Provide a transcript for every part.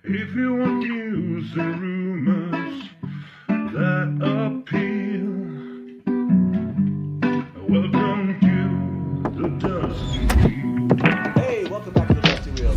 If you want news and rumors that appeal, welcome to the Dusty Wheel. Hey, welcome back to the Dusty Wheel.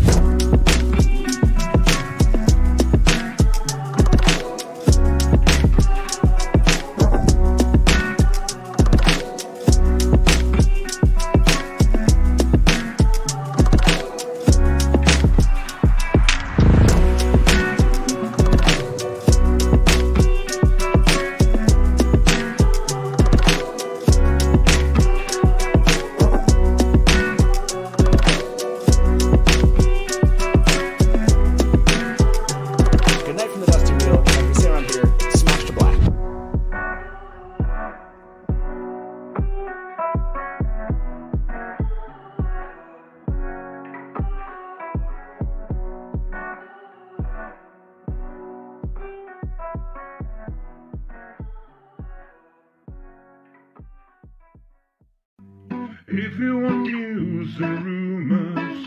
If you want news and rumors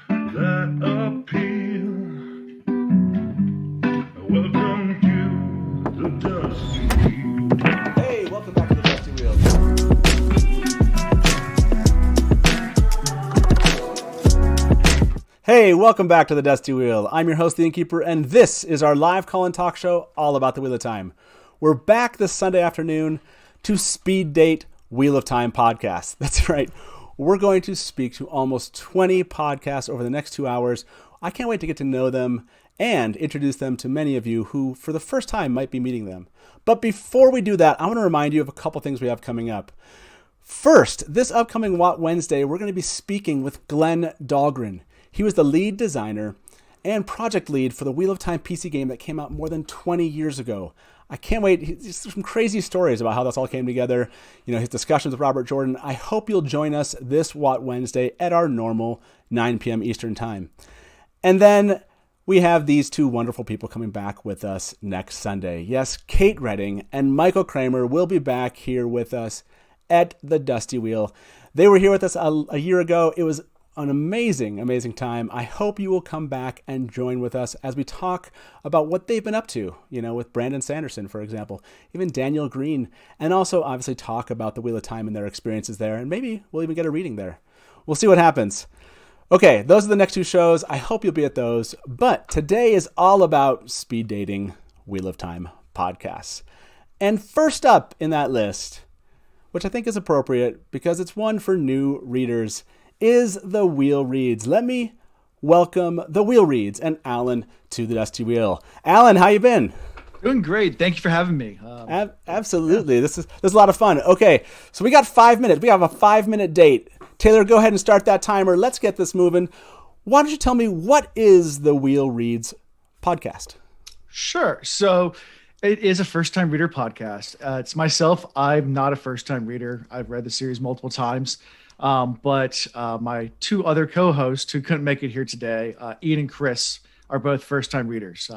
that appeal, welcome to the Dusty Wheel. Hey, welcome back to the Dusty Wheel. Hey, welcome back to the Dusty Wheel. I'm your host, the Innkeeper, and this is our live call and talk show all about the Wheel of Time. We're back this Sunday afternoon to speed date Wheel of Time podcast. That's right. We're going to speak to almost 20 podcasts over the next 2 hours. I can't wait to get to know them and introduce them to many of you who, for the first time, might be meeting them. But before we do that, I want to remind you of a couple things we have coming up. First, this upcoming WoT Wednesday, we're going to be speaking with Glenn Dahlgren. He was the lead designer and project lead for the Wheel of Time PC game that came out more than 20 years ago. I can't wait. There's some crazy stories about how this all came together. You know, his discussions with Robert Jordan. I hope you'll join us this WoT Wednesday at our normal 9 p.m. Eastern Time. And then we have these two wonderful people coming back with us next Sunday. Yes, Kate Redding and Michael Kramer will be back here with us at the Dusty Wheel. They were here with us a year ago. It was an amazing, amazing time. I hope you will come back and join with us as we talk about what they've been up to, you know, with Brandon Sanderson, for example, even Daniel Green, and also obviously talk about the Wheel of Time and their experiences there, and maybe we'll even get a reading there. We'll see what happens. Okay, those are the next two shows. I hope you'll be at those, but today is all about speed dating Wheel of Time podcasts. And first up in that list, which I think is appropriate because it's one for new readers, is the Wheel Reads. Let me welcome the Wheel Reads and Alan to the Dusty Wheel. Alan, how you been? Doing great. Thank you for having me. Absolutely. Yeah. This is a lot of fun. Okay, so we got 5 minutes. We have a 5-minute date. Taylor, go ahead and start that timer. Let's get this moving. Why don't you tell me, what is the Wheel Reads podcast? Sure. So it is a first-time reader podcast. It's myself. I'm not a first-time reader. I've read the series multiple times. But my two other co-hosts who couldn't make it here today, Ian and Chris, are both first-time readers.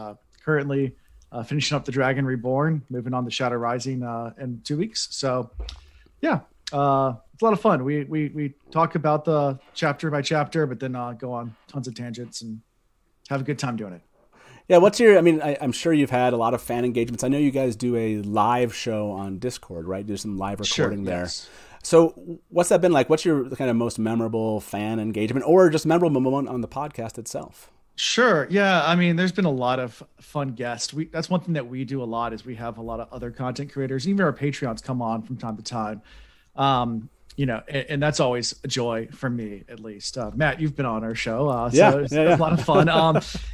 Currently finishing up The Dragon Reborn, moving on to Shadow Rising in 2 weeks. So, yeah, it's a lot of fun. We talk about the chapter by chapter, but then go on tons of tangents and have a good time doing it. Yeah, I'm sure you've had a lot of fan engagements. I know you guys do a live show on Discord, right? Do some live recording there. Yes. So what's that been like? What's your kind of most memorable fan engagement or just memorable moment on the podcast itself? Sure. Yeah. I mean, there's been a lot of fun guests. That's one thing that we do a lot is we have a lot of other content creators, even our Patreons come on from time to time. And that's always a joy for me, at least. Matt, you've been on our show. So it's a lot of fun.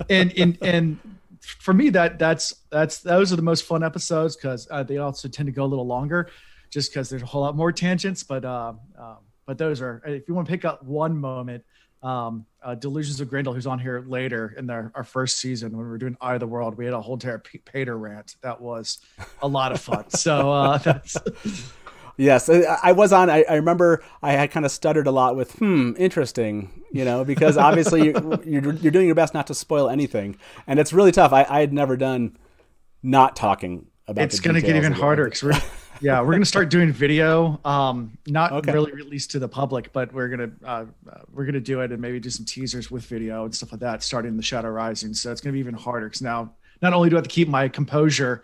And for me, those are the most fun episodes because they also tend to go a little longer, just because there's a whole lot more tangents. But those are, if you want to pick up one moment, Delusions of Grendel, who's on here later in our first season when we were doing Eye of the World, we had a whole entire Pater rant. That was a lot of fun. So that's... Yes, I was on. I remember I had kind of stuttered a lot with, interesting, because obviously you're doing your best not to spoil anything. And it's really tough. I had never done not talking about it's going to get even harder because Yeah, we're gonna start doing video. Not Okay. really released to the public, but we're gonna do it and maybe do some teasers with video and stuff like that, starting the Shadow Rising. So it's gonna be even harder because now not only do I have to keep my composure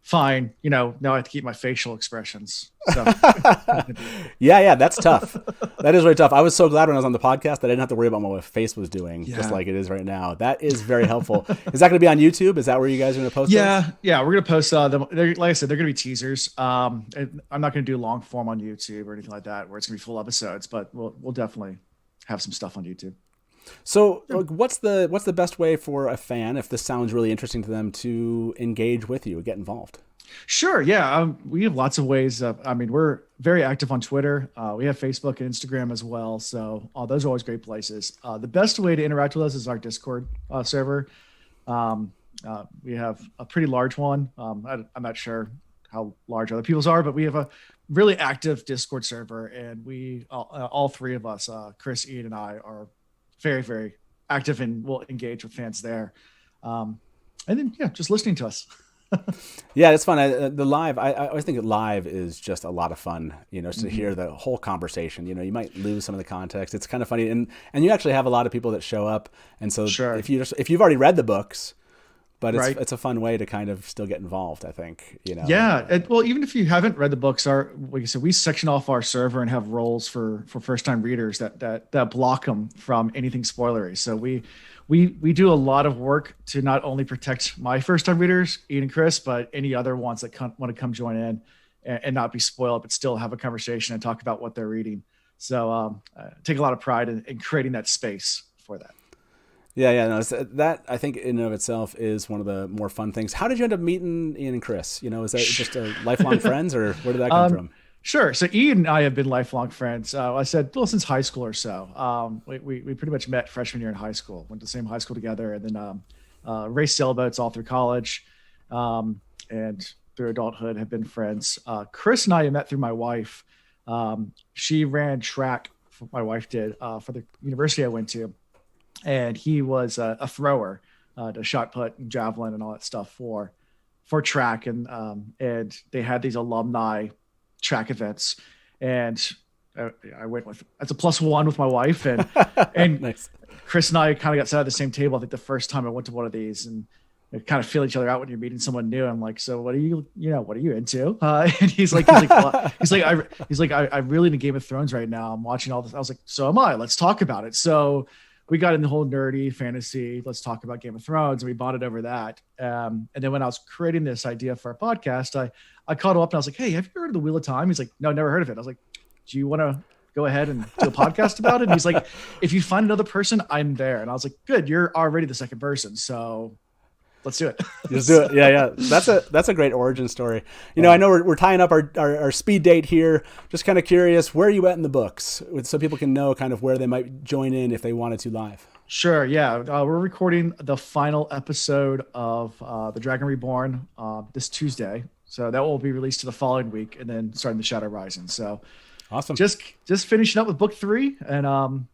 fine, now I have to keep my facial expressions. So Yeah, that's tough. That is really tough. I was so glad when I was on the podcast that I didn't have to worry about what my face was doing, just like it is right now. That is very helpful. Is that going to be on YouTube? Is that where you guys are going to post? Yeah, we're gonna post them. Like I said, they're gonna be teasers. And I'm not gonna do long form on YouTube or anything like that, where it's gonna be full episodes. But we'll definitely have some stuff on YouTube. So, what's the best way for a fan, if this sounds really interesting to them, to engage with you, get involved? Sure. Yeah. We have lots of ways. We're very active on Twitter. We have Facebook and Instagram as well. So those are always great places. The best way to interact with us is our Discord server. We have a pretty large one. I'm not sure how large other people's are, but we have a really active Discord server, and we all three of us, Chris, Ian, and I, are very, very active and will engage with fans there. And then, just listening to us. Yeah, it's fun. The live, I always think that live is just a lot of fun, to hear the whole conversation. You might lose some of the context. It's kind of funny. And you actually have a lot of people that show up. And so if you've already read the books, but it's a fun way to kind of still get involved, I think. Yeah. Well, even if you haven't read the books, like I said, we section off our server and have roles for first time readers that block them from anything spoilery. So we do a lot of work to not only protect my first time readers, Ian and Chris, but any other ones that want to come join in and not be spoiled, but still have a conversation and talk about what they're reading. So take a lot of pride in creating that space for that. Yeah, no, that I think in and of itself is one of the more fun things. How did you end up meeting Ian and Chris? Is that just a lifelong friends, or where did that come from? Sure. So Ian and I have been lifelong friends. I said, since high school or so. We pretty much met freshman year in high school, went to the same high school together, and then raced sailboats all through college, and through adulthood have been friends. Chris and I met through my wife. She ran track, my wife did, for the university I went to. And he was a thrower, to shot put and javelin and all that stuff for track. And they had these alumni track events, and I went as a +1 with my wife, and Nice. Chris and I kind of got sat at the same table. I think the first time I went to one of these, and we kind of feel each other out when you're meeting someone new. I'm like, so what are you into? And he's like, I'm really into Game of Thrones right now. I'm watching all this. I was like, so am I. Let's talk about it. So we got in the whole nerdy fantasy. Let's talk about Game of Thrones. And we bonded over that. And then when I was creating this idea for our podcast, I called him up and I was like, hey, have you heard of the Wheel of Time? He's like, no, never heard of it. I was like, do you want to go ahead and do a podcast about it? And he's like, if you find another person, I'm there. And I was like, good, you're already the second person. So let's do it. Just do it. Yeah. That's a great origin story. I know we're tying up our speed date here. Just kind of curious, where are you at in the books, so people can know kind of where they might join in if they wanted to live? Sure. Yeah. We're recording the final episode of The Dragon Reborn this Tuesday. So that will be released to the following week, and then starting the Shadow Rising. So awesome. Just finishing up with book 3, and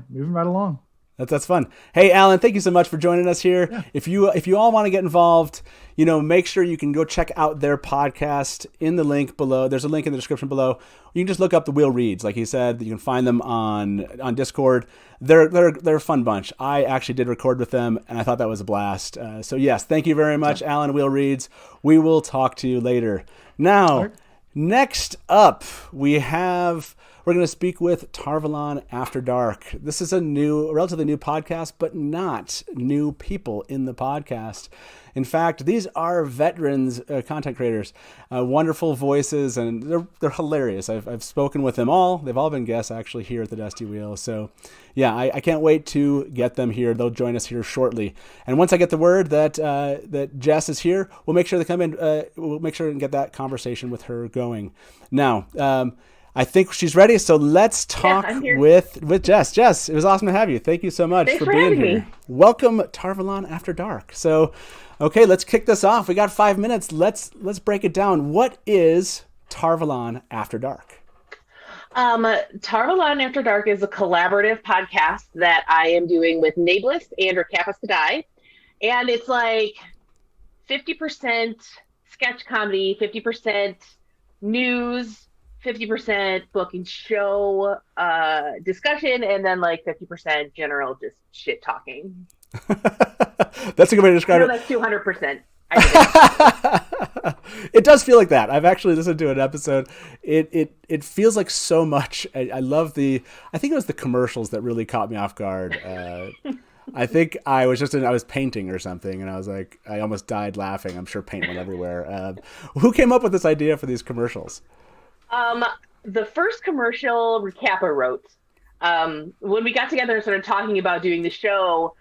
moving right along. That's fun. Hey, Alan, thank you so much for joining us here. Yeah. If you all want to get involved, make sure you can go check out their podcast in the link below. There's a link in the description below. You can just look up the Wheel Reads, like he said. You can find them on Discord. They're a fun bunch. I actually did record with them, and I thought that was a blast. So yes, thank you very much, Alan. Wheel Reads. We will talk to you later. Now, next up, we're going to speak with Tarvalon After Dark. This is a relatively new podcast, but not new people in the podcast. In fact, these are veterans, content creators, wonderful voices, and they're hilarious. I've spoken with them all. They've all been guests actually here at the Dusty Wheel. So yeah, I can't wait to get them here. They'll join us here shortly. And once I get the word that Jess is here, we'll make sure they come in. We'll make sure and get that conversation with her going. Now, I think she's ready, so let's talk with Jess. Jess, it was awesome to have you. Thank you so much for being here. Me. Welcome, Tarvalon After Dark. So, okay, let's kick this off. We got 5 minutes. Let's break it down. What is Tarvalon After Dark? Tarvalon After Dark is a collaborative podcast that I am doing with Nablus and Rakapis Kadai, and it's like 50% sketch comedy, 50% news, 50% book and show discussion, and then like 50% general just shit talking. That's a good way to describe I it. know that's 200%. It does feel like that. I've actually listened to an episode. It feels like so much. I love I think it was the commercials that really caught me off guard. I think I was painting or something, and I was like, I almost died laughing. I'm sure paint went everywhere. Who came up with this idea for these commercials? The first commercial Recappa wrote. When we got together and started talking about doing the show,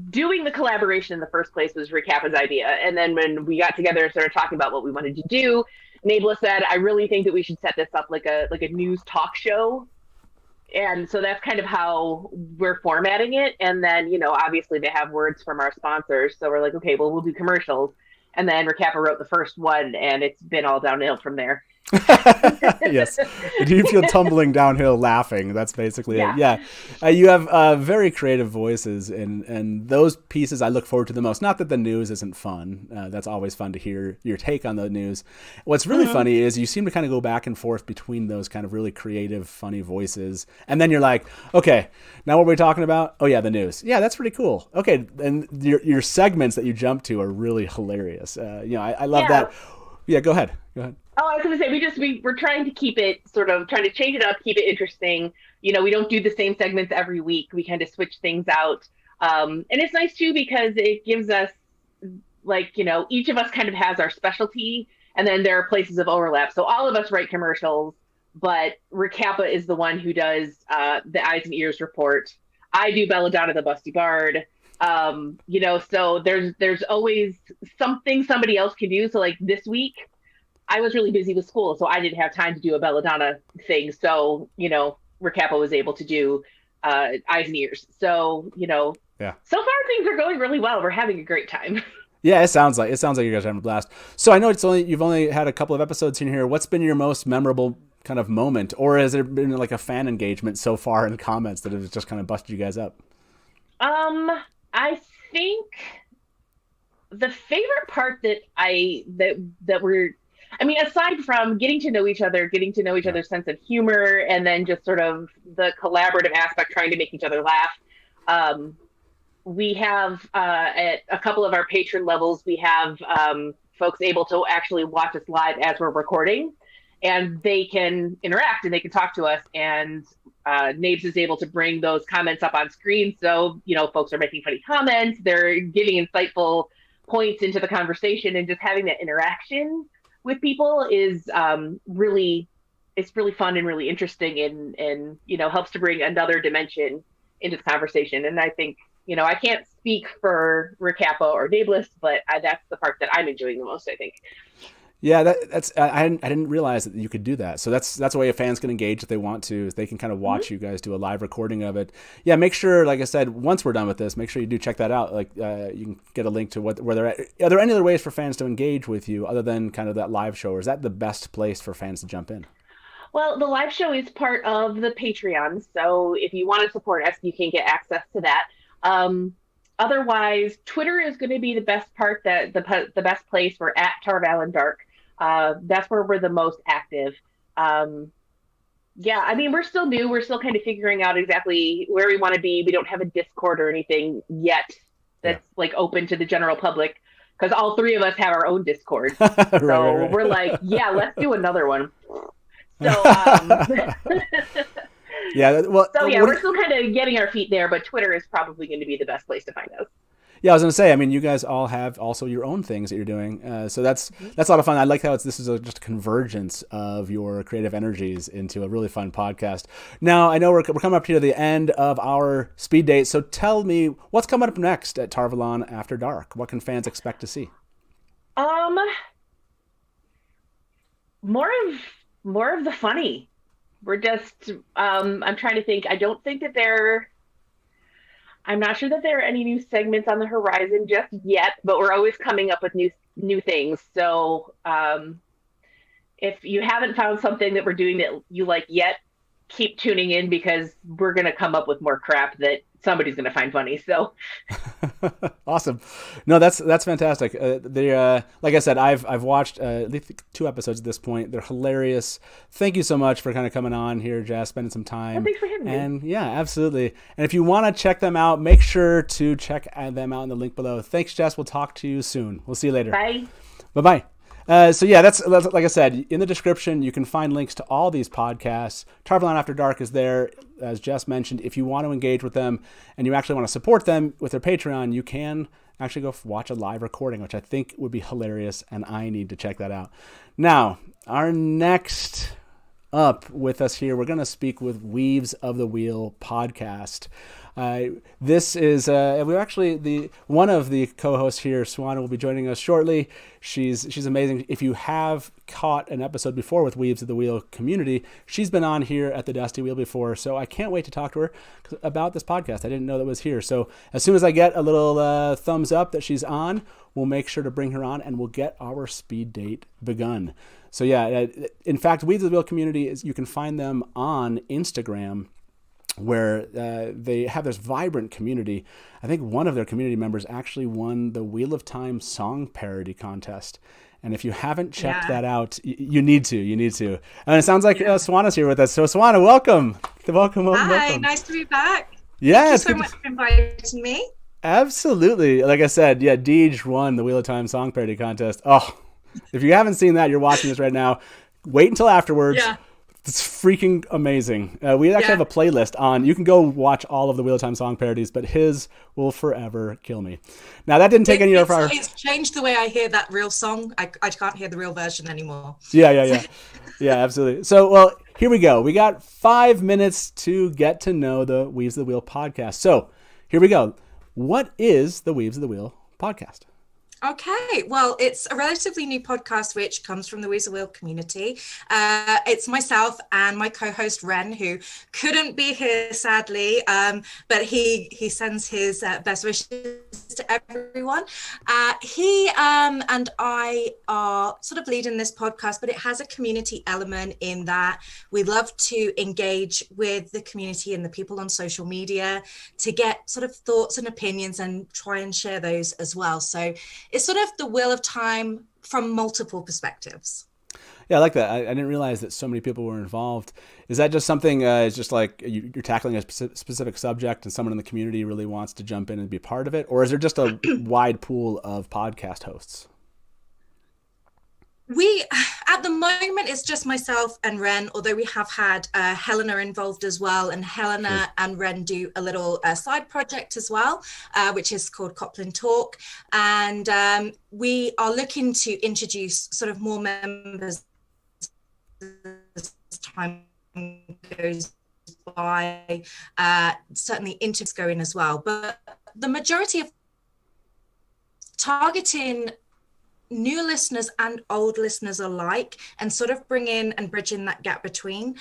doing the collaboration in the first place was Recappa's idea. And then when we got together and started talking about what we wanted to do, Nabla said, I really think that we should set this up like a news talk show. And so that's kind of how we're formatting it. And then, obviously they have words from our sponsors. So we're like, okay, well, we'll do commercials. And then Recappa wrote the first one, and it's been all downhill from there. Yes. You feel tumbling downhill laughing. That's basically it. Yeah. You have very creative voices, and those pieces I look forward to the most. Not that the news isn't fun. That's always fun to hear your take on the news. What's really funny is you seem to kind of go back and forth between those kind of really creative, funny voices. And then you're like, okay, now what are we talking about? Oh, yeah, the news. Yeah, that's pretty cool. Okay. And your segments that you jump to are really hilarious. I love that. Yeah, go ahead. Oh, I was going to say, we're trying to keep it trying to change it up, keep it interesting. We don't do the same segments every week. We kind of switch things out. And it's nice too, because it gives us each of us kind of has our specialty, and then there are places of overlap. So all of us write commercials, but Recappa is the one who does the Eyes and Ears report. I do Belladonna the Busty Bard. So there's always something somebody else can do. So like this week, I was really busy with school, so I didn't have time to do a Belladonna thing. So, Recappa was able to do Eyes and Ears. So, so far things are going really well. We're having a great time. Yeah, it sounds like you guys are having a blast. So I know you've only had a couple of episodes in here. What's been your most memorable kind of moment, or has there been like a fan engagement so far in comments that has just kind of busted you guys up? I think the favorite part that we're, aside from getting to know each other's sense of humor, and then just sort of the collaborative aspect, trying to make each other laugh. We have at a couple of our patron levels, we have folks able to actually watch us live as we're recording, and they can interact and they can talk to us. And Nabes is able to bring those comments up on screen. So, folks are making funny comments. They're giving insightful points into the conversation, and just having that interaction with people is really fun and really interesting, and helps to bring another dimension into the conversation. And I think, I can't speak for Recappa or Nablis, but that's the part that I'm enjoying the most, I think. Yeah, that's I didn't realize that you could do that. So that's a way a fans can engage if they want to. They can kind of watch you guys do a live recording of it. Yeah, make sure, like I said, once we're done with this, make sure you do check that out. Like you can get a link to where they're at. Are there any other ways for fans to engage with you other than kind of that live show, or is that the best place for fans to jump in? Well, the live show is part of the Patreon, so if you want to support us, you can get access to that. Otherwise, Twitter is going to be the best part, the best place. We're at Tarvalon Dark. That's where we're the most active. We're still new. We're still kind of figuring out exactly where we want to be. We don't have a Discord or anything yet that's like open to the general public, because all three of us have our own Discord. So we're like, let's do another one. So, we're still kind of getting our feet there, but Twitter is probably going to be the best place to find us. Yeah, I was going to say, you guys all have also your own things that you're doing. So that's a lot of fun. I like how this is just a convergence of your creative energies into a really fun podcast. Now, I know we're coming up to the end of our speed date. So tell me, what's coming up next at Tarvalon After Dark? What can fans expect to see? More of the funny. We're just, I'm trying to think. I'm not sure that there are any new segments on the horizon just yet, but we're always coming up with new things. So if you haven't found something that we're doing that you like yet, keep tuning in because we're going to come up with more crap that somebody's going to find funny. So awesome. No, that's fantastic. Like I said, I've watched at least 2 episodes at this point. They're hilarious. Thank you so much for kind of coming on here, Jess, spending some time. Well, thanks for having me. And yeah, absolutely. And if you want to check them out, make sure to check them out in the link below. Thanks, Jess. We'll talk to you soon. We'll see you later. Bye. Bye-bye. So yeah, that's like I said, in the description, you can find links to all these podcasts. Valon After Dark is there, as Jess mentioned. If you want to engage with them and you actually want to support them with their Patreon, you can actually go watch a live recording, which I think would be hilarious, and I need to check that out. Now, our next up with us here, we're going to speak with Weaves of the Wheel podcast. This is we're actually one of the co-hosts here. Swana will be joining us shortly. She's amazing. If you have caught an episode before with Weaves of the Wheel community, she's been on here at the Dusty Wheel before. So I can't wait to talk to her about this podcast. I didn't know that was here. So as soon as I get a little thumbs up that she's on, we'll make sure to bring her on and we'll get our speed date begun. So yeah, in fact, Weaves of the Wheel community you can find them on Instagram, where they have this vibrant community. I think one of their community members actually won the Wheel of Time song parody contest. And if you haven't checked that out, you need to. And it sounds like Swana's here with us. So Swana, welcome. Hi, welcome. Nice to be back. Yeah, Thank you so much for inviting me. Absolutely. Like I said, yeah, Deej won the Wheel of Time song parody contest. Oh, if you haven't seen that, you're watching this right now. Wait until afterwards. Yeah. It's freaking amazing. We actually have a playlist on. You can go watch all of the Wheel of Time song parodies, but his will forever kill me. Now, that didn't take any of our... It's changed the way I hear that real song. I can't hear the real version anymore. Yeah. Yeah, absolutely. So, well, here we go. We got 5 minutes to get to know the Weaves of the Wheel podcast. So, here we go. What is the Weaves of the Wheel podcast? Okay, well, it's a relatively new podcast which comes from the Weaves of the Wheel community. It's myself and my co-host Ren, who couldn't be here sadly, but he sends his best wishes to everyone. He and I are sort of leading this podcast, but it has a community element in that we love to engage with the community and the people on social media to get sort of thoughts and opinions and try and share those as well. So it's sort of the Wheel of Time from multiple perspectives. Yeah, I like that. I didn't realize that so many people were involved. Is that just something, it's just like you're tackling a specific subject and someone in the community really wants to jump in and be part of it? Or is there just a wide pool of podcast hosts? At the moment, it's just myself and Ren, although we have had Helena involved as well. And Helena and Ren do a little side project as well, which is called Copland Talk. And we are looking to introduce sort of more members as time goes by. Certainly interviews going as well. But the majority of targeting new listeners and old listeners alike and sort of bringing and bridging that gap between.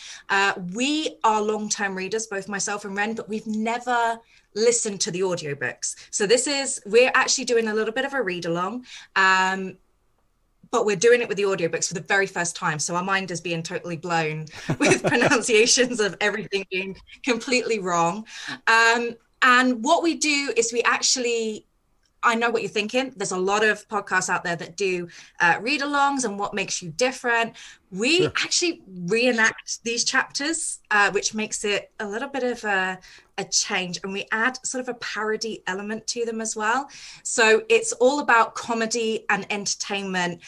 We are long-term readers, both myself and Ren, but we've never listened to the audiobooks. So we're actually doing a little bit of a read along, but we're doing it with the audiobooks for the very first time. So our mind is being totally blown with pronunciations of everything being completely wrong. And what we do is I know what you're thinking. There's a lot of podcasts out there that do read-alongs and what makes you different. We actually reenact these chapters, which makes it a little bit of a change. And we add sort of a parody element to them as well. So it's all about comedy and entertainment.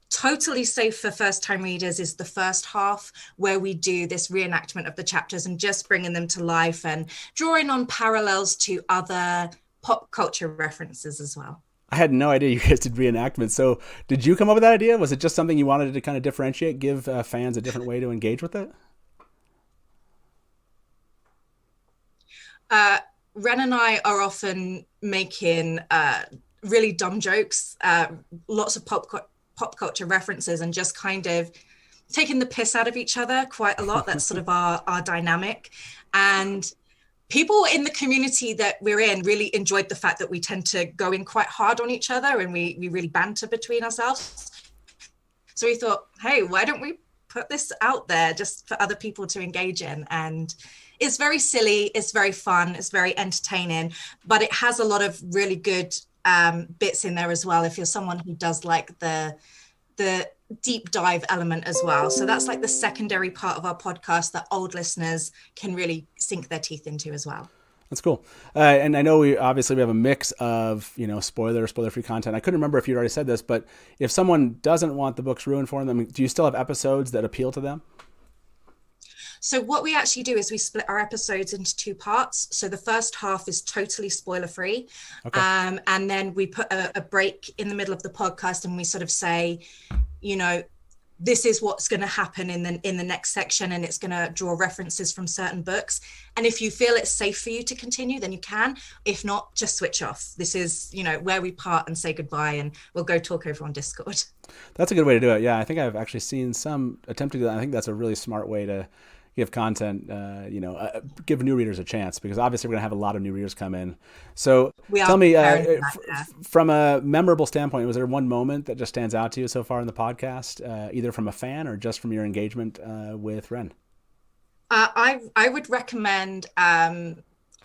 Totally safe for first-time readers is the first half, where we do this reenactment of the chapters and just bringing them to life and drawing on parallels to other pop culture references as well. I had no idea you guys did reenactments. So did you come up with that idea? Was it just something you wanted to kind of differentiate, give fans a different way to engage with it? Ren and I are often making really dumb jokes, lots of pop culture references, and just kind of taking the piss out of each other quite a lot. That's sort of our dynamic. And people in the community that we're in really enjoyed the fact that we tend to go in quite hard on each other and we really banter between ourselves. So we thought, hey, why don't we put this out there just for other people to engage in. And it's very silly, it's very fun, it's very entertaining, but it has a lot of really good bits in there as well, if you're someone who does like the deep dive element as well. So that's like the secondary part of our podcast that old listeners can really sink their teeth into as well. That's cool. And I know we have a mix of, spoiler-free content. I couldn't remember if you already said this, but if someone doesn't want the books ruined for them, do you still have episodes that appeal to them? So what we actually do is we split our episodes into 2 parts. So the first half is totally spoiler-free. Okay. And then we put a break in the middle of the podcast and we sort of say, this is what's going to happen in the next section, and it's going to draw references from certain books. And if you feel it's safe for you to continue, then you can. If not, just switch off. This is, where we part and say goodbye, and we'll go talk over on Discord. That's a good way to do it. Yeah, I think I've actually seen some attempt to do that. I think that's a really smart way to give content, give new readers a chance, because obviously we're going to have a lot of new readers come in. So tell me, from a memorable standpoint, was there one moment that just stands out to you so far in the podcast, either from a fan or just from your engagement with Ren? I would recommend our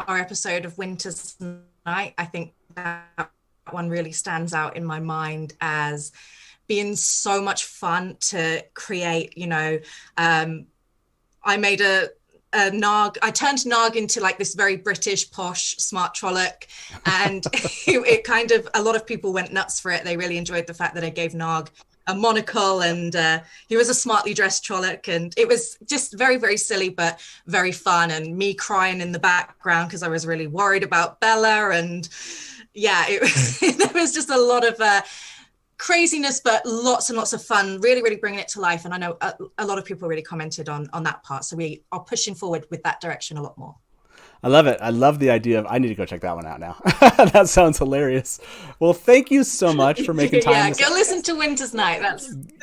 episode of Winter's Night. I think that one really stands out in my mind as being so much fun to create. I made a Narg. I turned Narg into like this very British, posh, smart Trolloc, and it kind of, a lot of people went nuts for it. They really enjoyed the fact that I gave Narg a monocle, and he was a smartly dressed Trolloc, and it was just very, very silly, but very fun. And me crying in the background because I was really worried about Bella, and yeah, there was just a lot of craziness, but lots and lots of fun, really, really bringing it to life. And I know a lot of people really commented on that part. So we are pushing forward with that direction a lot more. I love it. I love the idea of, I need to go check that one out now. That sounds hilarious. Well, thank you so much for making time. Yeah, go listen to Winter's Night.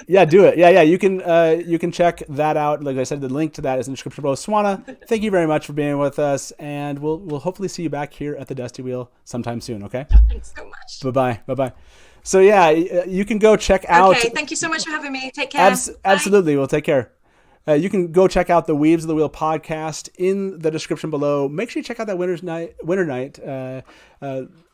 Yeah, do it. Yeah. You can check that out. Like I said, the link to that is in the description below. Swana, thank you very much for being with us, and we'll hopefully see you back here at the Dusty Wheel sometime soon. Okay. Thanks so much. Bye-bye. So yeah, you can go check out. Okay, thank you so much for having me. Take care. Absolutely, we'll take care. You can go check out the Weaves of the Wheel podcast in the description below. Make sure you check out that Winter Night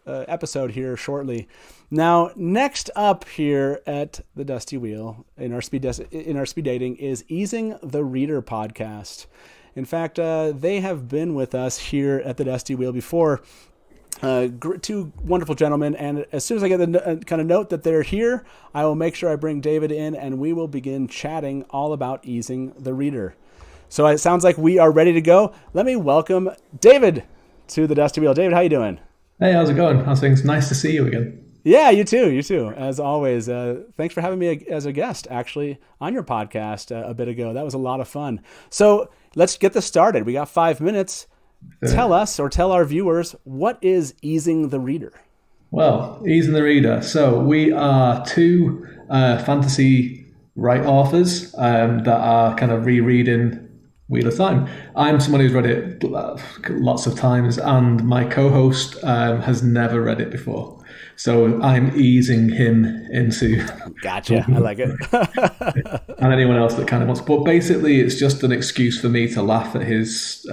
episode here shortly. Now, next up here at the Dusty Wheel in our speed dating is Easing the Reader podcast. In fact, they have been with us here at the Dusty Wheel before. 2 wonderful gentlemen, and as soon as I get the kind of note that they're here, I will make sure I bring David in, and we will begin chatting all about Easing the Reader. So it sounds like we are ready to go. Let me welcome David to the Dusty Wheel. David, how you doing? Hey, how's it going? How's things? Nice to see you again. Yeah, you too. As always, thanks for having me as a guest, actually, on your podcast a bit ago. That was a lot of fun. So let's get this started. We got 5 minutes. Tell us, or tell our viewers, what is Easing the Reader? Well, Easing the Reader. So we are 2 fantasy authors that are kind of rereading Wheel of Time. I'm someone who's read it lots of times, and my co-host has never read it before. So I'm easing him into... Gotcha. I like it. And anyone else that kind of wants... But basically, it's just an excuse for me to laugh at his...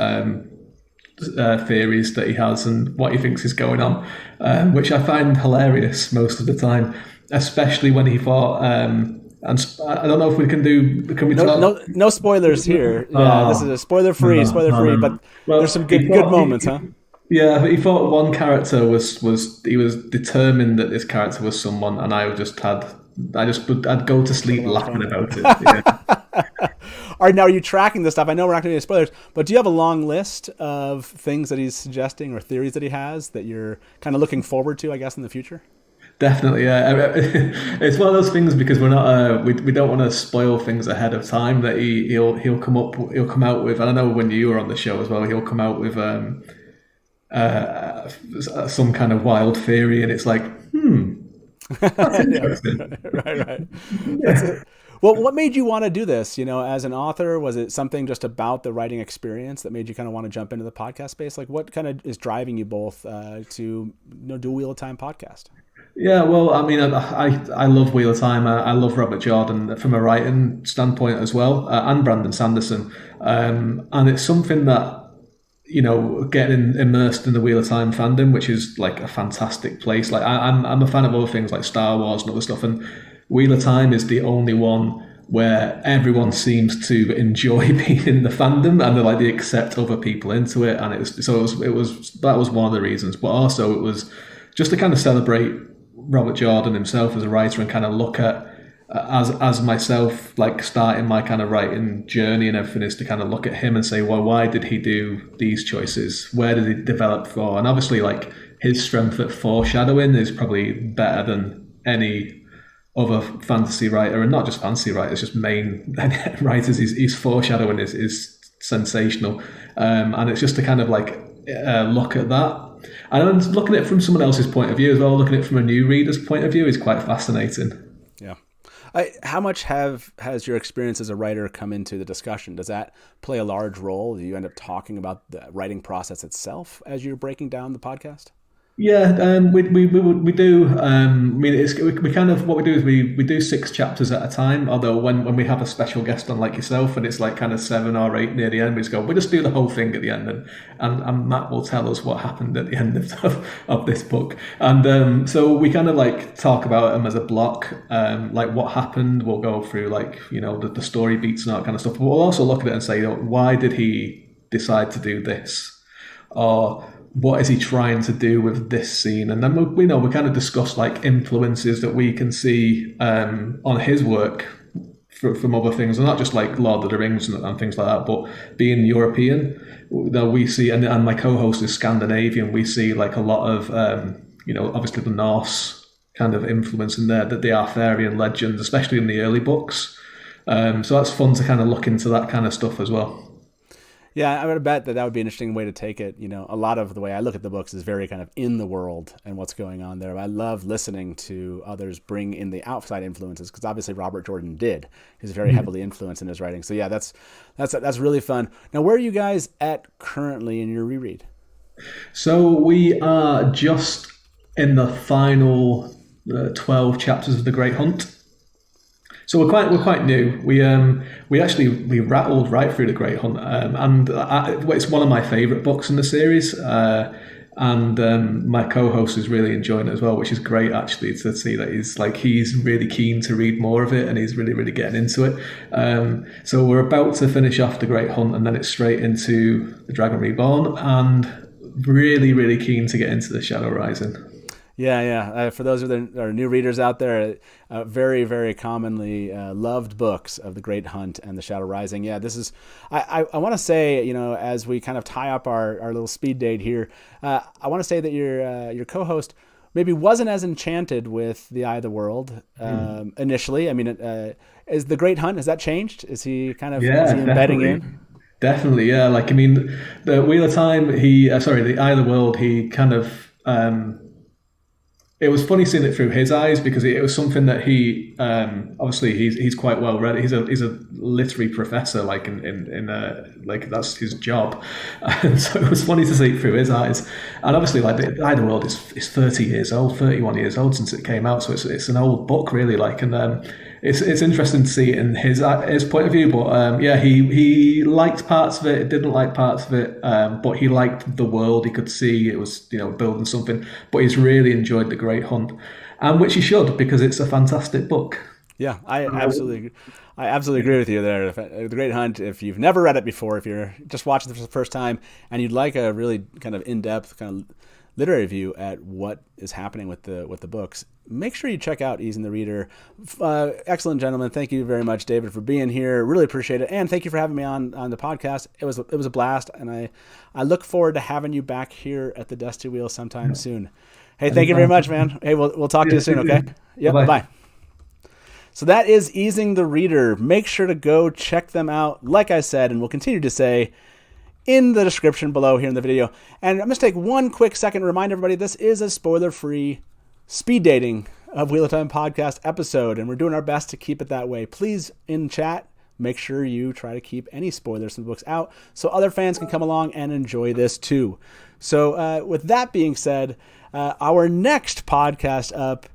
theories that he has and what he thinks is going on, which I find hilarious most of the time, especially when he thought, and I don't know if we can talk? No spoilers here. Yeah, this is a spoiler-free, but well, there's some good moments, huh? Yeah, but he thought one character he was determined that this character was someone, and I'd go to sleep laughing about it. Yeah. All right, now are you tracking this stuff? I know we're not going to do spoilers, but do you have a long list of things that he's suggesting or theories that he has that you're kind of looking forward to, I guess, in the future? Definitely, yeah. It's one of those things because we're not we don't want to spoil things ahead of time that he'll come out with. And I know when you were on the show as well, he'll come out with some kind of wild theory, and it's like, that's interesting. Right. That's it. Well, what made you want to do this? As an author, was it something just about the writing experience that made you kind of want to jump into the podcast space? Like, what kind of is driving you both to do a Wheel of Time podcast? Yeah, well, I mean, I love Wheel of Time. I love Robert Jordan from a writing standpoint as well, and Brandon Sanderson. And it's something that, getting immersed in the Wheel of Time fandom, which is like a fantastic place. Like I'm a fan of other things like Star Wars and other stuff, and Wheel of Time is the only one where everyone seems to enjoy being in the fandom, and they accept other people into it. And it was that was one of the reasons, but also it was just to kind of celebrate Robert Jordan himself as a writer and kind of look at as myself, like starting my kind of writing journey and everything, is to kind of look at him and say, well, why did he do these choices? Where did he develop for? And obviously, like, his strength at foreshadowing is probably better than any other fantasy writer, and not just fantasy writers, just main writers. His foreshadowing is sensational, and it's just to kind of look at that. And then looking at it from someone else's point of view as well, looking at it from a new reader's point of view is quite fascinating. Yeah. How much has your experience as a writer come into the discussion? Does that play a large role? Do you end up talking about the writing process itself as you're breaking down the podcast? Yeah, we do. I mean, we kind of, what we do is we do 6 chapters at a time. Although when we have a special guest on like yourself, and it's like kind of 7 or 8 near the end, we just do the whole thing at the end, and Matt will tell us what happened at the end of this book. And so we kind of like talk about them as a block, like what happened. We'll go through the story beats and all that kind of stuff. But we'll also look at it and say, why did he decide to do this, or what is he trying to do with this scene? And then we kind of discuss like influences that we can see on his work from other things, and not just like Lord of the Rings and things like that, but being European, we see, and my co-host is Scandinavian, we see like a lot of obviously the Norse kind of influence in there, that the Arthurian legends, especially in the early books. So that's fun to kind of look into that kind of stuff as well. Yeah, I would bet that would be an interesting way to take it. A lot of the way I look at the books is very kind of in the world and what's going on there. I love listening to others bring in the outside influences, because obviously Robert Jordan did. He's very heavily influenced in his writing. So yeah, that's really fun. Now, where are you guys at currently in your reread? So we are just in the final 12 chapters of The Great Hunt. So we're quite new. We rattled right through The Great Hunt, and it's one of my favourite books in the series. And my co-host is really enjoying it as well, which is great actually to see that he's really keen to read more of it, and he's really, really getting into it. So we're about to finish off The Great Hunt, and then it's straight into The Dragon Reborn, and really, really keen to get into The Shadow Rising. Yeah. For those of that are new readers out there, very, very commonly loved books of The Great Hunt and The Shadow Rising. Yeah, this is, I want to say, as we kind of tie up our little speed date here, I want to say that your co-host maybe wasn't as enchanted with The Eye of the World initially. I mean, is The Great Hunt, has that changed? Is he kind of is he embedding in? Definitely, yeah. Like, I mean, the Wheel of Time, The Eye of the World, he kind of... it was funny seeing it through his eyes, because it was something that he obviously he's quite well read. He's a literary professor, like in that's his job, and so it was funny to see it through his eyes. And obviously, like, The Eye of the World is 31 years old since it came out, so it's an old book really. Like, and it's interesting to see it in his point of view. But he liked parts of it, didn't like parts of it, but he liked the world. He could see it was building something. But he's really enjoyed The Great Hunt, and which he should, because it's a fantastic book. Yeah, I absolutely agree with you there. The Great Hunt, if you've never read it before, if you're just watching it for the first time and you'd like a really kind of in-depth kind of literary view at what is happening with the books, make sure you check out Easing the Reader. Excellent gentlemen. Thank you very much, David, for being here. Really appreciate it. And thank you for having me on the podcast. It was a blast, and I look forward to having you back here at the Dusty Wheel sometime soon. Hey, thank you very much, man. Hey, we'll talk to you soon, okay? Yep, bye. So that is Easing the Reader. Make sure to go check them out, like I said, and we'll continue to say, in the description below here in the video. And I'm going to take one quick second to remind everybody, this is a spoiler-free speed dating of Wheel of Time podcast episode, and we're doing our best to keep it that way. Please, in chat, make sure you try to keep any spoilers from the books out so other fans can come along and enjoy this too. So with that being said, our next podcast up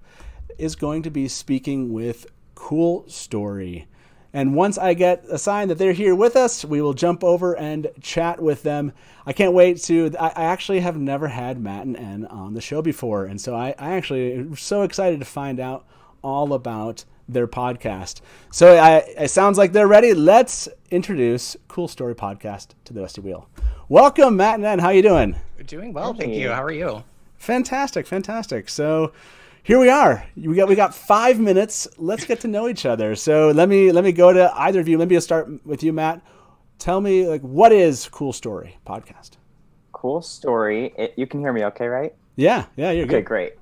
is going to be speaking with Cool Story. And once I get a sign that they're here with us, we will jump over and chat with them. I can't wait to... I actually have never had Matt and N on the show before, and so I actually am so excited to find out all about their podcast. So it sounds like they're ready. Let's introduce Cool Story Podcast to the Dusty Wheel. Welcome, Matt and N. How you doing? We're doing well, thank you. How are you? Fantastic. So... here we are. We got 5 minutes. Let's get to know each other. So let me go to either of you. Let me start with you, Matt. Tell me, like, what is Cool Story Podcast? Cool Story. You can hear me okay, right? Yeah, you're good. Okay, great.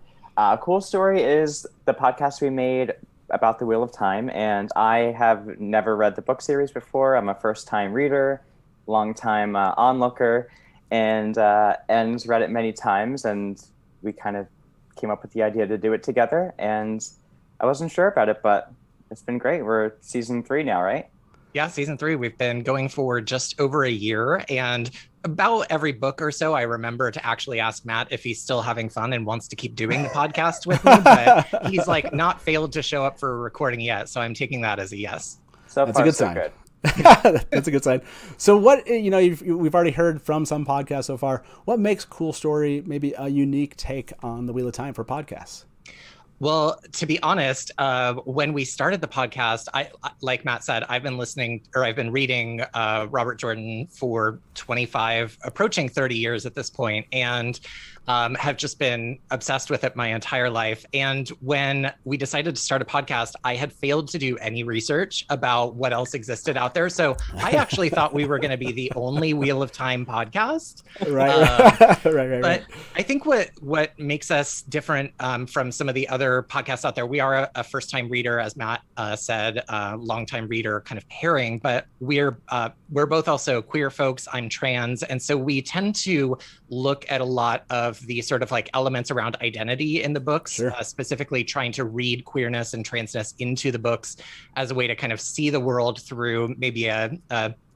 Cool Story is the podcast we made about the Wheel of Time, and I have never read the book series before. I'm a first-time reader, long-time onlooker, and read it many times, and we kind of came up with the idea to do it together, and I wasn't sure about it, but it's been great. We're season 3 now, right? Yeah, season 3. We've been going for just over a year, and about every book or so, I remember to actually ask Matt if he's still having fun and wants to keep doing the podcast with me, but he's like not failed to show up for a recording yet, so I'm taking that as a yes. So that's far, a good so sign. Good. That's a good sign. So what, we've already heard from some podcasts so far. What makes Cool Story maybe a unique take on the Wheel of Time for podcasts? Well, to be honest, when we started the podcast, I, like Matt said, I've been reading Robert Jordan for 25, approaching 30 years at this point, and have just been obsessed with it my entire life. And when we decided to start a podcast, I had failed to do any research about what else existed out there. So I actually thought we were going to be the only Wheel of Time podcast. Right. But I think what makes us different from some of the other podcasts out there, we are a first-time reader, as Matt said, long-time reader kind of pairing, but we're both also queer folks. I'm trans. And so we tend to look at a lot of the sort of like elements around identity in the books, sure. Specifically trying to read queerness and transness into the books as a way to kind of see the world through maybe a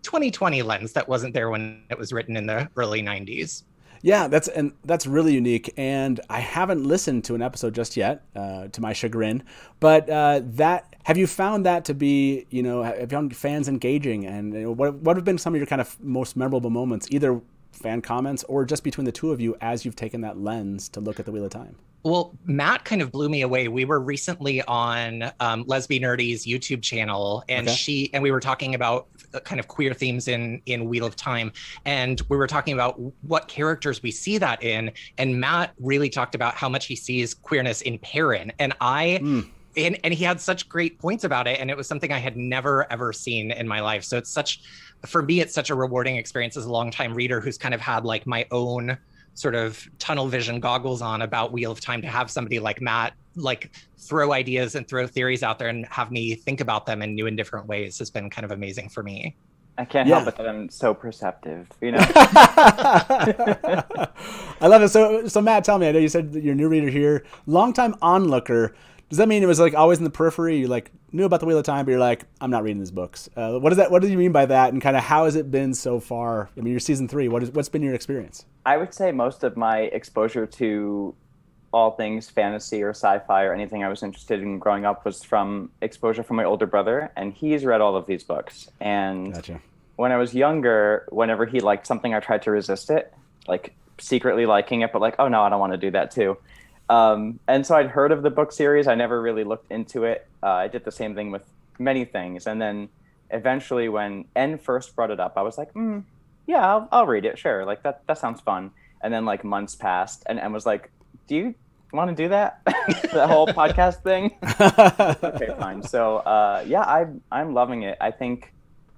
2020 lens that wasn't there when it was written in the early 90s. Yeah, that's really unique, and I haven't listened to an episode just yet, to my chagrin. But have you found that to be, have you found fans engaging, and what have been some of your kind of most memorable moments, either fan comments or just between the two of you as you've taken that lens to look at the Wheel of Time? Well, Matt kind of blew me away. We were recently on Lesby Nerdy's YouTube channel, and we were talking about kind of queer themes in Wheel of Time, and we were talking about what characters we see that in. And Matt really talked about how much he sees queerness in Perrin, and and he had such great points about it, and it was something I had never ever seen in my life. So for me, it's such a rewarding experience as a longtime reader who's kind of had like my own sort of tunnel vision goggles on about Wheel of Time, to have somebody like Matt like throw ideas and throw theories out there and have me think about them in new and different ways has been kind of amazing for me. I can't help it that I'm so perceptive, I love it. So Matt, tell me, I know you said that you're a new reader here, longtime onlooker. Does that mean it was like always in the periphery? You like knew about the Wheel of Time, but you're like, I'm not reading these books. What do you mean by that? And kind of how has it been so far? I mean, you're season 3. What's been your experience? I would say most of my exposure to all things fantasy or sci-fi or anything I was interested in growing up was from exposure from my older brother, and he's read all of these books. And Gotcha. When I was younger, whenever he liked something, I tried to resist it, like secretly liking it, but like, oh no, I don't want to do that too. And so I'd heard of the book series. I never really looked into it. I did the same thing with many things. And then eventually when N first brought it up, I was like, yeah, I'll read it. Sure. Like that sounds fun. And then like months passed and N was like, do you want to do that? The whole podcast thing? Okay, fine. So, I'm loving it.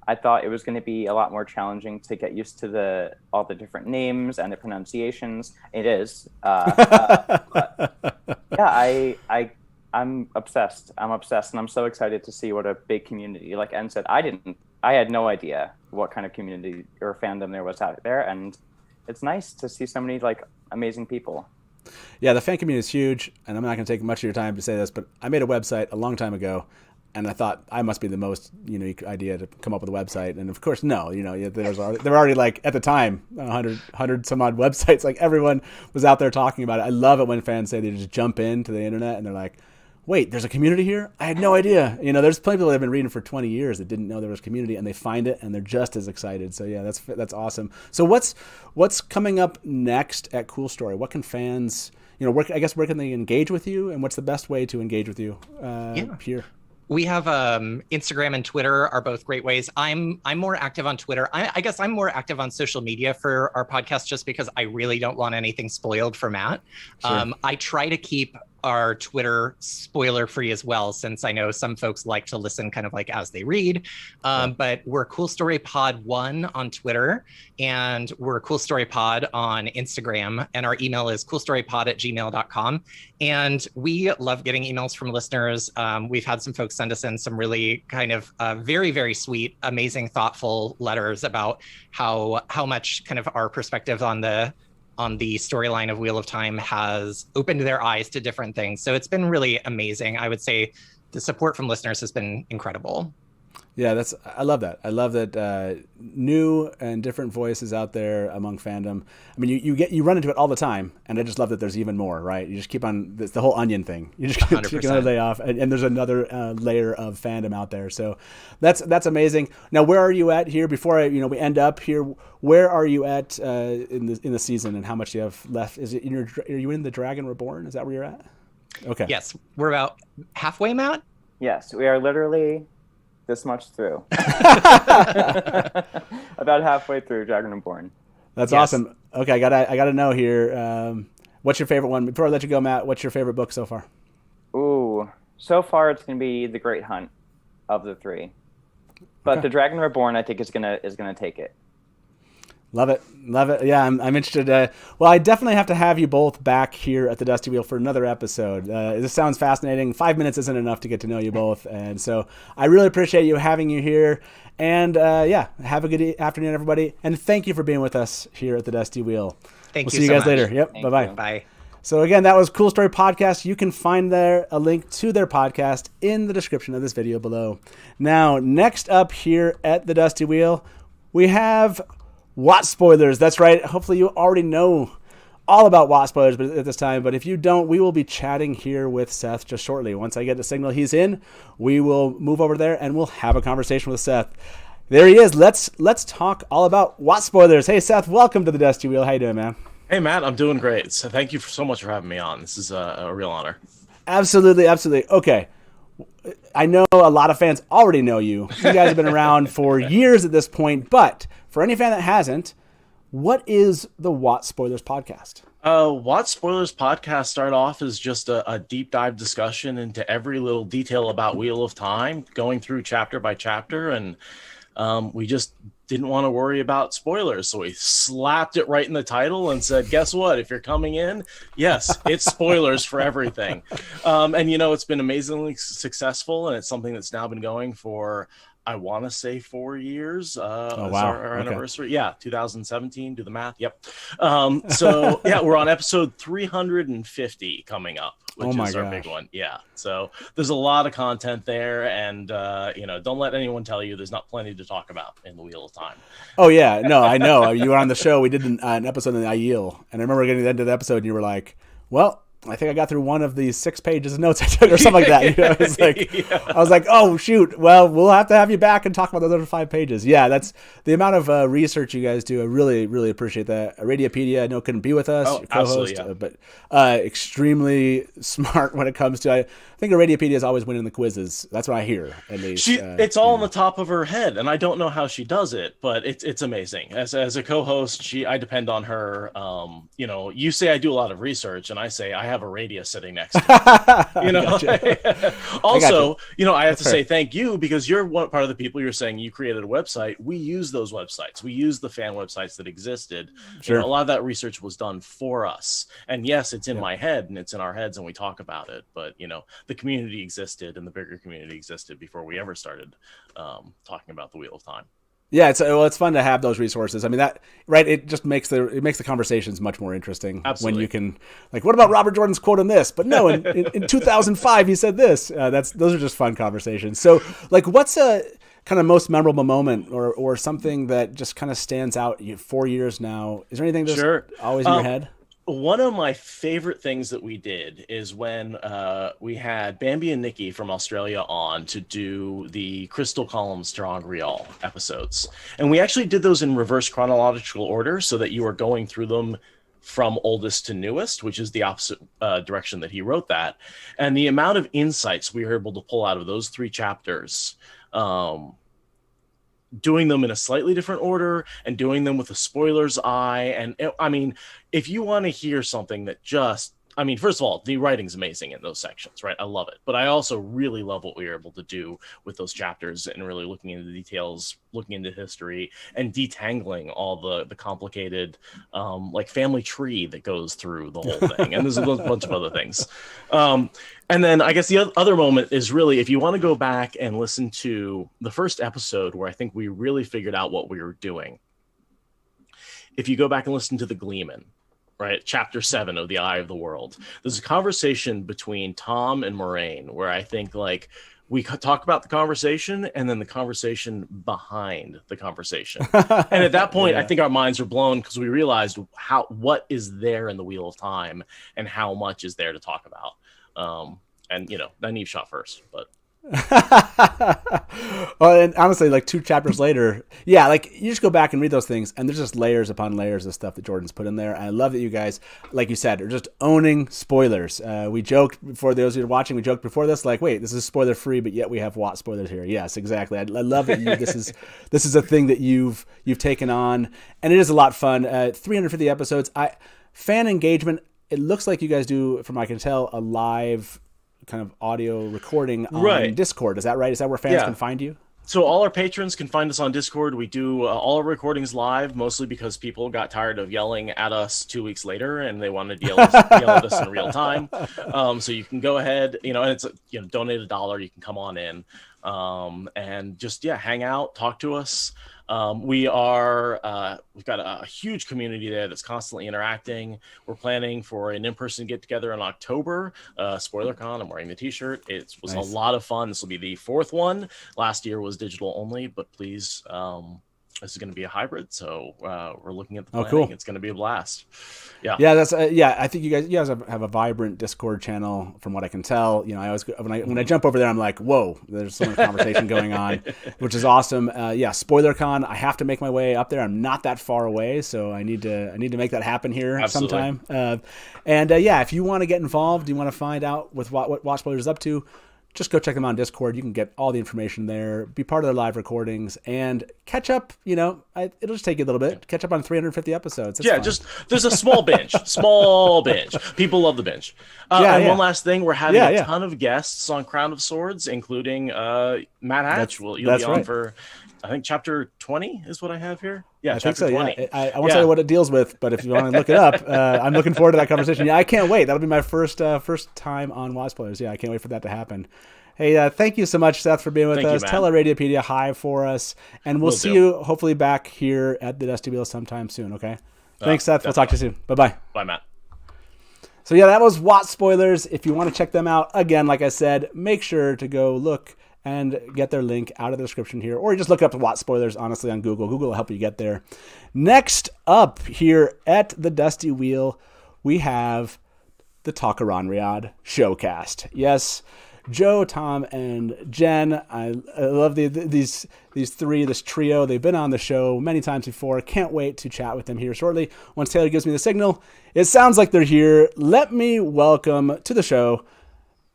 I thought it was going to be a lot more challenging to get used to all the different names and the pronunciations. It is. But yeah, I'm obsessed. I'm obsessed, and I'm so excited to see what a big community. Like N said, I had no idea what kind of community or fandom there was out there, and it's nice to see so many like amazing people. Yeah, the fan community is huge, and I'm not going to take much of your time to say this, but I made a website a long time ago. And I thought I must be the most unique idea to come up with a website. And of course, no, there were already like at the time, 100 some odd websites. Like everyone was out there talking about it. I love it when fans say they just jump into the internet and they're like, wait, there's a community here? I had no idea. There's plenty of people that have been reading for 20 years that didn't know there was community, and they find it and they're just as excited. So yeah, that's awesome. So what's coming up next at Cool Story? What can fans, where can they engage with you, and what's the best way to engage with you here? We have Instagram and Twitter are both great ways. I'm more active on Twitter. I guess I'm more active on social media for our podcast just because I really don't want anything spoiled for Matt. Sure. I try to keep our Twitter spoiler free as well, since I know some folks like to listen kind of like as they read. But we're Cool Story Pod 1 on Twitter, and we're Cool Story Pod on Instagram, and our email is coolstorypod@gmail.com. And we love getting emails from listeners. We've had some folks send us in some really kind of very, very sweet, amazing, thoughtful letters about how much kind of our perspective on the storyline of Wheel of Time has opened their eyes to different things. So it's been really amazing. I would say the support from listeners has been incredible. Yeah, I love that. I love that new and different voices out there among fandom. I mean, you run into it all the time, and I just love that there's even more, right? You just keep on, it's the whole onion thing. You just keep another day off, and there's another layer of fandom out there. So that's amazing. Now, where are you at here before we end up here? Where are you at in the season, and how much do you have left? Are you in the Dragon Reborn? Is that where you're at? Okay. Yes, we're about halfway, Matt. Yes, we are literally this much through. About halfway through Dragon Reborn. That's awesome. Okay, I gotta know here. What's your favorite one? Before I let you go, Matt, what's your favorite book so far? Ooh, so far it's gonna be The Great Hunt of the three, but The Dragon Reborn I think is gonna take it. Love it. Yeah, I'm interested. Well, I definitely have to have you both back here at the Dusty Wheel for another episode. This sounds fascinating. 5 minutes isn't enough to get to know you both, and so I really appreciate having you here. And have a good afternoon, everybody. And thank you for being with us here at the Dusty Wheel. Thank you. We'll see you guys later. Yep. Bye-bye. Bye. So again, that was Cool Story Podcast. You can find a link to their podcast in the description of this video below. Now, next up here at the Dusty Wheel, we have WoT Spoilers. That's right. Hopefully you already know all about WoT Spoilers at this time, but if you don't, we will be chatting here with Seth just shortly. Once I get the signal he's in, we will move over there and we'll have a conversation with Seth. There he is. Let's talk all about WoT Spoilers. Hey Seth, welcome to the Dusty Wheel. How you doing, man? Hey Matt, I'm doing great. So thank you so much for having me on. This is a real honor. Absolutely. Okay. I know a lot of fans already know you. You guys have been around for years at this point, but for any fan that hasn't, what is the WoT Spoilers podcast? WoT Spoilers podcast started off as just a deep dive discussion into every little detail about Wheel of Time, going through chapter by chapter, and we just didn't want to worry about spoilers, so we slapped it right in the title and said, guess what, if you're coming in, yes, it's spoilers for everything. And it's been amazingly successful, and it's something that's now been going for, I want to say 4 years. Oh, wow. Our anniversary. Yeah, 2017. Do the math. Yep. So yeah, we're on episode 350 coming up, which is our big one. Yeah. So there's a lot of content there, and don't let anyone tell you there's not plenty to talk about in the Wheel of Time. Oh yeah, no, I know. You were on the show. We did an episode on the Aiel, and I remember getting to the end of the episode, and you were like, "Well, I think I got through one of the 6 pages of notes I took," or something like that. It's like, yeah. I was like, "Oh shoot! Well, we'll have to have you back and talk about those other 5 pages." Yeah, that's the amount of research you guys do. I really, really appreciate that. Radiopedia, I know, couldn't be with us, your co-host, but extremely smart when it comes to. I think Radiopedia is always winning the quizzes. That's what I hear, at least. It's all on the top of her head, and I don't know how she does it, but it's amazing. As a co-host, I depend on her. You say I do a lot of research, and I say I have a Radius sitting next to me. Also, I have to say thank you, because you're one part of the people. You're saying you created a website. We use those websites. We use the fan websites that existed. Sure. A lot of that research was done for us. And yes, it's in my head and it's in our heads and we talk about it. But, the community existed and the bigger community existed before we ever started talking about the Wheel of Time. Yeah, it's fun to have those resources. I mean, that right, it just makes the conversations much more interesting. Absolutely. When you can, like, what about Robert Jordan's quote on this? But no, in 2005 he said this. Those are just fun conversations. So, like, what's a kind of most memorable moment or something that just kind of stands out? 4 years now. Is there anything that's always in your head? One of my favorite things that we did is when we had Bambi and Nikki from Australia on to do the Crystal Columns Talkaran episodes. And we actually did those in reverse chronological order so that you were going through them from oldest to newest, which is the opposite direction that he wrote that. And the amount of insights we were able to pull out of those 3 chapters, doing them in a slightly different order and doing them with a spoiler's eye. And I mean, if you want to hear something that just, I mean, first of all, the writing's amazing in those sections, right? I love it. But I also really love what we were able to do with those chapters and really looking into the details, looking into history, and detangling all the complicated like family tree that goes through the whole thing. And there's a bunch of other things. And then I guess the other moment is really, if you want to go back and listen to the first episode where I think we really figured out what we were doing. If you go back and listen to The Gleeman, right, chapter 7 of The Eye of the World, there's a conversation between Tom and Moraine where I think, like, we talk about the conversation and then the conversation behind the conversation. And at that point, I think our minds are blown because we realized what is there in the Wheel of Time and how much is there to talk about. And you know, Nynaeve shot first, but well, and honestly, like 2 chapters later, yeah, like you just go back and read those things, and there's just layers upon layers of stuff that Jordan's put in there. And I love that you guys, like you said, are just owning spoilers. We joked before, those who are watching, we joked before this, like, wait, this is spoiler free, but yet we have WoT spoilers here. Yes, exactly. I love that this is a thing that you've taken on, and it is a lot of fun. 350 episodes. Fan engagement. It looks like you guys do, from what I can tell, a live kind of audio recording on Discord. Is that right? Is that where fans can find you? So all our patrons can find us on Discord. We do all our recordings live, mostly because people got tired of yelling at us 2 weeks later and they wanted to yell at us in real time. So you can go ahead, and it's, donate $1, you can come on in and just, hang out, talk to us. We've got a huge community there that's constantly interacting. We're planning for an in-person get-together in October. SpoilerCon, I'm wearing the t-shirt. It was nice. A lot of fun. This will be the 4th one. Last year was digital only, but please, this is going to be a hybrid. So we're looking at the planning. Cool. It's going to be a blast. Yeah. That's I think you guys have a vibrant Discord channel from what I can tell. I always, when I jump over there, I'm like, whoa, there's so much conversation going on, which is awesome. SpoilerCon, I have to make my way up there. I'm not that far away, so I need to make that happen here sometime. If you want to get involved, you want to find out what WoT Spoilers is up to, just go check them out on Discord. You can get all the information there, be part of their live recordings, and catch up. It'll just take you a little bit. Catch up on 350 episodes. There's a small binge. People love the binge. One last thing, we're having a ton of guests on Crown of Swords, including Matt Hatch. You'll be on for, I think, chapter 20 is what I have here. Yeah, I think so. 20. Yeah. I won't tell you what it deals with, but if you want to look it up, I'm looking forward to that conversation. Yeah, I can't wait. That'll be my first time on WoT Spoilers. Yeah, I can't wait for that to happen. Hey, thank you so much, Seth, for being with us. Tell our Radiopedia hi for us, and we'll see you hopefully back here at the Dusty Wheel sometime soon. Okay. Thanks, Seth. Definitely. We'll talk to you soon. Bye-bye. Bye, Matt. So that was WoT Spoilers. If you want to check them out, again, like I said, make sure to go look and get their link out of the description here, or you just look up WoT Spoilers, honestly, on Google. Google will help you get there. Next up here at the Dusty Wheel, we have the Talkaran Riad Showcast. Yes, Joe, Tom, and Jen. I love these three, this trio. They've been on the show many times before. Can't wait to chat with them here shortly. Once Taylor gives me the signal, it sounds like they're here. Let me welcome to the show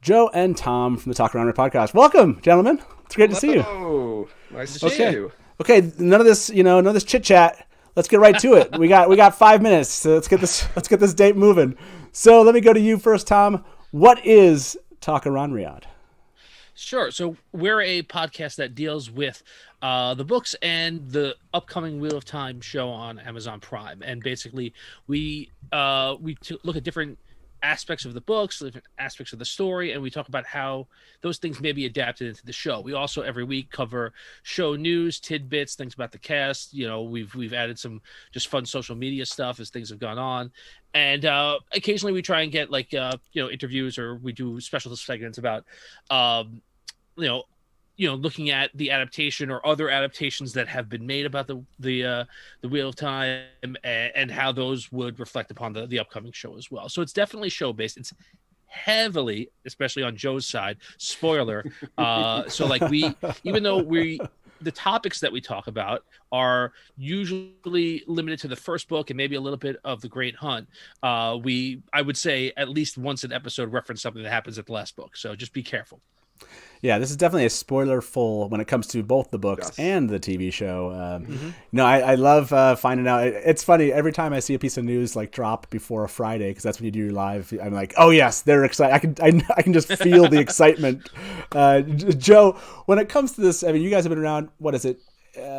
Joe and Tom from the Talkaran Riad podcast. Welcome, gentlemen. It's great to see you. Oh, nice to see you. Okay, none of this chit chat. Let's get right to it. We got 5 minutes, so let's get this date moving. So let me go to you first, Tom. What is Talkaran Riad? Sure. So we're a podcast that deals with the books and the upcoming Wheel of Time show on Amazon Prime, and basically we look at different aspects of the books, different aspects of the story, and we talk about how those things may be adapted into the show. We also every week cover show news, tidbits, things about the cast. We've added some just fun social media stuff as things have gone on, and occasionally we try and get interviews, or we do special segments about looking at the adaptation or other adaptations that have been made about the Wheel of Time, and how those would reflect upon the upcoming show as well. So it's definitely show based. It's heavily, especially on Joe's side, spoiler. So even though the topics that we talk about are usually limited to the first book and maybe a little bit of the Great Hunt, I would say at least once an episode reference something that happens at the last book. So just be careful. Yeah, this is definitely a spoiler full when it comes to both the books and the TV show. I love finding out. It's funny every time I see a piece of news drop before a Friday, because that's when you do your live. I'm like, oh yes, they're excited. I can just feel the excitement. Joe, when it comes to this, I mean, you guys have been around. What is it?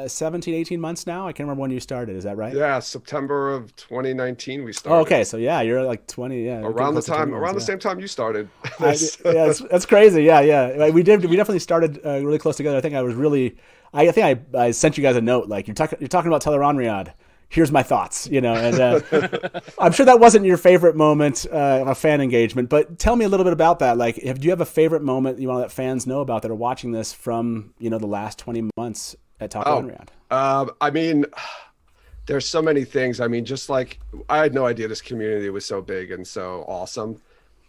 17, 18 months now? I can't remember when you started. Is that right? Yeah, September of 2019 we started. Oh, okay, so yeah, you're 20. Yeah, around the same time you started. That's crazy. Yeah. We definitely started really close together. I think I sent you guys a note you're talking about Talkaran Riad. Here's my thoughts, and I'm sure that wasn't your favorite moment of a fan engagement, but tell me a little bit about that. Do you have a favorite moment you want to let fans know about that are watching this from, the last 20 months at Talkaran Riad? I mean, there's so many things. I mean, I had no idea this community was so big and so awesome.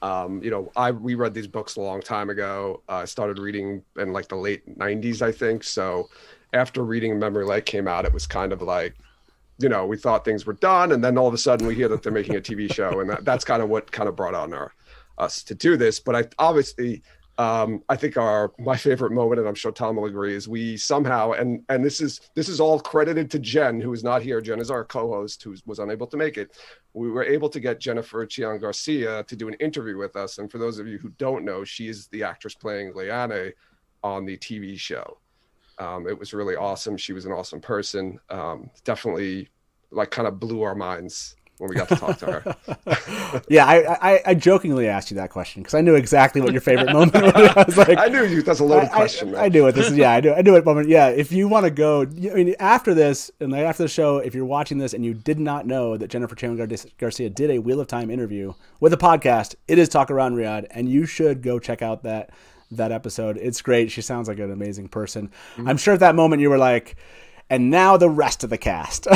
We read these books a long time ago. I started reading in the late 90s, I think. So after reading Memory Lake came out, it was kind of we thought things were done, and then all of a sudden we hear that they're making a TV show, and that's kind of what kind of brought on us to do this. But I think my favorite moment, and I'm sure Tom will agree, is we somehow, and this is all credited to Jen, who is not here. Jen is our co-host who was unable to make it. We were able to get Jennifer Chiang Garcia to do an interview with us. And for those of you who don't know, she is the actress playing Leanne on the TV show. It was really awesome. She was an awesome person. Definitely kind of blew our minds when we got to talk to her. Yeah, I jokingly asked you that question because I knew exactly what your favorite moment was. I was I knew you. That's a loaded question, man. I knew what this is. Yeah, I knew what moment. Yeah, if you want to go, after this and after the show, if you're watching this and you did not know that Jennifer Chiang Garcia did a Wheel of Time interview with a podcast, it is Talkaran Riad, and you should go check out that episode. It's great. She sounds like an amazing person. Mm-hmm. I'm sure at that moment you were like, and now the rest of the cast.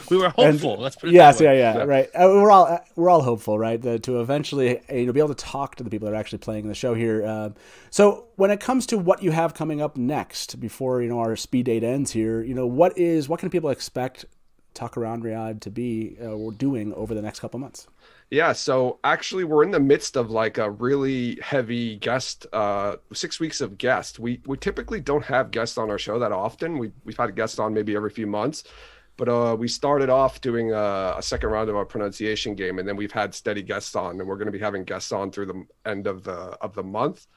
We were hopeful. Let's put it that way. Yeah, right. We're all hopeful, right? To eventually be able to talk to the people that are actually playing the show here. So when it comes to what you have coming up next, before our speed date ends here, what can people expect Talkaran Riad to be doing over the next couple months? Yeah, so actually we're in the midst of a really heavy guest, 6 weeks of guests. We typically don't have guests on our show that often. We've had guests on maybe every few months, but we started off doing a second round of our pronunciation game, and then we've had steady guests on, and we're going to be having guests on through the end of the month.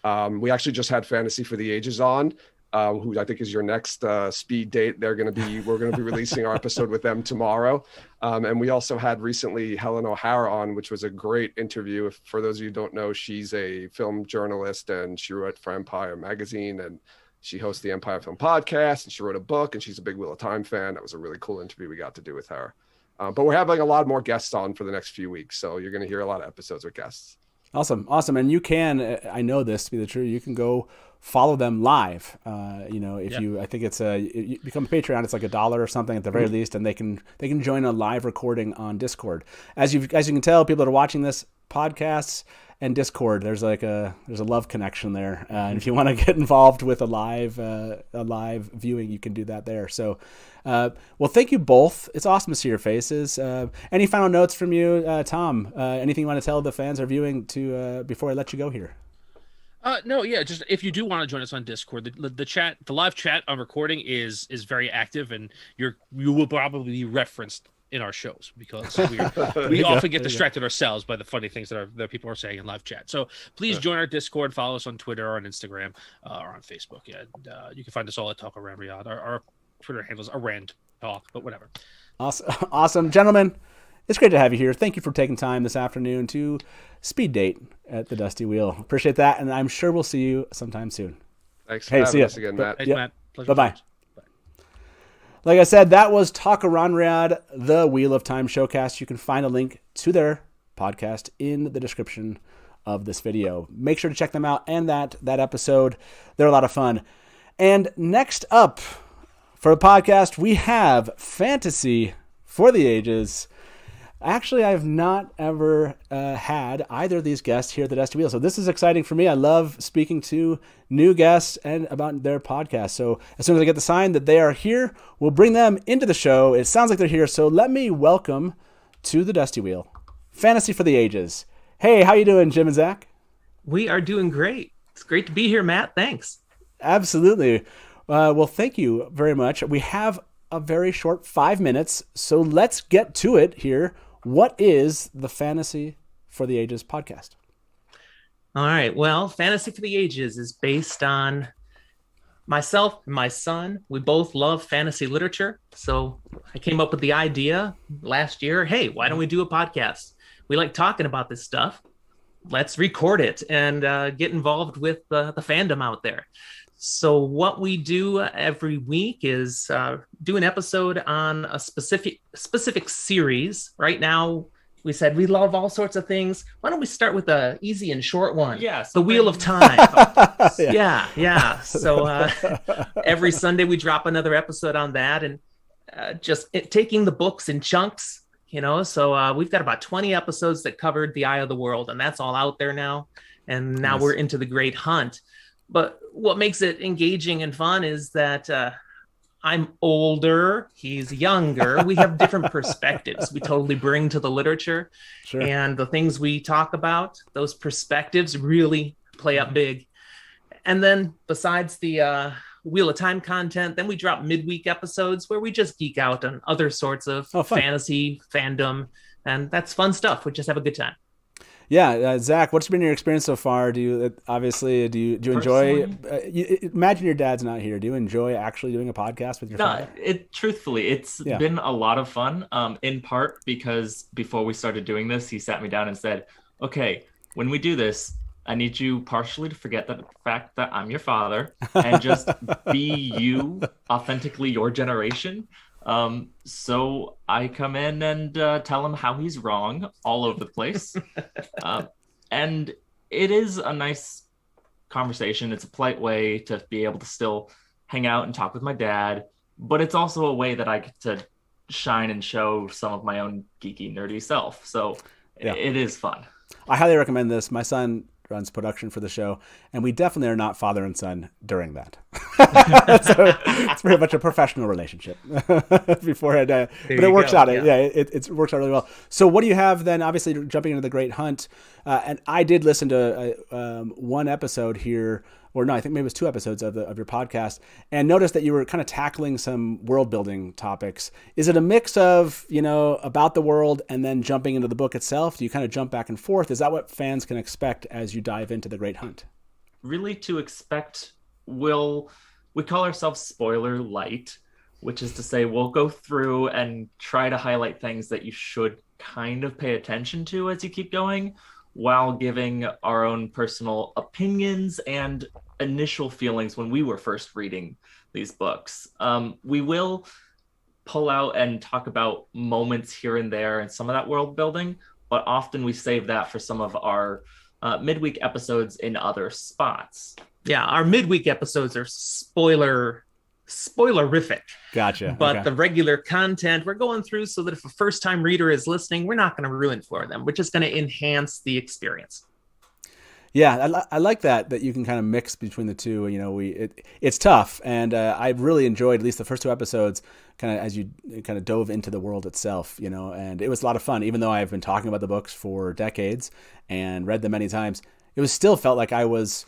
We actually just had Fantasy for the Ages on, who I think is your next speed date. We're going to be releasing our episode with them tomorrow. And we also had recently Helen O'Hara on, which was a great interview. For those of you who don't know, she's a film journalist, and she wrote for Empire Magazine, and she hosts the Empire Film Podcast, and she wrote a book, and she's a big Wheel of Time fan. That was a really cool interview we got to do with her. But we're having a lot more guests on for the next few weeks, so you're going to hear a lot of episodes with guests. Awesome. And you can, I know this to be the truth, you can go follow them live. I think it's you become a Patreon, it's $1 or something at the very least, and they can join a live recording on Discord. As you can tell, people that are watching this podcasts and Discord, there's a love connection there. And if you want to get involved with a live viewing, you can do that there. So, well, thank you both. It's awesome to see your faces. Any final notes from you, Tom? Anything you want to tell the fans are viewing before I let you go here? No, yeah. Just if you do want to join us on Discord, the live chat on recording is very active, and you will probably be referenced in our shows because we often get distracted ourselves by the funny things that people are saying in live chat. So please join our Discord, follow us on Twitter or on Instagram or on Facebook. Yeah, and you can find us all at Talkaran Riad. Our Twitter handles are Rand Talk, but whatever. Awesome, gentlemen. It's great to have you here. Thank you for taking time this afternoon to speed date at the Dusty Wheel. Appreciate that, and I'm sure we'll see you sometime soon. Thanks for having us again, Matt. Thanks, Matt. Pleasure. Bye-bye. Like I said, that was Talkaran Riad, the Wheel of Time showcast. You can find a link to their podcast in the description of this video. Make sure to check them out and that episode. They're a lot of fun. And next up for the podcast, we have Fantasy for the Ages. Actually, I've not ever had either of these guests here at the Dusty Wheel, so this is exciting for me. I love speaking to new guests and about their podcast. So as soon as I get the sign that they are here, we'll bring them into the show. It sounds like they're here, so let me welcome to the Dusty Wheel, Fantasy for the Ages. Hey, how you doing, Jim and Zach? We are doing great. It's great to be here, Matt. Thanks. Absolutely. Well, thank you very much. We have a very short 5 minutes, so let's get to it here. What is the Fantasy for the Ages podcast? All right. Well, Fantasy for the Ages is based on myself and my son. We both love fantasy literature. So I came up with the idea last year. Hey, why don't we do a podcast? We like talking about this stuff. Let's record it and get involved with the fandom out there. So what we do every week is do an episode on a specific series. Right now, we said we love all sorts of things. Why don't we start with the easy and short one? Yes. The Wheel of Time. Yeah. So every Sunday we drop another episode on that, and taking the books in chunks. So we've got about 20 episodes that covered the Eye of the World, and that's all out there now. And now we're into the Great Hunt. But what makes it engaging and fun is that I'm older, he's younger. We have different perspectives we totally bring to the literature. Sure. And the things we talk about, those perspectives really play up big. And then besides the Wheel of Time content, then we drop midweek episodes where we just geek out on other sorts of fantasy, fandom. And that's fun stuff. We just have a good time. Yeah, Zach, what's been your experience so far? Do you enjoy? Imagine your dad's not here. Do you enjoy actually doing a podcast with your father? Truthfully, it's been a lot of fun. In part because before we started doing this, he sat me down and said, "Okay, when we do this, I need you partially to forget the fact that I'm your father and just be you, authentically your generation." So I come in and tell him how he's wrong all over the place. And it is a nice conversation. It's a polite way to be able to still hang out and talk with my dad, but it's also a way that I get to shine and show some of my own geeky, nerdy self. So it is fun. I highly recommend this. My son runs production for the show, and we definitely are not father and son during that. So it's very much a professional relationship beforehand, but it works out. Yeah, it works out really well. So what do you have then? Obviously, jumping into the Great Hunt, and I did listen to one episode here, or no, I think maybe it was 2 episodes of your podcast, and noticed that you were kind of tackling some world building topics. Is it a mix of about the world and then jumping into the book itself? Do you kind of jump back and forth? Is that what fans can expect as you dive into the Great Hunt? Really, to expect, we call ourselves spoiler light, which is to say we'll go through and try to highlight things that you should kind of pay attention to as you keep going, while giving our own personal opinions and initial feelings when we were first reading these books. We will pull out and talk about moments here and there and some of that world building, but often we save that for some of our midweek episodes in other spots. Yeah, our midweek episodes are spoilerific. Gotcha. But the regular content we're going through so that if a first-time reader is listening, we're not going to ruin for them. We're just going to enhance the experience. Yeah, I like that you can kind of mix between the two. It's tough, and I really enjoyed at least the first 2 episodes, kind of as you kind of dove into the world itself. And it was a lot of fun. Even though I've been talking about the books for decades and read them many times, it was still felt like I was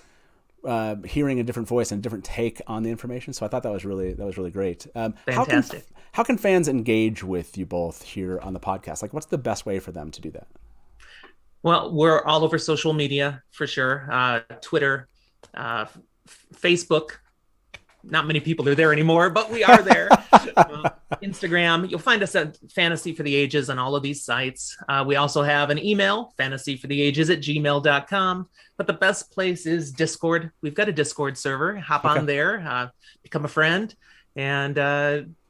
hearing a different voice and a different take on the information. So I thought that was really great. Fantastic. How can fans engage with you both here on the podcast? Like, what's the best way for them to do that? Well, we're all over social media for sure. Twitter, Facebook, not many people are there anymore, but we are there. Instagram, you'll find us at Fantasy for the Ages on all of these sites. We also have an email, fantasyfortheages@gmail.com. But the best place is Discord. We've got a Discord server. Hop on there, become a friend, and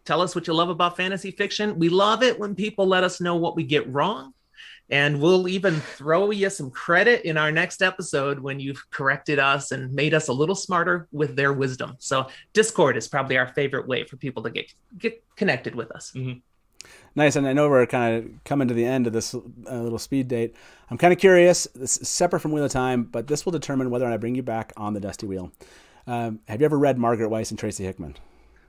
tell us what you love about fantasy fiction. We love it when people let us know what we get wrong. And we'll even throw you some credit in our next episode when you've corrected us and made us a little smarter with their wisdom. So Discord is probably our favorite way for people to get connected with us. Mm-hmm. Nice. And I know we're kind of coming to the end of this little speed date. I'm kind of curious, this is separate from Wheel of Time, but this will determine whether or not I bring you back on the Dusty Wheel. Have you ever read Margaret Weis and Tracy Hickman?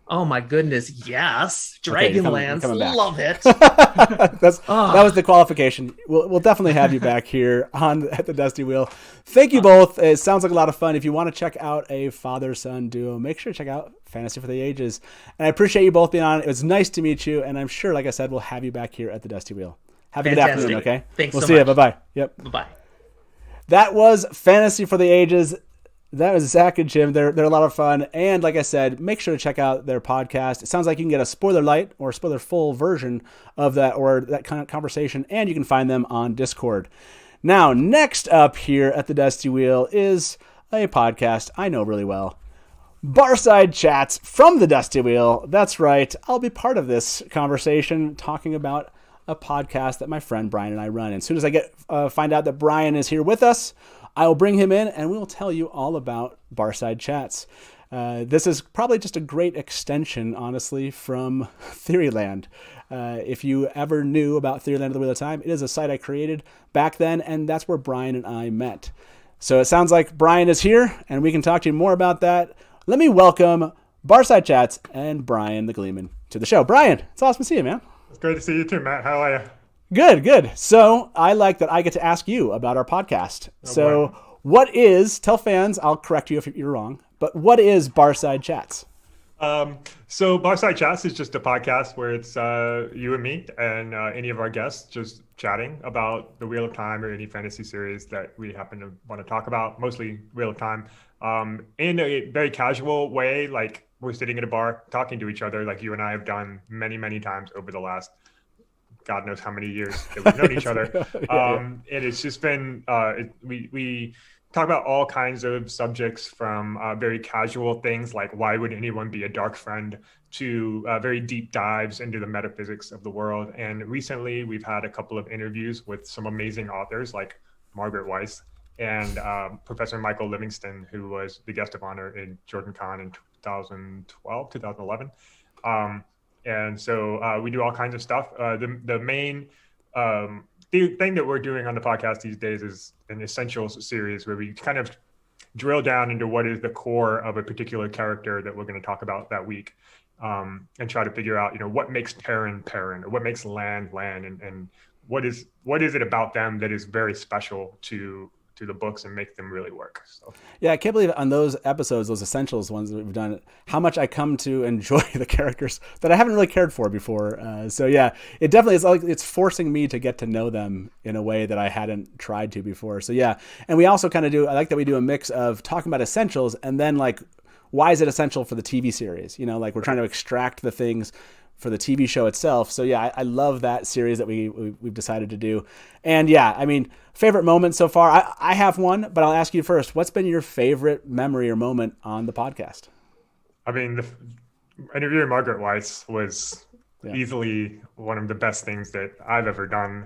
Oh my goodness, yes. Dragonlance, love it. That was the qualification. We'll definitely have you back here at the Dusty Wheel. Thank you both. It sounds like a lot of fun. If you want to check out a father-son duo, make sure to check out Fantasy for the Ages. And I appreciate you both being on. It was nice to meet you, and I'm sure, like I said, we'll have you back here at the Dusty Wheel. Have a good afternoon, okay? Thanks we'll so see much. you. Bye-bye. Yep. Bye-bye. That was Fantasy for the Ages. That was Zach and Jim. They're a lot of fun. And like I said, make sure to check out their podcast. It sounds like you can get a spoiler light or a spoiler full version of that or that kind of conversation, and you can find them on Discord. Now, next up here at the Dusty Wheel is a podcast I know really well. BARSIDE Chats from the Dusty Wheel. That's right. I'll be part of this conversation talking about a podcast that my friend Brian and I run. And as soon as I find out that Brian is here with us, I will bring him in and we will tell you all about BARSIDE Chats. This is probably just a great extension, honestly, from Theoryland. If you ever knew about Theoryland of the Wheel of Time, it is a site I created back then, and that's where Brian and I met. So it sounds like Brian is here, and we can talk to you more about that. Let me welcome BARSIDE Chats and Brian the Gleeman to the show. Brian, it's awesome to see you, man. It's great to see you too, Matt. How are you? Good. So I like that I get to ask you about our podcast. Tell fans, I'll correct you if you're wrong, but what is BARSIDE Chats? So BARSIDE Chats is just a podcast where it's you and me and any of our guests just chatting about the Wheel of Time or any fantasy series that we happen to want to talk about, mostly Wheel of Time, in a very casual way, like we're sitting at a bar talking to each other like you and I have done many, many times over the last God knows how many years that we've known each other. And it's just been, we talk about all kinds of subjects from very casual things like why would anyone be a dark friend to very deep dives into the metaphysics of the world. And recently we've had a couple of interviews with some amazing authors like Margaret Weis and Professor Michael Livingston, who was the guest of honor in Jordan Con in 2011. And so we do all kinds of stuff. The main thing that we're doing on the podcast these days is an Essentials series where we kind of drill down into what is the core of a particular character that we're going to talk about that week, and try to figure out, what makes Perrin, or what makes Lan, and what is it about them that is very special to the books and make them really work. So yeah, I can't believe on those episodes, those Essentials ones that we've done, how much I come to enjoy the characters that I haven't really cared for before. So yeah, it definitely is like it's forcing me to get to know them in a way that I hadn't tried to before. So yeah, and we also kind of I like that we do a mix of talking about Essentials and then like, why is it essential for the TV series? Like we're trying to extract the things for the TV show itself. So yeah, I love that series that we've decided to do. And yeah, I mean, favorite moment so far, I have one, but I'll ask you first. What's been your favorite memory or moment on the podcast? I mean, the interviewing Margaret Weis was easily one of the best things that I've ever done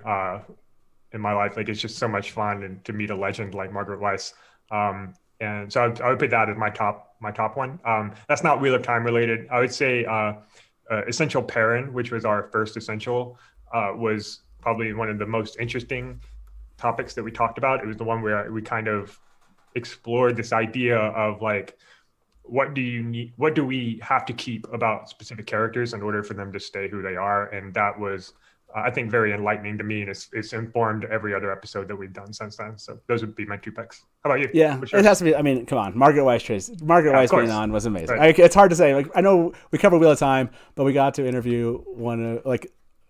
in my life. Like, it's just so much fun and to meet a legend like Margaret Weis. And so I would put that as my top one. That's not Wheel of Time related. I would say Essential Perrin, which was our first Essential, was probably one of the most interesting topics that we talked about. It was the one where we kind of explored this idea of like, what do we have to keep about specific characters in order for them to stay who they are? And that was, I think, very enlightening to me, and it's informed every other episode that we've done since then. So those would be my two picks. How about you? Yeah, it has to be. I mean, come on, Margaret Weis. Margaret Weis being on was amazing. Right. It's hard to say. Like, I know we covered Wheel of Time, but we got to interview one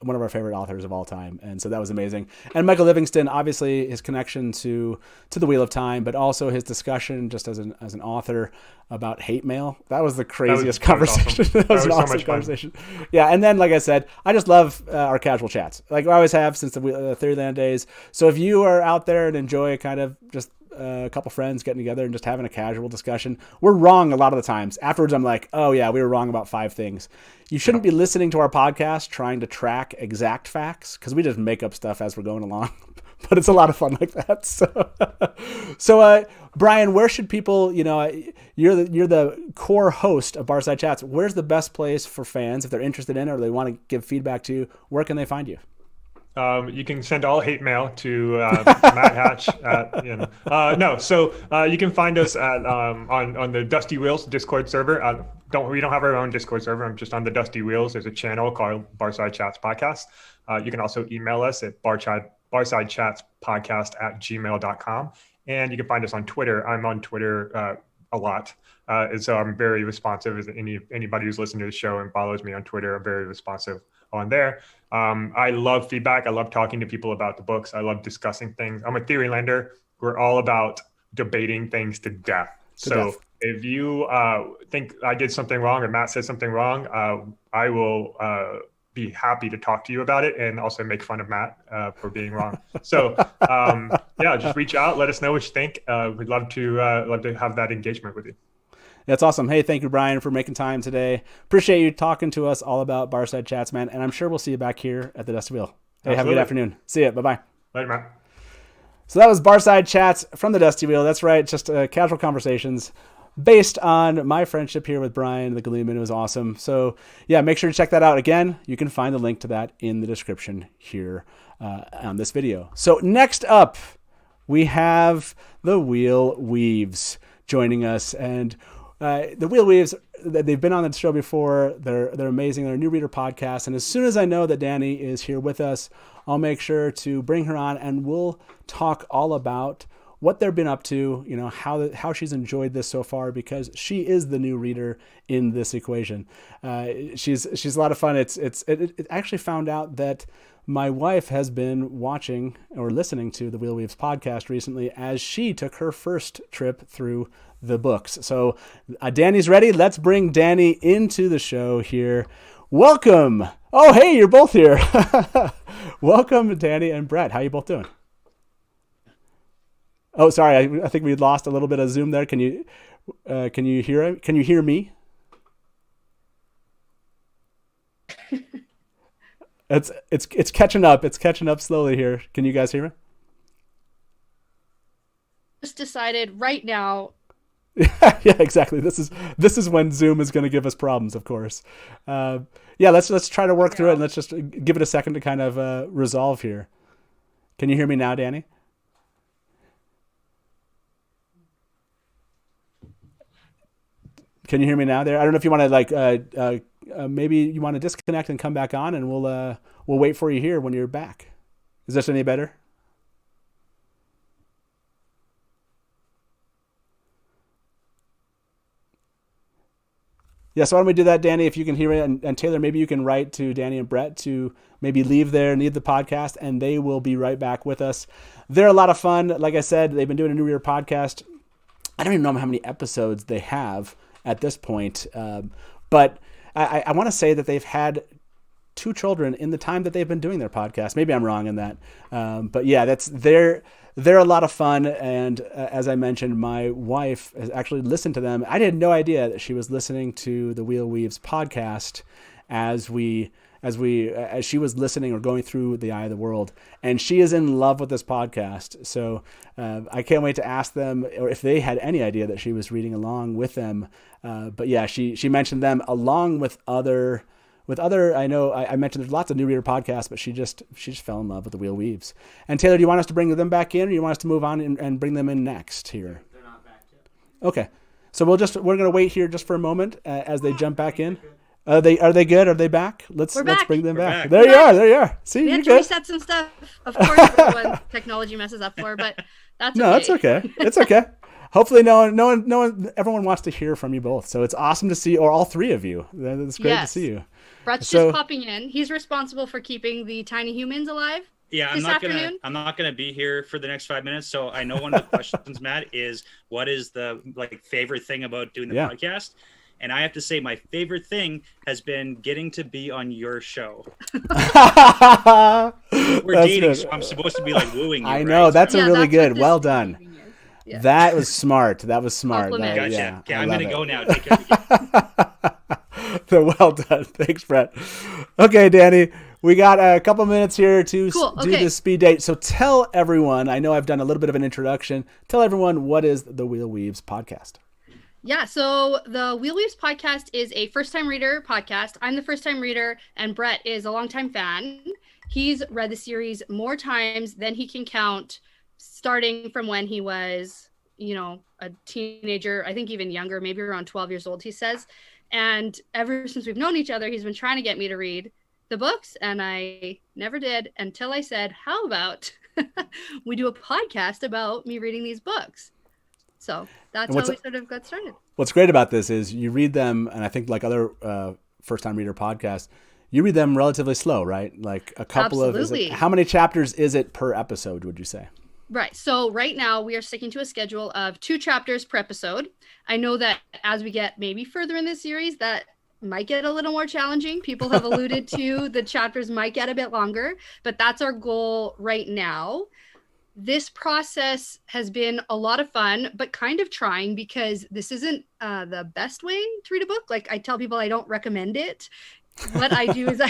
one of our favorite authors of all time. And so that was amazing. And Michael Livingston, obviously his connection to the Wheel of Time, but also his discussion just as an author about hate mail. That was the craziest conversation. Awesome. That was an awesome conversation. Yeah. And then, like I said, I just love our casual chats. Like I always have since the Theoryland days. So if you are out there and enjoy kind of just a couple friends getting together and just having a casual discussion, we're wrong a lot of the times. Afterwards, I'm like, oh yeah, we were wrong about 5 things. You shouldn't be listening to our podcast trying to track exact facts, because we just make up stuff as we're going along. But it's a lot of fun like that. So Brian, where should people, you're the core host of Barside Chats. Where's the best place for fans if they're interested in it or they want to give feedback to you? Where can they find you? You can send all hate mail to Matt Hatch. You can find us at on the Dusty Wheels Discord server. We don't have our own Discord server. I'm just on the Dusty Wheels. There's a channel called Barside Chats Podcast. You can also email us at barsidechatspodcast@gmail.com. And you can find us on Twitter. I'm on Twitter a lot. And so I'm very responsive. As anybody who's listened to the show and follows me on Twitter, I'm very responsive on there. I love feedback. I love talking to people about the books. I love discussing things. I'm a Theorylander. We're all about debating things to death. If you think I did something wrong or Matt said something wrong, I will be happy to talk to you about it and also make fun of Matt for being wrong. So just reach out. Let us know what you think. We'd love to have that engagement with you. That's awesome. Hey, thank you, Brian, for making time today. Appreciate you talking to us all about Barside Chats, man. And I'm sure we'll see you back here at the Dusty Wheel. Hey, Have a good afternoon. See ya. Bye-bye. Later, Matt. So that was Barside Chats from the Dusty Wheel. That's right. Just casual conversations based on my friendship here with Brian the Gleeman. It was awesome. So yeah, make sure to check that out. Again, you can find the link to that in the description here on this video. So next up, we have the Wheel Weaves joining us. And the Wheel Weaves, they've been on the show before. They're amazing. They're a new reader podcast. And as soon as I know that Danny is here with us, I'll make sure to bring her on and we'll talk all about what they've been up to, how she's enjoyed this so far, because she is the new reader in this equation. She's a lot of fun. It actually found out that my wife has been watching or listening to the Wheel Weaves podcast recently as she took her first trip through the books. So Danny's ready. Let's bring Danny into the show here. Welcome. Oh, hey, you're both here. Welcome, Danny and Brett. How you both doing? Oh, sorry. I think we lost a little bit of Zoom there. Can you hear it? Can you hear me? It's catching up. It's catching up slowly here. Can you guys hear me? Just decided right now. Yeah, exactly. This is when Zoom is going to give us problems, of course. Let's try to work through it, and let's just give it a second to kind of resolve here. Can you hear me now, Danny? Can you hear me now there? I don't know if you want to maybe you want to disconnect and come back on, and we'll wait for you here when you're back. Is this any better? Yeah, so why don't we do that, Danny, if you can hear it, and Taylor, maybe you can write to Danny and Brett to maybe leave the podcast, and they will be right back with us. They're a lot of fun. Like I said, they've been doing a new reader podcast. I don't even know how many episodes they have at this point, but I want to say that they've had 2 children in the time that they've been doing their podcast. Maybe I'm wrong in that, but yeah, they're a lot of fun. And as I mentioned, my wife has actually listened to them. I had no idea that she was listening to the Wheel Weaves podcast as she was listening or going through The Eye of the World, and she is in love with this podcast. So I can't wait to ask them, or if they had any idea that she was reading along with them. But yeah, she mentioned them along with other. I know I mentioned there's lots of new reader podcasts, but she just fell in love with the Wheel Weaves. And Taylor, do you want us to bring them back in, or do you want us to move on and bring them in next here? They're not back yet. Okay, so we're going to wait here just for a moment as they jump back in. Are they good? Are they back? Let's bring them back. There you are. See, we have to reset some stuff. Of course, when technology messes up for, but that's okay. No, it's okay. It's okay. Hopefully, everyone wants to hear from you both. So it's awesome to see, or all 3 of you. It's great to see you. Brett's So- just popping in. He's responsible for keeping the tiny humans alive. Yeah, this afternoon. I'm not gonna be here for the next 5 minutes. So I know one of the questions, Matt, is what is the favorite thing about doing the podcast? And I have to say, my favorite thing has been getting to be on your show. We're dating, good. so I'm supposed to be wooing you. I know, right? that's So- a really good. Well done. Yeah. That was smart. That was smart. Compliment. Gotcha. Yeah, Okay, I I'm love gonna it. go now. Take care of you. Well done. Thanks, Brett. Okay, Danny, we got a couple minutes here to Cool, do okay. this speed date. So tell everyone, I know I've done a little bit of an introduction. Tell everyone, what is the Wheel Weaves podcast? Yeah, so the Wheel Weaves podcast is a first-time reader podcast. I'm the first-time reader, and Brett is a longtime fan. He's read the series more times than he can count, starting from when he was, a teenager, I think even younger, maybe around 12 years old, he says. And ever since we've known each other, he's been trying to get me to read the books, and I never did until I said, how about we do a podcast about me reading these books? So that's how we sort of got started. What's great about this is you read them, and I think like other first-time reader podcasts, you read them relatively slow, right? Like a couple Absolutely. how many chapters is it per episode, would you say? Right. So right now we are sticking to a schedule of 2 chapters per episode. I know that as we get maybe further in this series, that might get a little more challenging. People have alluded to the chapters might get a bit longer, but that's our goal right now. This process has been a lot of fun, but kind of trying because this isn't the best way to read a book. Like I tell people I don't recommend it. What I do is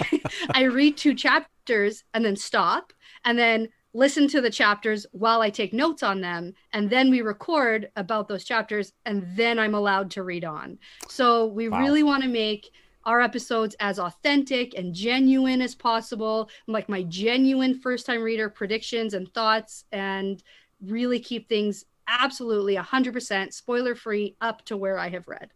I read 2 chapters and then stop and then listen to the chapters while I take notes on them. And then we record about those chapters and then I'm allowed to read on. So we really want to make our episodes as authentic and genuine as possible, like my genuine first-time reader predictions and thoughts, and really keep things absolutely 100% spoiler-free up to where I have read.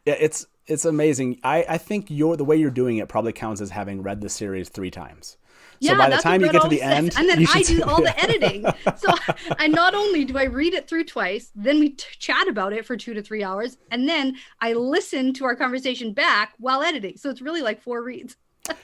Yeah, it's amazing. I think the way you're doing it probably counts as having read the series 3 times. So by the time you get to the end, and then I do all the editing. So I not only do I read it through twice, then we chat about it for 2 to 3 hours, and then I listen to our conversation back while editing. So it's really like 4 reads.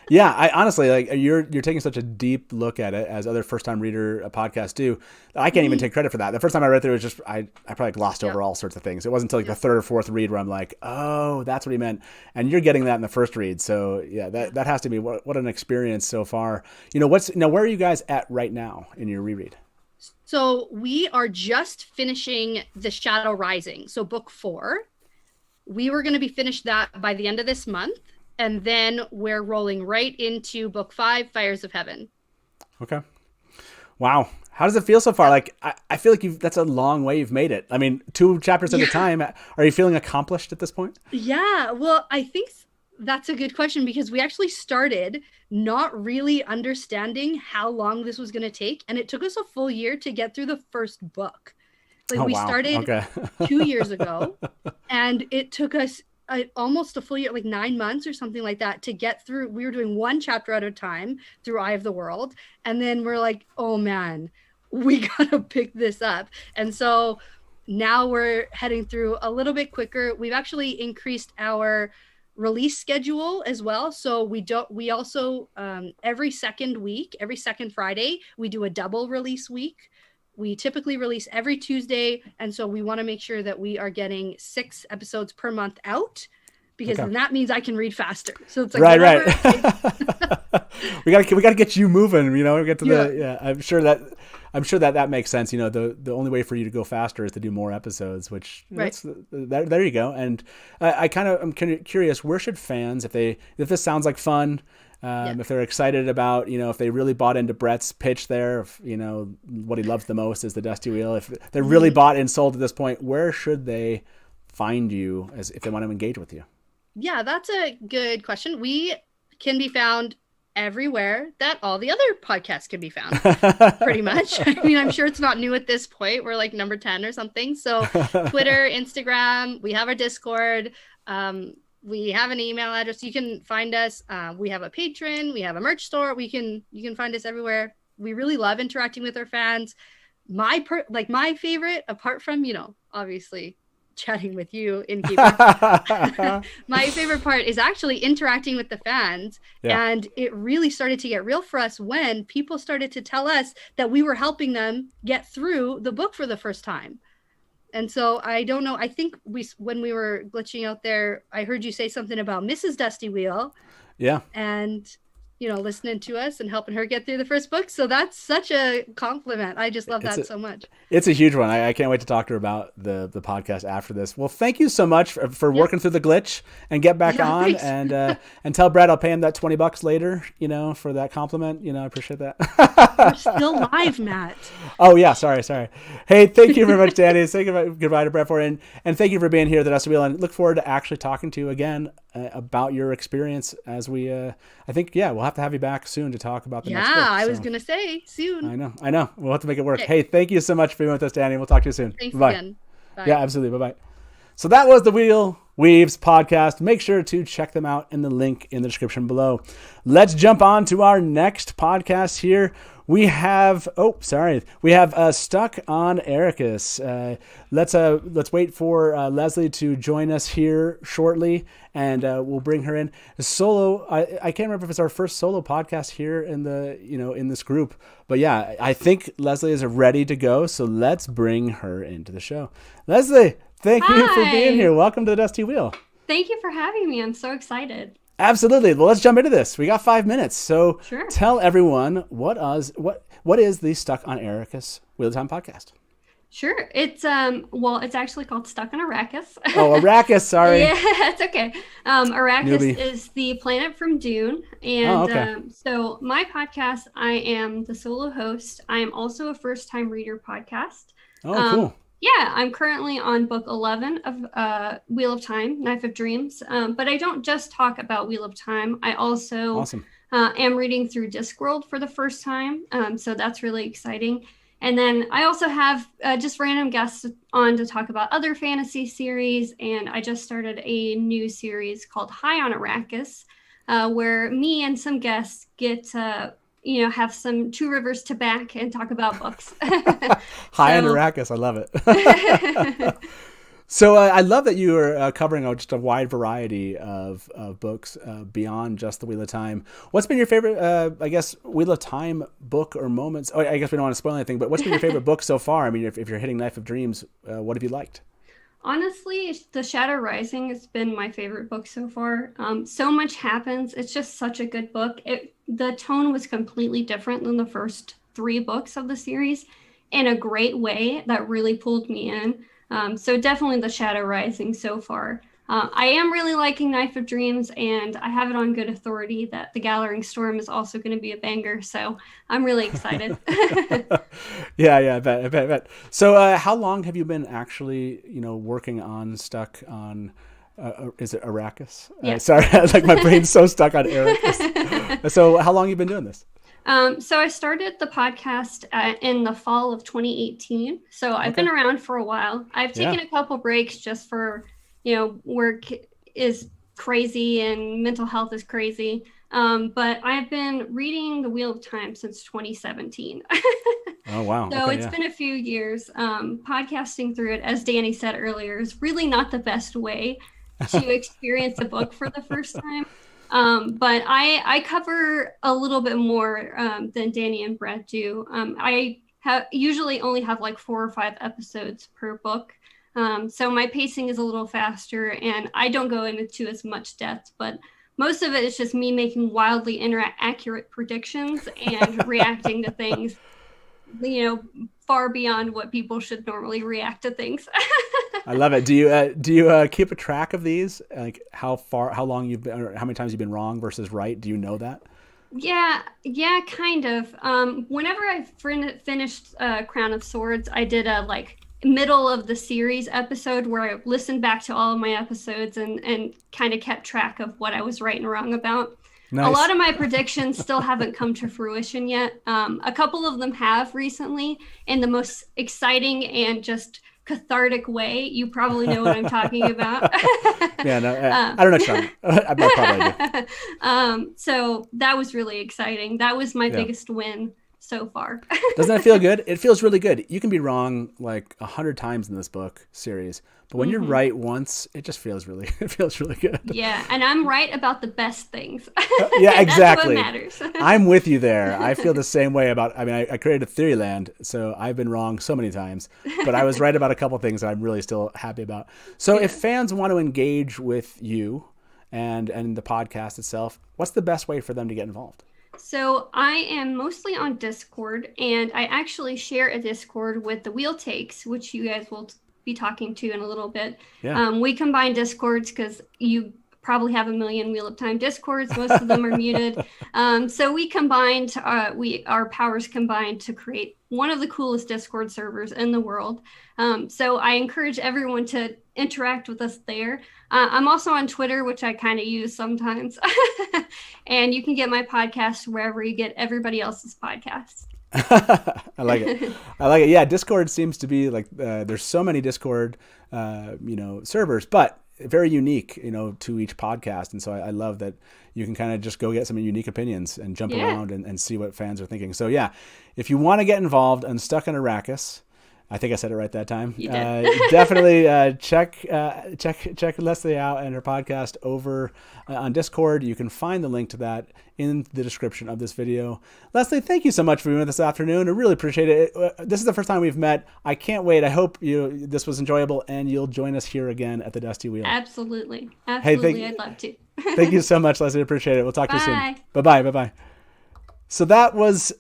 Yeah, I honestly like you're taking such a deep look at it as other first time reader podcasts do. I can't even take credit for that. The first time I read through it was just I probably glossed over all sorts of things. It wasn't until like the 3rd or 4th read where I'm like, oh, that's what he meant. And you're getting that in the first read. So yeah, that has to be what an experience so far. Where are you guys at right now in your reread? So we are just finishing The Shadow Rising. So book 4. We were going to be finished that by the end of this month. And then we're rolling right into book 5, Fires of Heaven. Okay. Wow. How does it feel so far? Like, I feel like that's a long way you've made it. I mean, 2 chapters at a time. Are you feeling accomplished at this point? Yeah. Well, I think that's a good question because we actually started not really understanding how long this was going to take. And it took us a full year to get through the first book. Like we started 2 years ago and it took us almost a full year, like 9 months or something like that to get through. We were doing 1 chapter at a time through Eye of the World. And then we're like, oh man, we got to pick this up. And so now we're heading through a little bit quicker. We've actually increased our release schedule as well. So we also, every second Friday, we do a double release week. We typically release every Tuesday, and so we want to make sure that we are getting 6 episodes per month out, because then that means I can read faster. So it's like right. we gotta get you moving. We get to I'm sure that makes sense. The only way for you to go faster is to do more episodes, which there you go. And I'm curious, where should fans, if this sounds like fun, if they're excited about, if they really bought into Brett's pitch there, if, what he loves the most is the Dusty Wheel, if they're really bought and sold at this point, where should they find you if they want to engage with you? Yeah, that's a good question. We can be found everywhere that all the other podcasts can be found, pretty much. I mean, I'm sure it's not new at this point. We're like number 10 or something. So Twitter, Instagram, we have our Discord. We have an email address. You can find us. We have a Patreon. We have a merch store. You can find us everywhere. We really love interacting with our fans. My favorite, apart from, obviously chatting with you, Innkeeper. My favorite part is actually interacting with the fans. Yeah. And it really started to get real for us when people started to tell us that we were helping them get through the book for the first time. And so I don't know. I think when we were glitching out there, I heard you say something about Mrs. Dusty Wheel. Yeah. And listening to us and helping her get through the first book. So that's such a compliment. I just love that so much. It's a huge one. I can't wait to talk to her about the podcast after this. Well, thank you so much for working through the glitch and get back on and tell Brad I'll pay him that $20 later, for that compliment. I appreciate that. We're still live, Matt. Oh yeah. Sorry. Hey, thank you very much, Danny. Say goodbye to Brad for it. And thank you for being here at the Dusty Wheel, and look forward to actually talking to you again about your experience as we, I think, we'll have to have you back soon to talk about the next book. Yeah, I was going to say soon. I know. We'll have to make it work. Hey, thank you so much for being with us, Danny. We'll talk to you soon. Thanks Bye. again. Bye. Yeah, absolutely. Bye-bye. So that was the Wheel Weaves podcast. Make sure to check them out in the link in the description below. Let's jump on to our next podcast here. We have Stuck on Arrakis. Let's wait for Leslie to join us here shortly, and we'll bring her in. Solo. I can't remember if it's our first solo podcast here in the in this group, but yeah, I think Leslie is ready to go. So let's bring her into the show. Leslie, thank you for being here. Welcome to the Dusty Wheel. Thank you for having me. I'm so excited. Absolutely. Well, let's jump into this. We got 5 minutes. So sure. Tell everyone what is the Stuck on Arrakis Wheel of Time podcast? Sure. It's it's actually called Stuck on Arrakis. Oh, Arrakis, sorry. Yeah, it's okay. Arrakis is the planet from Dune. And so my podcast, I am the solo host. I am also a first-time reader podcast. Oh, cool. Yeah, I'm currently on book 11 of Wheel of Time, Knife of Dreams. But I don't just talk about Wheel of Time. I also am reading through Discworld for the first time. So that's really exciting. And then I also have just random guests on to talk about other fantasy series. And I just started a new series called High on Arrakis, where me and some guests get have some Two Rivers to back and talk about books. High on Arrakis, I love it. So I love that you are covering just a wide variety of books beyond just the Wheel of Time. What's been your favorite, Wheel of Time book or moments? Oh, I guess we don't want to spoil anything, but what's been your favorite book so far? I mean, if you're hitting Knife of Dreams, what have you liked? Honestly, The Shadow Rising has been my favorite book so far. So much happens. It's just such a good book. The tone was completely different than the first 3 books of the series in a great way that really pulled me in. So definitely The Shadow Rising so far. I am really liking Knife of Dreams, and I have it on good authority that The Gathering Storm is also going to be a banger. So I'm really excited. Yeah, I bet. So how long have you been actually, working on Stuck on, is it Arrakis? Yeah. Sorry, my brain's so stuck on Arrakis. So how long have you been doing this? So I started the podcast in the fall of 2018. So I've been around for a while. I've taken a couple breaks just for, work is crazy and mental health is crazy. But I've been reading The Wheel of Time since 2017. Oh, wow. So it's been a few years. Podcasting through it, as Danny said earlier, is really not the best way to experience a book for the first time. But I cover a little bit more than Danny and Brett do. I usually only have like 4 or 5 episodes per book. So my pacing is a little faster and I don't go into as much depth, but most of it is just me making wildly inaccurate predictions and reacting to things, far beyond what people should normally react to things. I love it. Do you keep a track of these? Like how long you've been, or how many times you've been wrong versus right? Do you know that? Yeah, kind of. Whenever I finished Crown of Swords, I did a middle of the series episode where I listened back to all of my episodes and kind of kept track of what I was right and wrong about. Nice. A lot of my predictions still haven't come to fruition yet. A couple of them have recently in the most exciting and just cathartic way. You probably know what I'm talking about. Yeah, no, I don't know, Sean. I probably do. So that was really exciting. That was my biggest win so far. Doesn't that feel good? It feels really good. You can be wrong like 100 times in this book series, but when you're right once, it just feels really good. Yeah, and I'm right about the best things. Yeah, exactly. That's what matters. I'm with you there. I feel the same way about. I mean, I created Theoryland, so I've been wrong so many times, but I was right about a couple things that I'm really still happy about. So, if fans want to engage with you and the podcast itself, what's the best way for them to get involved? So I am mostly on Discord, and I actually share a Discord with the WoT Takes, which you guys will be talking to in a little bit. Yeah. We combine Discords because you probably have a million Wheel of Time Discords. Most of them are muted. So we combined, our powers combined to create one of the coolest Discord servers in the world. So I encourage everyone to interact with us there. I'm also on Twitter, which I kind of use sometimes. And you can get my podcast wherever you get everybody else's podcasts. I like it. Yeah, Discord seems to be like there's so many Discord, servers, but very unique, to each podcast. And so I love that you can kind of just go get some unique opinions and jump around and see what fans are thinking. So yeah, if you want to get involved and stuck in Arrakis, I think I said it right that time. You did. Definitely check Leslie out and her podcast over on Discord. You can find the link to that in the description of this video. Leslie, thank you so much for being with us this afternoon. I really appreciate it. This is the first time we've met. I can't wait. I hope this was enjoyable and you'll join us here again at the Dusty Wheel. Absolutely. Hey, I'd love to. Thank you so much, Leslie. Appreciate it. We'll talk to you soon. Bye. Bye-bye. So that was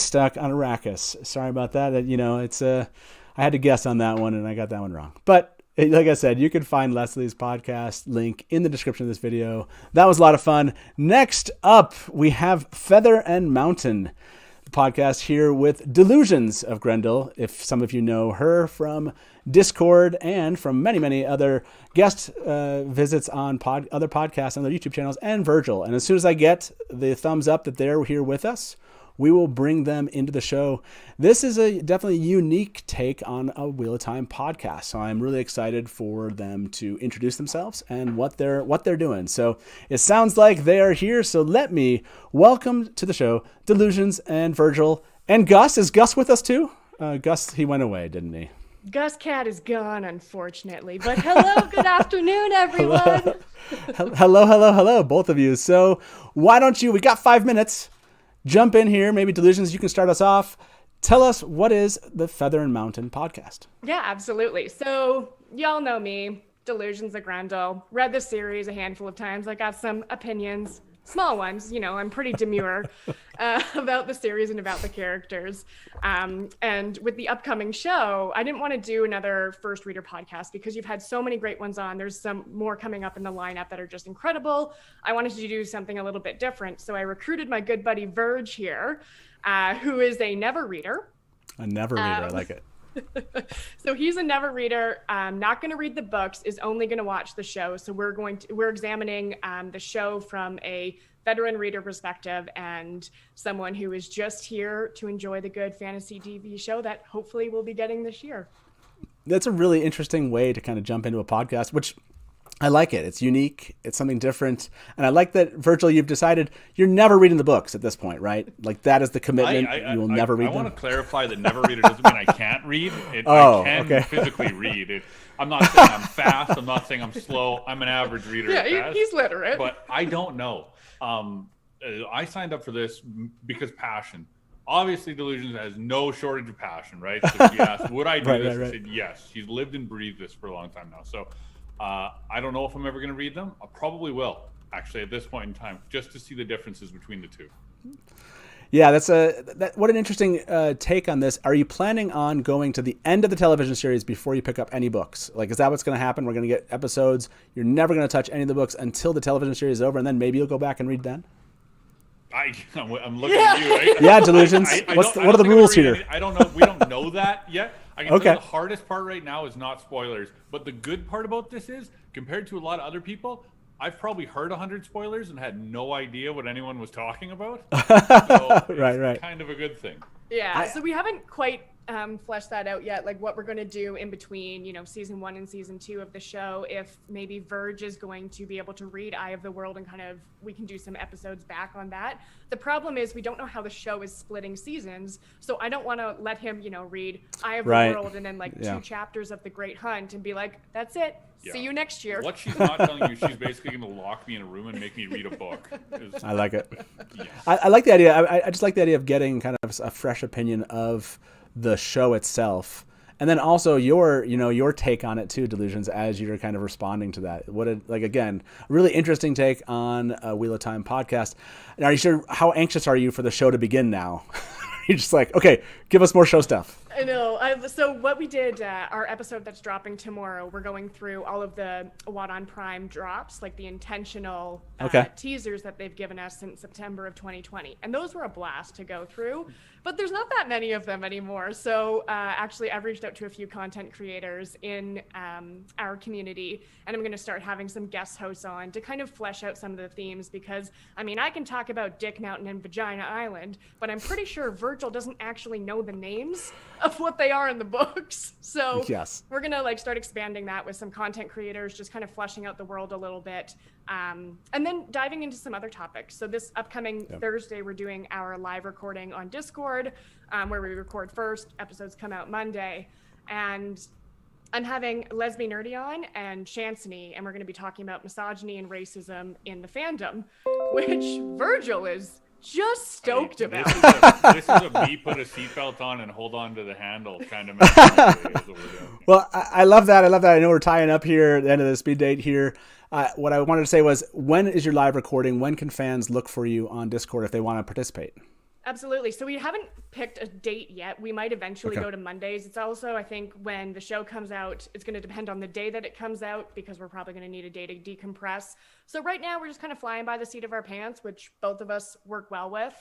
Stuck on Arrakis. Sorry about that. It's I had to guess on that one and I got that one wrong. But like I said, you can find Leslie's podcast link in the description of this video. That was a lot of fun. Next up, we have Feather and Mountain, the podcast here with Delusions of Grendel. If some of you know her from Discord and from many, many other guest visits on other podcasts on their YouTube channels, and Virgil. And as soon as I get the thumbs up that they're here with us, we will bring them into the show. This is a definitely unique take on a Wheel of Time podcast. So I'm really excited for them to introduce themselves and what they're doing. So it sounds like they are here. So let me welcome to the show Delusions and Virgil and Gus. Is Gus with us too? Gus, he went away, didn't he? Gus Cat is gone, unfortunately. But hello, good afternoon, everyone. Hello, both of you. So why don't we got 5 minutes. Jump in here. Maybe Delusions, you can start us off. Tell us, what is the Feather and Mountain podcast? Yeah, absolutely. So y'all know me, Delusions of Grendel. Read the series a handful of times. I got some opinions, small ones. I'm pretty demure about the series and about the characters. And with the upcoming show, I didn't want to do another first reader podcast because you've had so many great ones on. There's some more coming up in the lineup that are just incredible. I wanted to do something a little bit different. So I recruited my good buddy Verge here, who is a never reader. A never reader, I like it. So he's a never reader, not going to read the books, is only going to watch the show. So we're examining the show from a veteran reader perspective and someone who is just here to enjoy the good fantasy TV show that hopefully we'll be getting this year. That's a really interesting way to kind of jump into a podcast, which I like it. It's unique. It's something different. And I like that, Virgil, you've decided you're never reading the books at this point, right? Like that is the commitment. You will never read them. I want to clarify that never reader doesn't mean I can't read. I can physically read. I'm not saying I'm fast. I'm not saying I'm slow. I'm an average reader. Yeah, he's literate. But I don't know. I signed up for this because passion. Obviously, Delusions has no shortage of passion, right? So if you asked, would I do this? I said yes. She's lived and breathed this for a long time now. So I don't know if I'm ever going to read them. I probably will, actually, at this point in time, just to see the differences between the two. Yeah, what an interesting take on this. Are you planning on going to the end of the television series before you pick up any books? Like, is that what's going to happen? We're going to get episodes. You're never going to touch any of the books until the television series is over, and then maybe you'll go back and read then? I'm looking at you. Right? Yeah, Delusions. What are the rules here? I don't know. We don't know that yet. I can tell you the hardest part right now is not spoilers. But the good part about this is, compared to a lot of other people, I've probably heard 100 spoilers and had no idea what anyone was talking about. So right. Kind of a good thing. Yeah, so we haven't quite fleshed that out yet, like what we're going to do in between, season 1 and season 2 of the show. If maybe Verge is going to be able to read Eye of the World and we can do some episodes back on that. The problem is we don't know how the show is splitting seasons, so I don't want to let him, read Eye of the World and then 2 chapters of The Great Hunt and be like, that's it. Yeah. See you next year. What she's not telling you, she's basically going to lock me in a room and make me read a book. I like it. Yes. I like the idea. I just like the idea of getting kind of a fresh opinion of the show itself, and then also your take on it too, Delusions, as you're kind of responding to that. Again, really interesting take on a Wheel of Time podcast. And are you sure? How anxious are you for the show to begin now? You're just like, okay, give us more show stuff. I know. So what we did, our episode that's dropping tomorrow, we're going through all of the WoT on Prime drops, like the intentional teasers that they've given us since September of 2020. And those were a blast to go through, but there's not that many of them anymore. So actually, I've reached out to a few content creators in our community, and I'm going to start having some guest hosts on to kind of flesh out some of the themes, because, I can talk about Dick Mountain and Vagina Island, but I'm pretty sure Virgil doesn't actually know the names of what they are in the books. So we're going to start expanding that with some content creators, just kind of fleshing out the world a little bit. And then diving into some other topics. So this upcoming Thursday, we're doing our live recording on Discord, where we record first. Episodes come out Monday. And I'm having Lesbian Nerdy on and Chancey, and we're going to be talking about misogyny and racism in the fandom, which Virgil is just stoked about. This is a me put a seatbelt on and hold on to the handle kind of mentality. Well, I love that. I know we're tying up here at the end of the speed date here. What I wanted to say was, when is your live recording? When can fans look for you on Discord if they want to participate? Absolutely. So we haven't picked a date yet. We might eventually go to Mondays. It's also, I think, when the show comes out, it's going to depend on the day that it comes out, because we're probably going to need a day to decompress. So right now we're just kind of flying by the seat of our pants, which both of us work well with,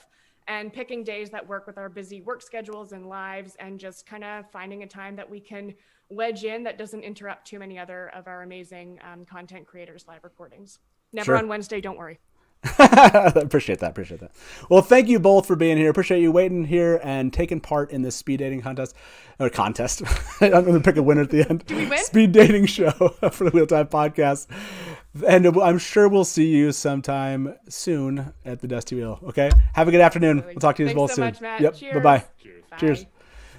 and picking days that work with our busy work schedules and lives, and just kind of finding a time that we can wedge in that doesn't interrupt too many other of our amazing content creators' live recordings. Never on Wednesday, don't worry. Appreciate that. Well, thank you both for being here. Appreciate you waiting here and taking part in this speed dating contest. I'm going to pick a winner at the end. Do we win? Speed dating show for the Wheel Time podcast. And I'm sure we'll see you sometime soon at the Dusty Wheel. Okay. Have a good afternoon. We'll talk to you both soon. Thanks so much, Matt. Yep. Cheers. Bye-bye. Cheers.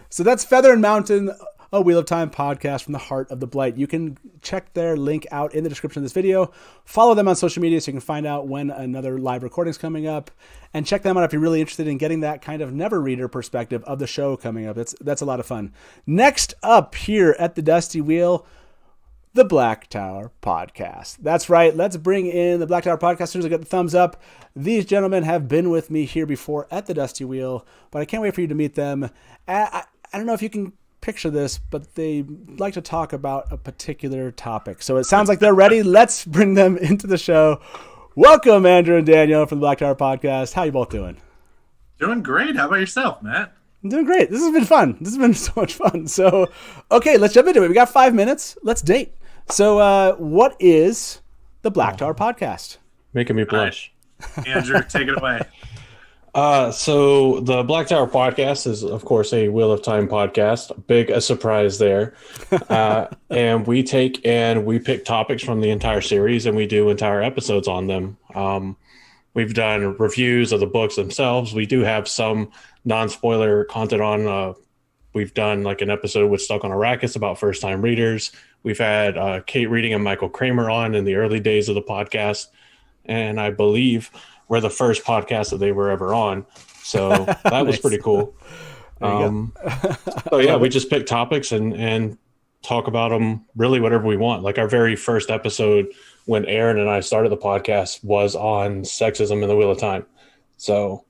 So that's Feather and Mountain, a Wheel of Time podcast from the heart of the Blight. You can check their link out in the description of this video. Follow them on social media so you can find out when another live recording is coming up, and check them out if you're really interested in getting that kind of never reader perspective of the show coming up. That's a lot of fun. Next up here at the Dusty Wheel, the Black Tower podcast. That's right. Let's bring in the Black Tower podcast. As soon as I get the thumbs up, these gentlemen have been with me here before at the Dusty Wheel, but I can't wait for you to meet them. I don't know if you can picture this, but they like to talk about a particular topic. So it sounds like they're ready. Let's bring them into the show. Welcome, Andrew and Daniel from the Black Tower podcast. How you both doing? Doing great. How about yourself, Matt? I'm doing great. This has been fun. This has been so much fun. So, okay, let's jump into it. We got 5 minutes. Let's date. So, what is the Black Tower podcast? Making me blush. Andrew, take it away. So the Black Tower podcast is, of course, a Wheel of Time podcast. A surprise there. And we pick topics from the entire series, and we do entire episodes on them. We've done reviews of the books themselves. We do have some non-spoiler content on. We've done like an episode with Stuck on Arrakis about first-time readers. We've had Kate Reading and Michael Kramer on in the early days of the podcast. And I believe we're the first podcast that they were ever on. So that was pretty cool. So yeah, we just pick topics and talk about them really whatever we want. Like our very first episode when Aaron and I started the podcast was on sexism in the Wheel of Time. So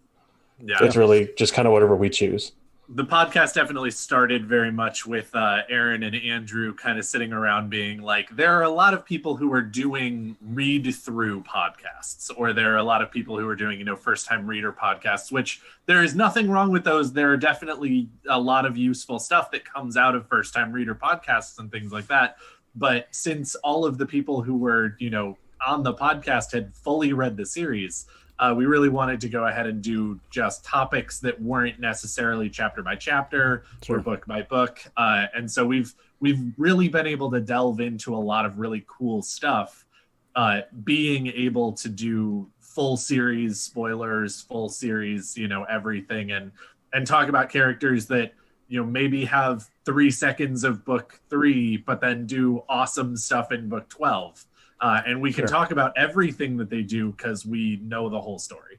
it's really just kind of whatever we choose. The podcast definitely started very much with Aaron and Andrew kind of sitting around being like, there are a lot of people who are doing read-through podcasts, or there are a lot of people who are doing, first-time reader podcasts, which there is nothing wrong with those. There are definitely a lot of useful stuff that comes out of first-time reader podcasts and things like that. But since all of the people who were, on the podcast had fully read the series, we really wanted to go ahead and do just topics that weren't necessarily chapter by chapter or book by book. And so we've really been able to delve into a lot of really cool stuff, being able to do full series spoilers, full series, everything, and talk about characters that, maybe have 3 seconds of book 3, but then do awesome stuff in book 12. And we can talk about everything that they do because we know the whole story.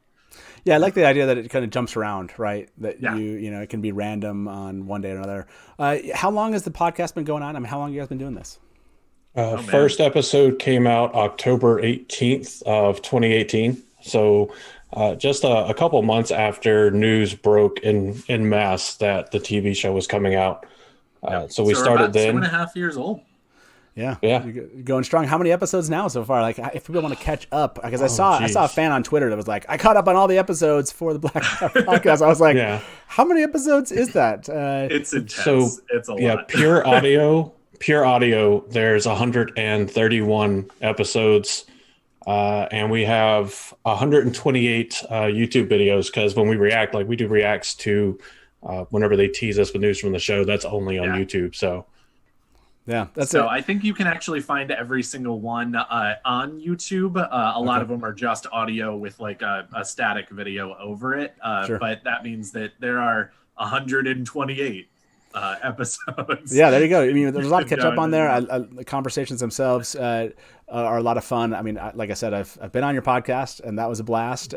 Yeah, I like the idea that it kind of jumps around, right? That it can be random on one day or another. How long has the podcast been going on? I mean, how long have you guys been doing this? First episode came out October 18th of 2018. So just a couple months after news broke in mass that the TV show was coming out. So we started then. 2.5 years old. Yeah. You're going strong. How many episodes now so far? Like, if people want to catch up, because I saw a fan on Twitter that was like, I caught up on all the episodes for the Black Tower podcast. I was like, how many episodes is that? It's intense. So, it's a lot. Pure audio, there's 131 episodes. And we have 128 YouTube videos, because when we react, like we do reacts to whenever they tease us with news from the show, that's only on YouTube. So that's so I think you can actually find every single one on YouTube. A lot of them are just audio with like a static video over it. But that means that there are 128 episodes. Yeah, there you go. I mean, there's a lot to catch up on there. The conversations themselves are a lot of fun. I mean, like I said, I've been on your podcast, and that was a blast.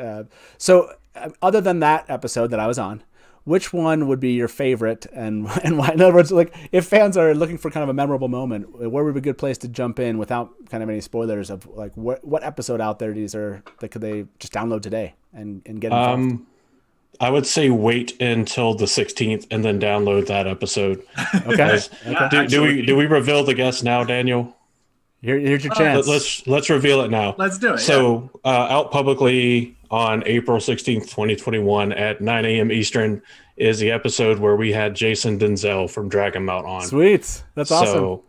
So other than that episode that I was on, which one would be your favorite, and why? In other words, like, if fans are looking for kind of a memorable moment, where would be a good place to jump in without kind of any spoilers of like what episode out there that could they just download today and get involved? I would say wait until the 16th and then download that episode. Okay. Do we reveal the guest now, Daniel? Here's your chance. Let's reveal it now. Let's do it. So out publicly on April 16th, 2021 at 9 a.m. Eastern is the episode where we had Jason Denzel from Dragonmount on. Sweet. That's awesome. So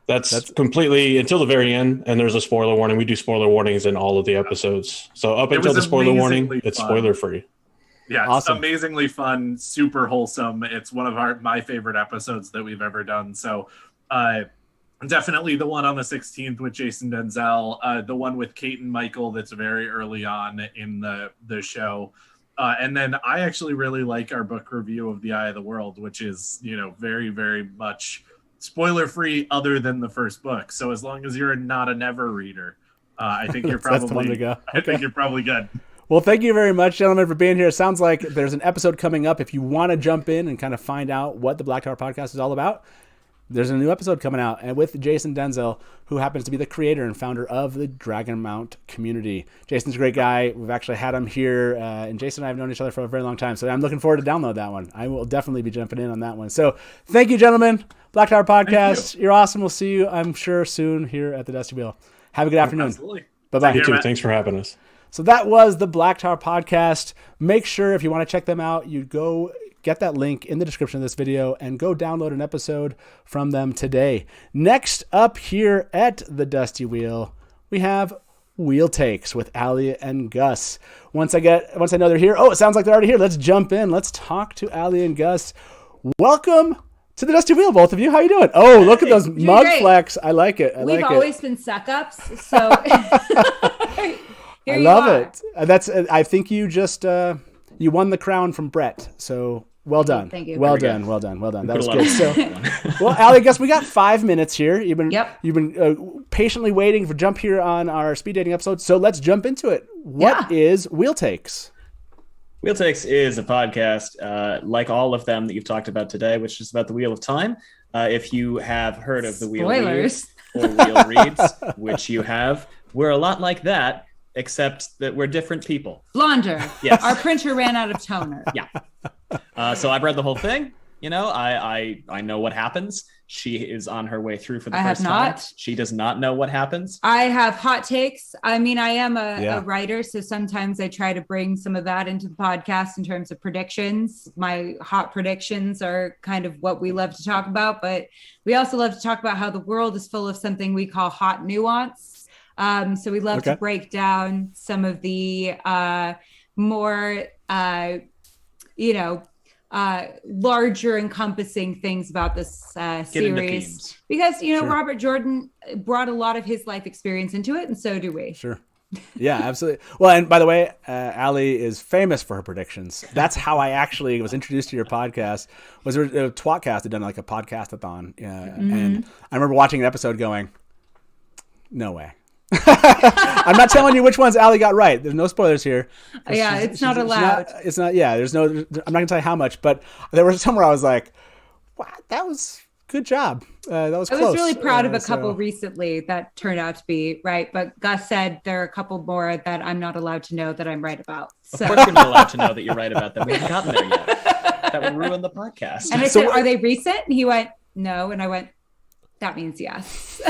that's completely until the very end, and there's a spoiler warning. We do spoiler warnings in all of the episodes. So up until the spoiler warning, it's spoiler free. Yeah, it's awesome. Amazingly fun, super wholesome. It's one of my favorite episodes that we've ever done. So definitely the one on the 16th with Jason Denzel, the one with Kate and Michael that's very early on in the show. And then I actually really like our book review of The Eye of the World, which is, very, very much spoiler free other than the first book. So as long as you're not a never reader, I think you're probably That's the one to go. I think you're probably good. Well, thank you very much, gentlemen, for being here. It sounds like there's an episode coming up. If you want to jump in and kind of find out what the Black Tower podcast is all about, there's a new episode coming out, and with Jason Denzel, who happens to be the creator and founder of the Dragonmount community. Jason's a great guy. We've actually had him here, and Jason and I have known each other for a very long time, so I'm looking forward to download that one. I will definitely be jumping in on that one. So thank you, gentlemen. Black Tower podcast. You're awesome. We'll see you, I'm sure, soon here at the Dusty Wheel. Have a good afternoon. Absolutely. Bye-bye. You too. Thanks for having us. So that was the Black Tower podcast. Make sure if you want to check them out, you go get that link in the description of this video and go download an episode from them today. Next up here at the Dusty Wheel, we have Wheel Takes with Allie and Gus. Once I know they're here, it sounds like they're already here. Let's jump in. Let's talk to Allie and Gus. Welcome to the Dusty Wheel, both of you. How you doing? Oh, look at those mug flex. I like it. We've always been suck-ups, so... I love it. I think you just you won the crown from Brett. So well done. Thank you. Well done. That was good. So, well, Allie, I guess we got 5 minutes here. You've been patiently waiting for jump here on our speed dating episode. So let's jump into it. What is Wheel Takes? Wheel Takes is a podcast like all of them that you've talked about today, which is about the Wheel of Time. If you have heard of the Wheel Reads or Wheel Reads, which you have, we're a lot like that. Except that we're different people. Blonder. Yes. Our printer ran out of toner. Yeah. So I've read the whole thing. I know what happens. She is on her way through for the first time. She does not know what happens. I have hot takes. I mean, I am a writer, so sometimes I try to bring some of that into the podcast in terms of predictions. My hot predictions are kind of what we love to talk about, but we also love to talk about how the world is full of something we call hot nuance. So we love to break down some of the more, larger encompassing things about this series. Because, Robert Jordan brought a lot of his life experience into it, and so do we. Sure. Yeah, absolutely. Well, and by the way, Allie is famous for her predictions. That's how I actually was introduced to your podcast. Was there a Twatcast had done like a podcast-a-thon, and I remember watching an episode going, "No way." I'm not telling you which ones Allie got right. There's no spoilers here. Yeah, it's not allowed. It's not. Yeah, there's no. I'm not gonna tell you how much, but there was somewhere I was like, "Wow, that was good job." That was close. I was really proud of a couple recently that turned out to be right, but Gus said there are a couple more that I'm not allowed to know that I'm right about. So. Of course, you're not allowed to know that you're right about them. We haven't gotten there yet. That would ruin the podcast. And I said, "Are they recent?" And he went, "No," and I went, "That means yes."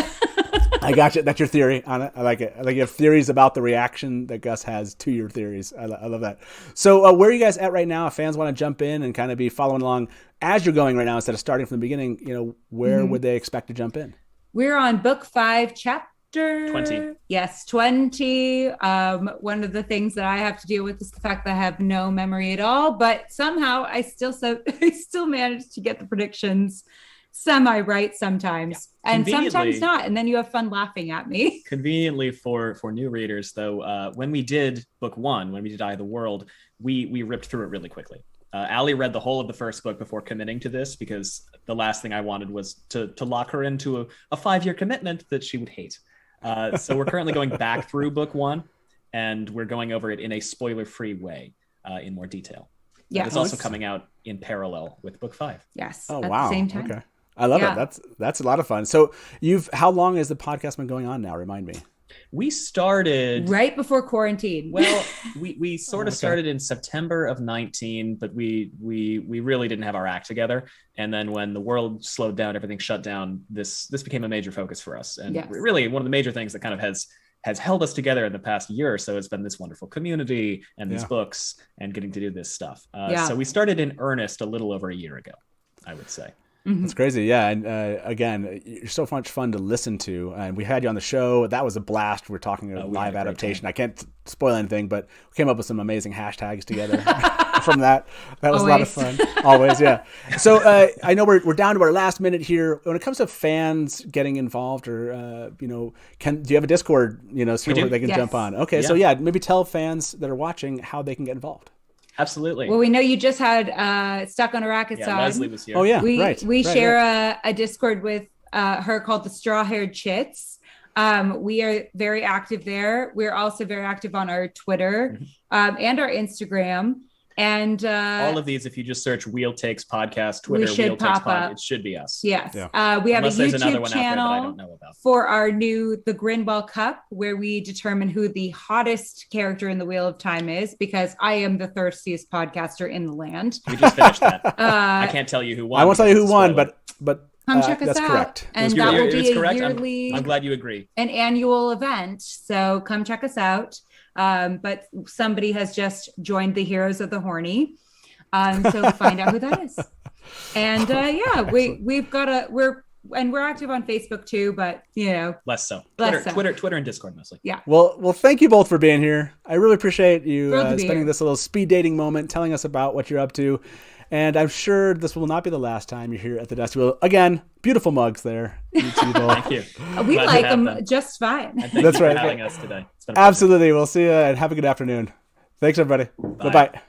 I got you. That's your theory on it. I like it. I like you have theories about the reaction that Gus has to your theories. I love that. So where are you guys at right now? If fans want to jump in and kind of be following along as you're going right now, instead of starting from the beginning, where would they expect to jump in? We're on book 5, chapter 20. Yes, 20. One of the things that I have to deal with is the fact that I have no memory at all, but somehow I still managed to get the predictions semi-right sometimes, and sometimes not, and then you have fun laughing at me. Conveniently for new readers, though, when we did book 1, when we did Eye of the World, we ripped through it really quickly. Allie read the whole of the first book before committing to this, because the last thing I wanted was to lock her into a 5-year commitment that she would hate. So we're currently going back through book 1, and we're going over it in a spoiler-free way, in more detail. Yeah, it's also coming out in parallel with book 5. Yes. Oh, at wow. the same time. Okay. I love it. That's a lot of fun. So how long has the podcast been going on now? Remind me. We started right before quarantine. Well, we sort of started in September of 19, but we really didn't have our act together. And then when the world slowed down, everything shut down, this became a major focus for us. And really one of the major things that kind of has held us together in the past year or so has been this wonderful community and these books and getting to do this stuff. So we started in earnest a little over a year ago, I would say. That's crazy. Yeah. And again, you're so much fun to listen to. And we had you on the show. That was a blast. We're talking a live adaptation. I can't spoil anything, but we came up with some amazing hashtags together from that. That was a lot of fun. Always. Yeah. So I know we're down to our last minute here. When it comes to fans getting involved or, do you have a Discord, so where they can jump on? Okay. So maybe tell fans that are watching how they can get involved. Absolutely. Well, we know you just had Stuck on Arrakis on. Leslie was here. Oh, yeah. We share a Discord with her called the Straw Haired Chits. We are very active there. We're also very active on our Twitter and our Instagram. And all of these, if you just search Wheel Takes Podcast, Twitter, Wheel Takes Pod, it should be us. Yes. Yeah. We have a YouTube channel for our the Grinball Cup, where we determine who the hottest character in the Wheel of Time is, because I am the thirstiest podcaster in the land. We just finished that. I can't tell you who won. I won't tell you who won, but come check us that's out. Correct. And that will be a yearly. I'm glad you agree. An annual event. So come check us out. But somebody has just joined the Heroes of the Horny. So find out who that is. And we're active on Facebook too, but less so. Twitter and Discord mostly. Yeah. Well, thank you both for being here. I really appreciate you spending this little speed dating moment, telling us about what you're up to. And I'm sure this will not be the last time you're here at the Dusty Wheel. Again, beautiful mugs there. Thank you. We like them just fine. That's right. For having us today. Absolutely. We'll see you and have a good afternoon. Thanks, everybody. Bye-bye.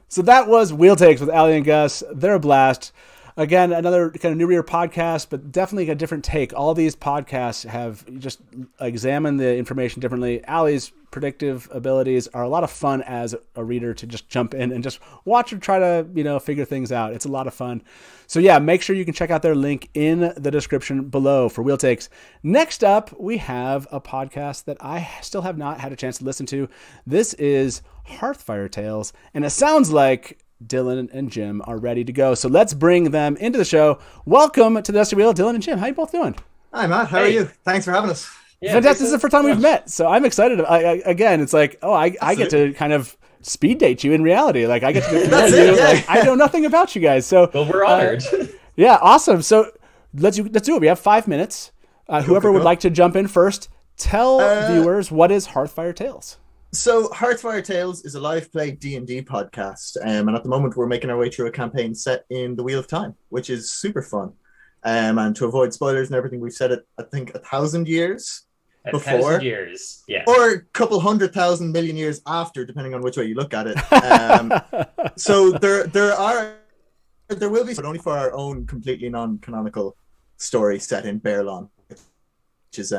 So that was Wheel Takes with Allie and Gus. They're a blast. Again, another kind of new reader podcast, but definitely a different take. All these podcasts have just examined the information differently. Allie's predictive abilities are a lot of fun as a reader to just jump in and just watch her try to, figure things out. It's a lot of fun. So yeah, make sure you can check out their link in the description below for Wheel Takes. Next up, we have a podcast that I still have not had a chance to listen to. This is Hearthfire Tales, and it sounds like Dylan and Jim are ready to go. So let's bring them into the show. Welcome to the Dusty Wheel, Dylan and Jim. How you both doing? Hi, Matt. How are you? Thanks for having us. Yeah, fantastic. This is the first time we've met, so I'm excited. Again, it's like, I get to kind of speed date you in reality. Like, I get to know you. Yeah. Like, I know nothing about you guys. So well, we're honored. Yeah, awesome. So let's do it. We have 5 minutes. Whoever would like to jump in first, Tell viewers, what is Hearthfire Tales? So Hearthfire Tales is a live play D&D podcast, and at the moment we're making our way through a campaign set in the Wheel of Time, which is super fun. And to avoid spoilers and everything, we've said it, I think, 1,000 years before. 1,000 years, yeah. Or a couple 100,000 million years after, depending on which way you look at it. So there will be, but only for our own completely non-canonical story set in Valon, which is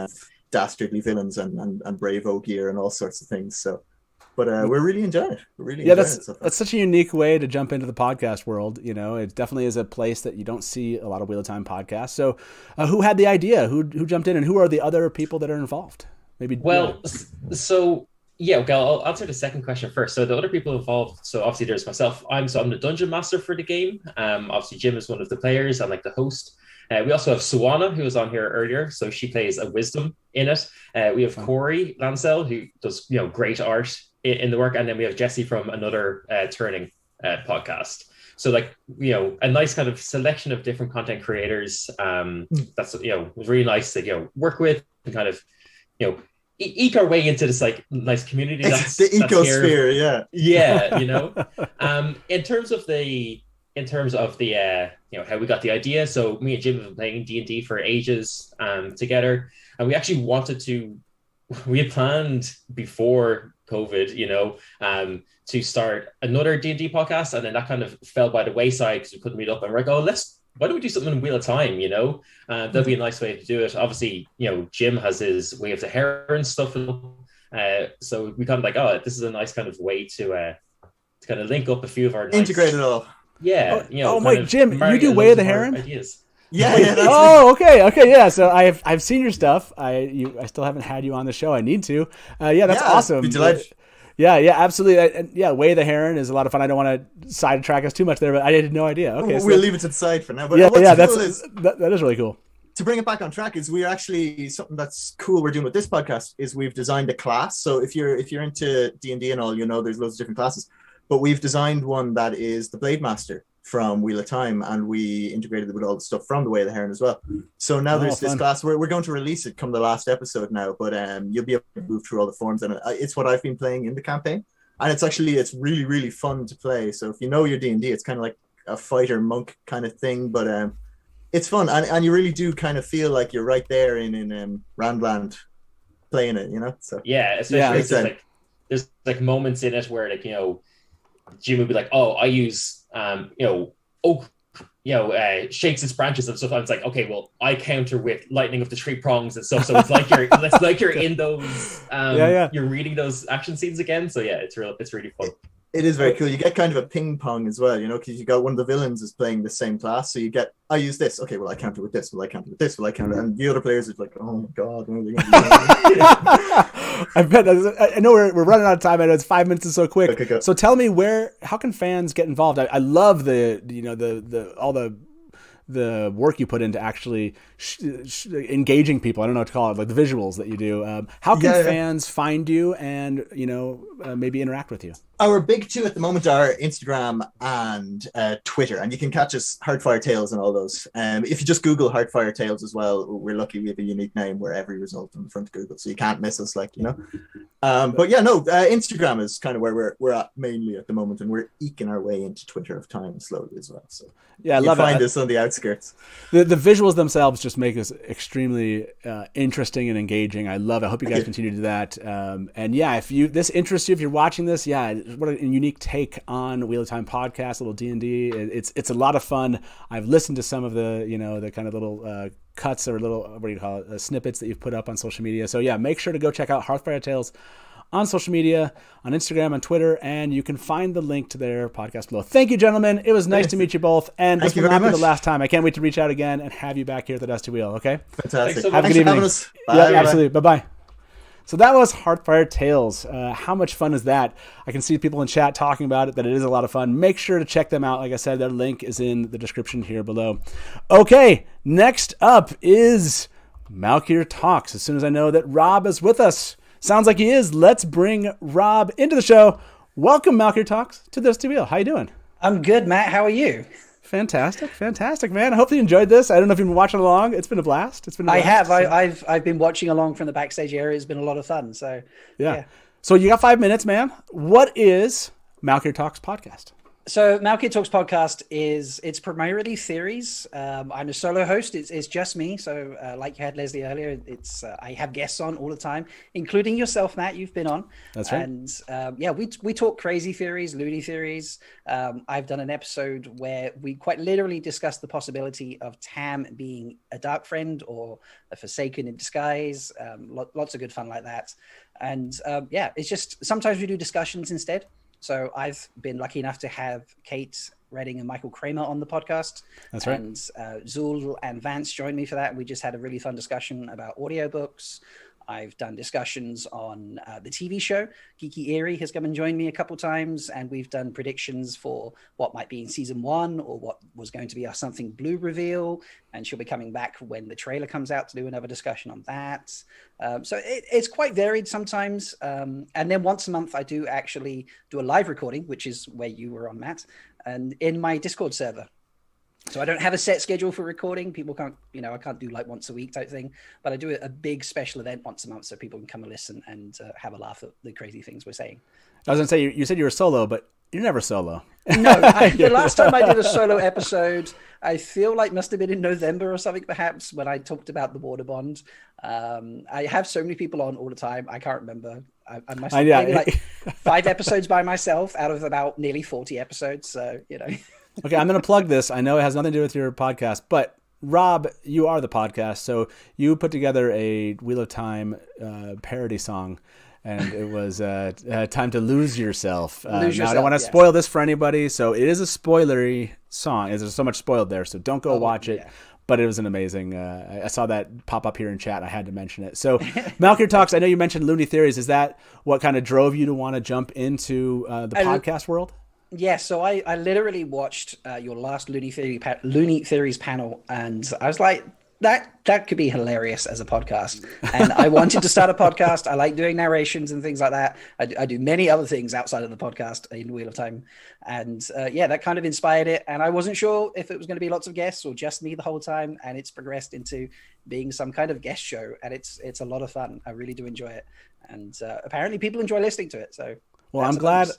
dastardly villains and brave Ogier and all sorts of things. So, but we're really enjoying it. We're really enjoying it so far. That's such a unique way to jump into the podcast world. You know, it definitely is a place that you don't see a lot of Wheel of Time podcasts. So, who had the idea? Who jumped in, and who are the other people that are involved? Maybe. Well, so yeah, okay, I'll answer the second question first. So the other people involved. So obviously there's myself. I'm the dungeon master for the game. Obviously Jim is one of the players. I'm like the host. We also have Suwana, who was on here earlier, so she plays a wisdom in it. We have Corey Lancel, who does great art in the work, and then we have Jesse from another turning podcast. So a nice kind of selection of different content creators. That's was really nice to work with and kind of eke our way into this nice community. That's the ecosphere, yeah. In terms of the how we got the idea. So me and Jim have been playing D&D for ages together, and we actually we had planned before COVID, to start another D&D podcast, and then that kind of fell by the wayside because we couldn't meet up, and we're like, why don't we do something in Wheel of Time, that'd be a nice way to do it. Obviously, Jim has his Way of the Heron stuff, so we kind of this is a nice kind of way to kind of link up a few of our integrate it all. Yeah. Wait, Jim, you do Way of the Heron? Ideas. Yeah. Okay, yeah. So I've seen your stuff. I still haven't had you on the show. I need to. That's awesome. Be delighted. Yeah, absolutely. Way of the Heron is a lot of fun. I don't want to sidetrack us too much there, but I had no idea. Okay, we'll leave it to the side for now. But that is really cool. To bring it back on track, is we're actually something that's cool we're doing with this podcast is we've designed a class. So if you're into D&D and all, there's loads of different classes. But we've designed one that is the Blade Master from Wheel of Time, and we integrated it with all the stuff from the Way of the Heron as well. So now there's this class. We're going to release it come the last episode now, but you'll be able to move through all the forms, and it's what I've been playing in the campaign, and it's really, really fun to play. So if you know your D&D, it's kind of like a fighter monk kind of thing, but it's fun, and you really do kind of feel like you're right there in Randland playing it, So yeah, especially there's moments in it where Jim would be like, "Oh, I use oak, shakes its branches and stuff." And it's like, okay, well, I counter with lightning of the tree prongs and stuff. So it's like you're in those, you're reading those action scenes again. So yeah, it's really fun. It is very cool. You get kind of a ping pong as well, because you got one of the villains is playing the same class. So you get, I use this. Okay, well, I counter with this. Well, I counter with this. Well, I counter. And the other players are like, oh my God. What are they going to do? I know we're running out of time. I know it's 5 minutes is so quick. Okay, go. So tell me how can fans get involved? I love all the work you put into actually engaging people. I don't know what to call it, like the visuals that you do. How can fans find you and maybe interact with you? Our big two at the moment are Instagram and Twitter, and you can catch us Hearthfire Tales and all those. If you just Google Hearthfire Tales as well, we're lucky we have a unique name where every result on the front of Google, so you can't miss us, Instagram is kind of where we're at mainly at the moment, and we're eking our way into Twitter of time slowly as well. So yeah, I love find us on the outskirts. The visuals themselves just make us extremely interesting and engaging. I love it. I hope you guys continue to do that. And yeah, if this interests you, if you're watching this, what a unique take on Wheel of Time podcast, a little D&D. It's a lot of fun. I've listened to some of the the kind of little cuts or little, what do you call it, snippets that you've put up on social media. So yeah, make sure to go check out Hearthfire Tales on social media, on Instagram, on Twitter, and you can find the link to their podcast below. Thank you, gentlemen. It was nice to meet you both, and this will not be the last time. I can't wait to reach out again and have you back here at the Dusty Wheel. Okay, fantastic. Have a good evening. Yeah, absolutely. Bye. So that was Hearthfire Tales. How much fun is that? I can see people in chat talking about it, that it is a lot of fun. Make sure to check them out. Like I said, their link is in the description here below. Okay, next up is Malkier Talks. As soon as I know that Rob is with us, sounds like he is, let's bring Rob into the show. Welcome, Malkier Talks, to the Dusty Wheel. How you doing? I'm good, Matt. How are you? Fantastic, man. I hope you enjoyed this. I don't know if you've been watching along. It's been a blast. It's been. I have. I've been watching along from the backstage area. It's been a lot of fun. So yeah. So you got 5 minutes, man. What is Malkier Talks podcast? So Malkier Talks podcast it's primarily theories. I'm a solo host. It's just me. So like you had Leslie earlier, I have guests on all the time, including yourself, Matt. You've been on. That's right. And we talk crazy theories, loony theories. I've done an episode where we quite literally discussed the possibility of Tam being a dark friend or a Forsaken in disguise. Lots of good fun like that. And it's just sometimes we do discussions instead. So I've been lucky enough to have Kate Redding and Michael Kramer on the podcast. That's right. And Zul and Vance joined me for that. We just had a really fun discussion about audiobooks. I've done discussions on the TV show. Geeky Eerie has come and joined me a couple times, and we've done predictions for what might be in season 1 or what was going to be our Something Blue reveal. And she'll be coming back when the trailer comes out to do another discussion on that. So it's quite varied sometimes. And then once a month, I do actually do a live recording, which is where you were on, Matt, and in my Discord server. So I don't have a set schedule for recording. People can't, I can't do like once a week type thing, but I do a big special event once a month so people can come and listen and have a laugh at the crazy things we're saying. I was going to say, you said you were solo, but you're never solo. No, the last time I did a solo episode, I feel like must have been in November or something, perhaps, when I talked about the water bond. I have so many people on all the time. I can't remember. I must have maybe like 5 episodes by myself out of about nearly 40 episodes. So, Okay, I'm going to plug this. I know it has nothing to do with your podcast, but Rob, you are the podcast. So you put together a Wheel of Time parody song, and it was Time to Lose Yourself. Now, I don't want to spoil this for anybody, so it is a spoilery song. There's so much spoiled there, so don't go watch it. Yeah. But it was an amazing. I saw that pop up here in chat. I had to mention it. So, Malkier Talks. I know you mentioned Looney Theories. Is that what kind of drove you to want to jump into the podcast world? Yeah, so I literally watched your last Looney Theories panel, and I was like, that could be hilarious as a podcast. And I wanted to start a podcast. I like doing narrations and things like that. I do many other things outside of the podcast in Wheel of Time. And that kind of inspired it. And I wasn't sure if it was going to be lots of guests or just me the whole time. And it's progressed into being some kind of guest show. And it's a lot of fun. I really do enjoy it. And apparently people enjoy listening to it. So, well, I'm glad.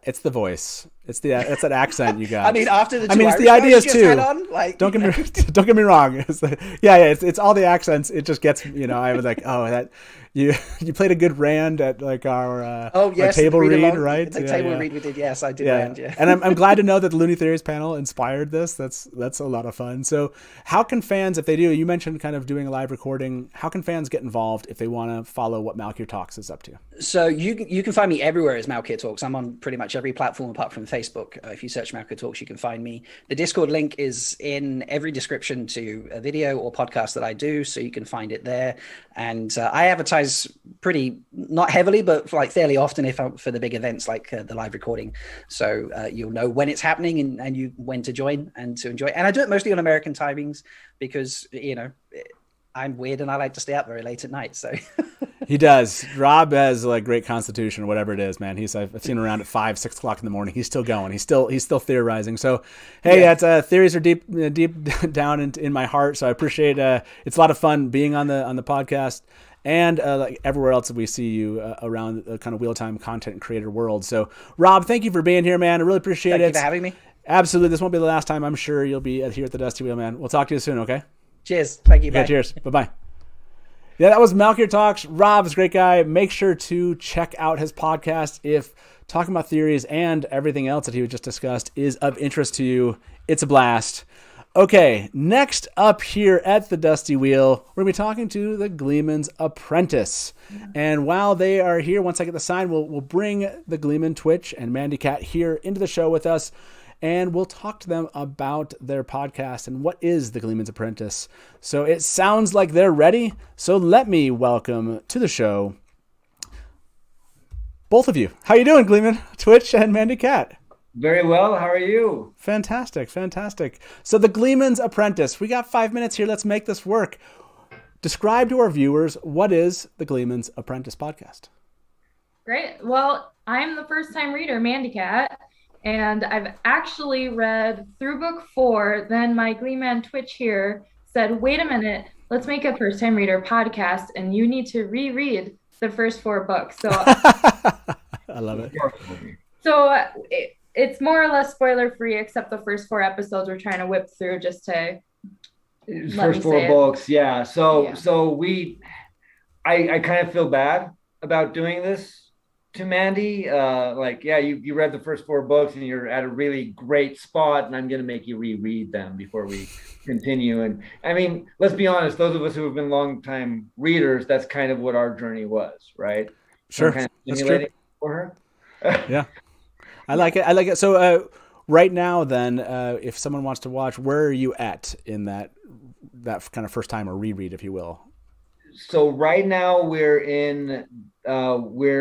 It's the voice. It's that accent you got. I mean, after the it's the ideas too. Don't get me wrong. It's all the accents. It just gets I was like, oh, that you played a good Rand at like our table read, right? The table read we did. Yes, I did Rand. Yeah, and I'm glad to know that the Looney Theories panel inspired this. That's a lot of fun. So, how can fans, if they do, you mentioned kind of doing a live recording. How can fans get involved if they want to follow what Malkier Talks is up to? So you can find me everywhere as Malkier Talks. I'm on pretty much every platform apart from Facebook. If you search Malkier Talks, you can find me. The Discord link is in every description to a video or podcast that I do, so you can find it there. And I advertise pretty, not heavily, but like fairly often for the big events like the live recording. So you'll know when it's happening and when to join and to enjoy. And I do it mostly on American timings because, I'm weird and I like to stay up very late at night. So he does. Rob has like great constitution or whatever it is, man. I've seen him around at 5, 6 o'clock in the morning. He's still going. He's still theorizing. So, hey, theories are deep down in my heart. So I appreciate it's a lot of fun being on the podcast and like everywhere else that we see you around the kind of Wheel of Time content creator world. So Rob, thank you for being here, man. I really appreciate it. Thank you for having me. Absolutely. This won't be the last time. I'm sure you'll be here at the Dusty Wheel, man. We'll talk to you soon. Okay. Cheers. Thank you. Bye. Yeah, cheers. Bye-bye. Yeah, that was Malkier Talks. Rob's a great guy. Make sure to check out his podcast if talking about theories and everything else that he just discussed is of interest to you. It's a blast. Okay, next up here at the Dusty Wheel, we're going to be talking to the Gleeman's Apprentice. And while they are here, once I get the sign, we'll bring the Gleeman, Twitch, and Mandy Cat here into the show with us. And we'll talk to them about their podcast and what is the Gleeman's Apprentice. So it sounds like they're ready. So let me welcome to the show both of you. How you doing, Gleeman, Twitch, and Mandy Cat? Very well. How are you? Fantastic. So the Gleeman's Apprentice. We got 5 minutes here. Let's make this work. Describe to our viewers, what is the Gleeman's Apprentice podcast? Great. Well, I'm the first-time reader, Mandy Cat. and I've actually read through book 4. Then my Gleeman Twitch here said, wait a minute, let's make a first time reader podcast, and you need to reread the first 4 books. So I love it. So it's more or less spoiler free, except the first 4 episodes we're trying to whip through just to first 4 books. Yeah. So I kind of feel bad about doing this to Mandy. You read the first 4 books and you're at a really great spot, and I'm going to make you reread them before we continue. And I mean, let's be honest, those of us who have been longtime readers, that's kind of what our journey was, right? Sure. Kind of That's stimulating true. for her. Yeah. I like it. So right now then, if someone wants to watch, where are you at in that kind of first time or reread, if you will? So right now we're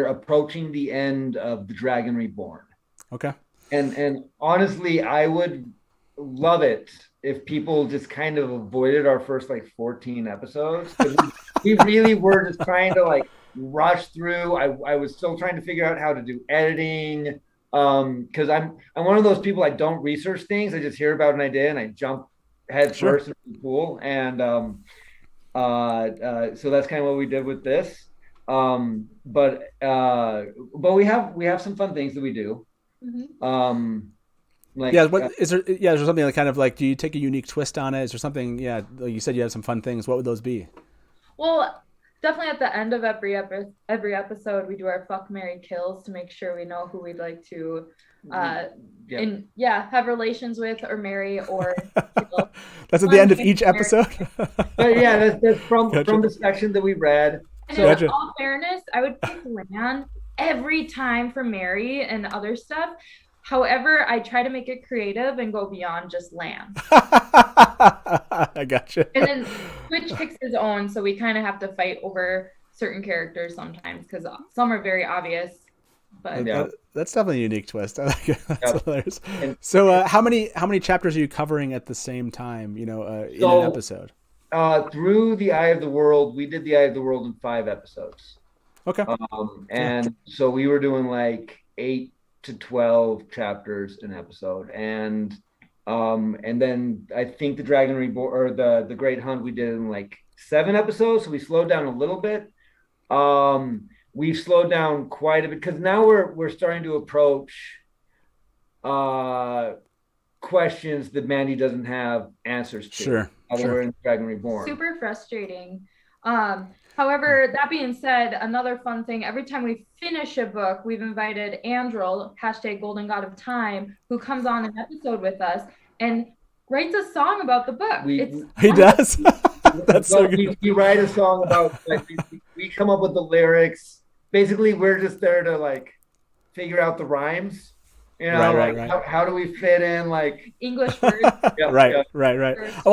approaching the end of The Dragon Reborn. Okay. And honestly, I would love it if people just kind of avoided our first 14 episodes. We really were just trying to rush through. I was still trying to figure out how to do editing. Because I'm one of those people, I don't research things. I just hear about an idea and I jump head first into the pool. And so that's kind of what we did with this. But we have some fun things that we do. Mm-hmm. Is there something do you take a unique twist on it? Is there something? Yeah, like you said, you have some fun things. What would those be? Well, definitely at the end of every episode, we do our fuck, marry, kills to make sure we know who we'd like to have relations with or marry or kill. That's at the end of each episode. That's from the section that we read. And in all fairness, I would pick Lan every time for Mary and other stuff. However, I try to make it creative and go beyond just Lan. I gotcha. And then Twitch picks his own, so we kind of have to fight over certain characters sometimes because some are very obvious. But that's definitely a unique twist. I like it. That's hilarious. So, how many chapters are you covering at the same time? In an episode. Through the Eye of the World, we did the Eye of the World in 5 episodes. Okay. So we were doing 8 to 12 chapters an episode, and then I think the Dragon Reborn or the Great Hunt we did in 7 episodes. So we slowed down a little bit. We've slowed down quite a bit because now we're starting to approach questions that Mandy doesn't have answers to. Sure. We're in Dragon Reborn. Super frustrating. However, that being said, another fun thing, every time we finish a book, we've invited Andrel, #Golden God of Time, who comes on an episode with us and writes a song about the book. He does? That's so good. We write a song about, we come up with the lyrics. Basically, we're just there to, figure out the rhymes. Right. How do we fit in, English words? Right. Oh,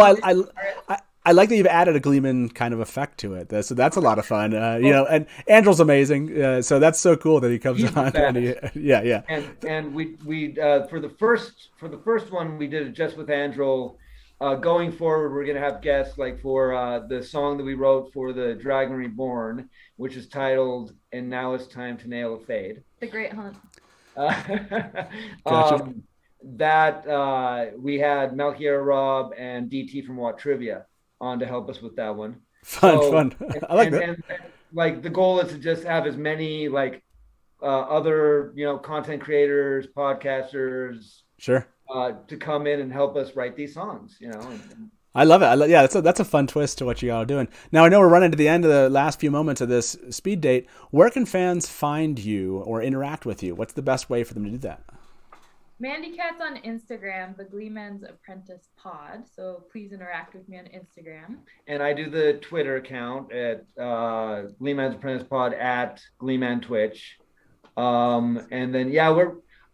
I like that you've added a Gleeman kind of effect to it. So that's a lot of fun. And Andrel's amazing. So that's so cool that he comes on. And we for the first one we did it just with Andrel. Going forward, we're gonna have guests for the song that we wrote for the Dragon Reborn, which is titled "And Now It's Time to Nail a Fade." The Great Hunt. Gotcha. We had Malkier Rob and DT from WoT Trivia on to help us with that one. Fun. I like that. And the goal is to just have as many other content creators, podcasters, sure, to come in and help us write these songs. I love it. That's a fun twist to what you all are doing. Now I know we're running to the end of the last few moments of this speed date. Where can fans find you or interact with you? What's the best way for them to do that? Mandy Cat's on Instagram, the Gleeman's Apprentice Pod. So please interact with me on Instagram. And I do the Twitter account at Gleeman's Apprentice Pod at Gleeman Twitch. And then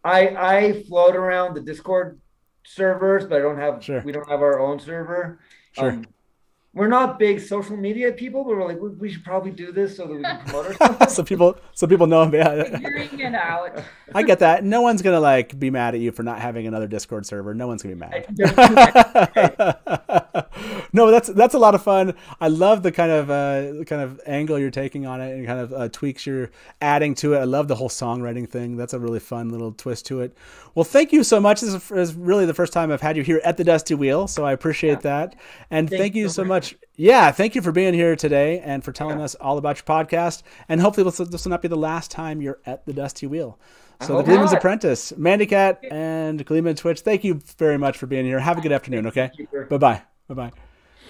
I float around the Discord servers, but we don't have our own server. Sure. We're not big social media people, but we're we should probably do this so that we can promote ourselves. so people know. Figuring it out. I get that. No one's gonna be mad at you for not having another Discord server. No one's gonna be mad. No, that's a lot of fun. I love the kind of angle you're taking on it and kind of tweaks you're adding to it. I love the whole songwriting thing. That's a really fun little twist to it. Well, thank you so much. This is really the first time I've had you here at the Dusty Wheel, so I appreciate that. And thank you so much. Yeah, thank you for being here today and for telling us all about your podcast. And hopefully this will not be the last time you're at the Dusty Wheel. So the Gleeman's Apprentice, Mandy Cat, and Gleeman Twitch, thank you very much for being here. Have a good afternoon, okay? Bye-bye. Bye-bye.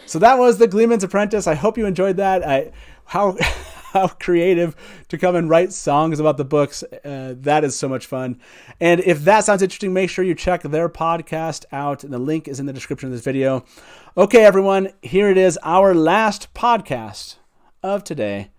So that was the Gleeman's Apprentice. I hope you enjoyed that. How creative to come and write songs about the books. That is so much fun. And if that sounds interesting, make sure you check their podcast out. And the link is in the description of this video. Okay, everyone, here it is, our last podcast of today.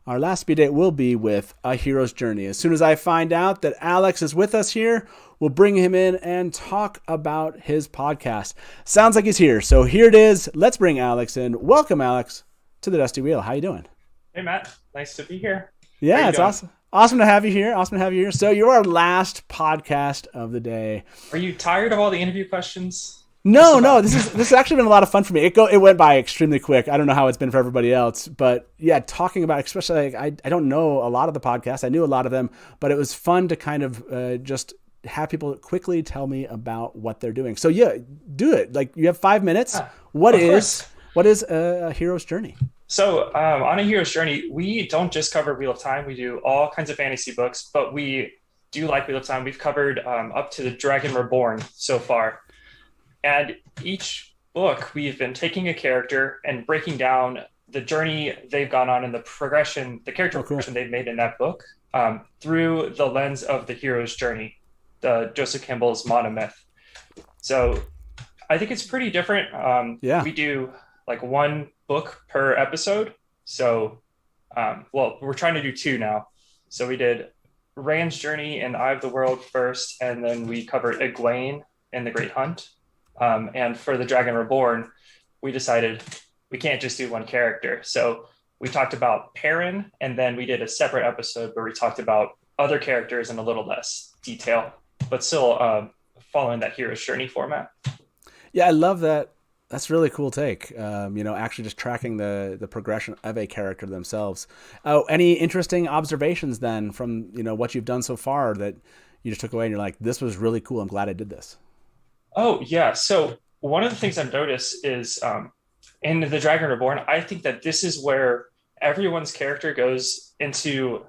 Our last speed date will be with A Hero's Journey. As soon as I find out that Alex is with us here, we'll bring him in and talk about his podcast. Sounds like he's here. So here it is. Let's bring Alex in. Welcome, Alex, to the Dusty Wheel. How you doing? Hey, Matt. Nice to be here. Yeah, it's awesome. Awesome to have you here. Awesome to have you here. So you're our last podcast of the day. Are you tired of all the interview questions? No. This has actually been a lot of fun for me. It went by extremely quick. I don't know how it's been for everybody else, but yeah, talking about, especially I don't know a lot of the podcasts. I knew a lot of them, but it was fun to kind of just have people quickly tell me about what they're doing. So yeah, do it. Like you have 5 minutes. What is A Hero's Journey? So on A Hero's Journey, we don't just cover Wheel of Time. We do all kinds of fantasy books, but we do like Wheel of Time. We've covered up to the Dragon Reborn so far. And each book, we've been taking a character and breaking down the journey they've gone on and the progression, the character progression they've made in that book through the lens of the hero's journey, the Joseph Campbell's monomyth. So I think it's pretty different. We do like one book per episode. So, we're trying to do 2 now. So we did Rand's journey and Eye of the World first, and then we covered Egwene and the Great Hunt. And for the Dragon Reborn, we decided we can't just do one character. So we talked about Perrin, and then we did a separate episode where we talked about other characters in a little less detail, but still following that hero's journey format. Yeah, I love that. That's a really cool take. Actually just tracking the progression of a character themselves. Oh, any interesting observations then from, what you've done so far that you just took away and you're like, this was really cool. I'm glad I did this. Oh, yeah. So one of the things I've noticed is in the Dragon Reborn, I think that this is where everyone's character goes into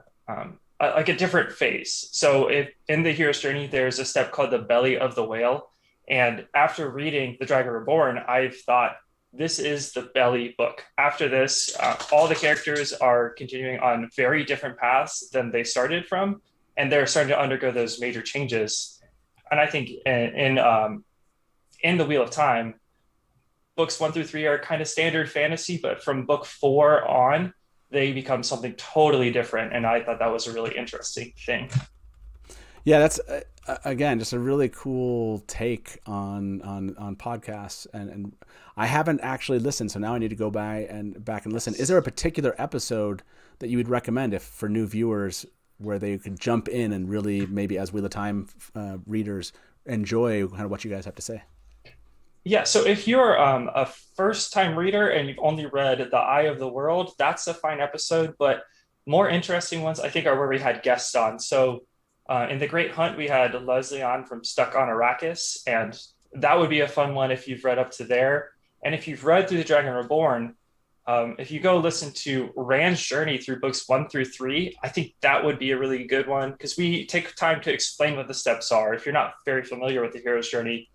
a different phase. So in the hero's journey, there's a step called the belly of the whale. And after reading the Dragon Reborn, I've thought this is the belly book. After this, all the characters are continuing on very different paths than they started from, and they're starting to undergo those major changes. And I think in the Wheel of Time, books 1 through 3 are kind of standard fantasy, but from book 4 on, they become something totally different. And I thought that was a really interesting thing. Yeah, that's again just a really cool take on podcasts, and I haven't actually listened, so now I need to go back and listen. Is there a particular episode that you would recommend for new viewers where they could jump in and really maybe as Wheel of Time readers enjoy kind of what you guys have to say? Yeah, so if you're a first-time reader and you've only read The Eye of the World, that's a fine episode, but more interesting ones I think are where we had guests on. So in The Great Hunt, we had Leslie on from Stuck on Arrakis, and that would be a fun one if you've read up to there. And if you've read through The Dragon Reborn, if you go listen to Rand's journey through books 1 through 3, I think that would be a really good one because we take time to explain what the steps are. If you're not very familiar with the hero's journey,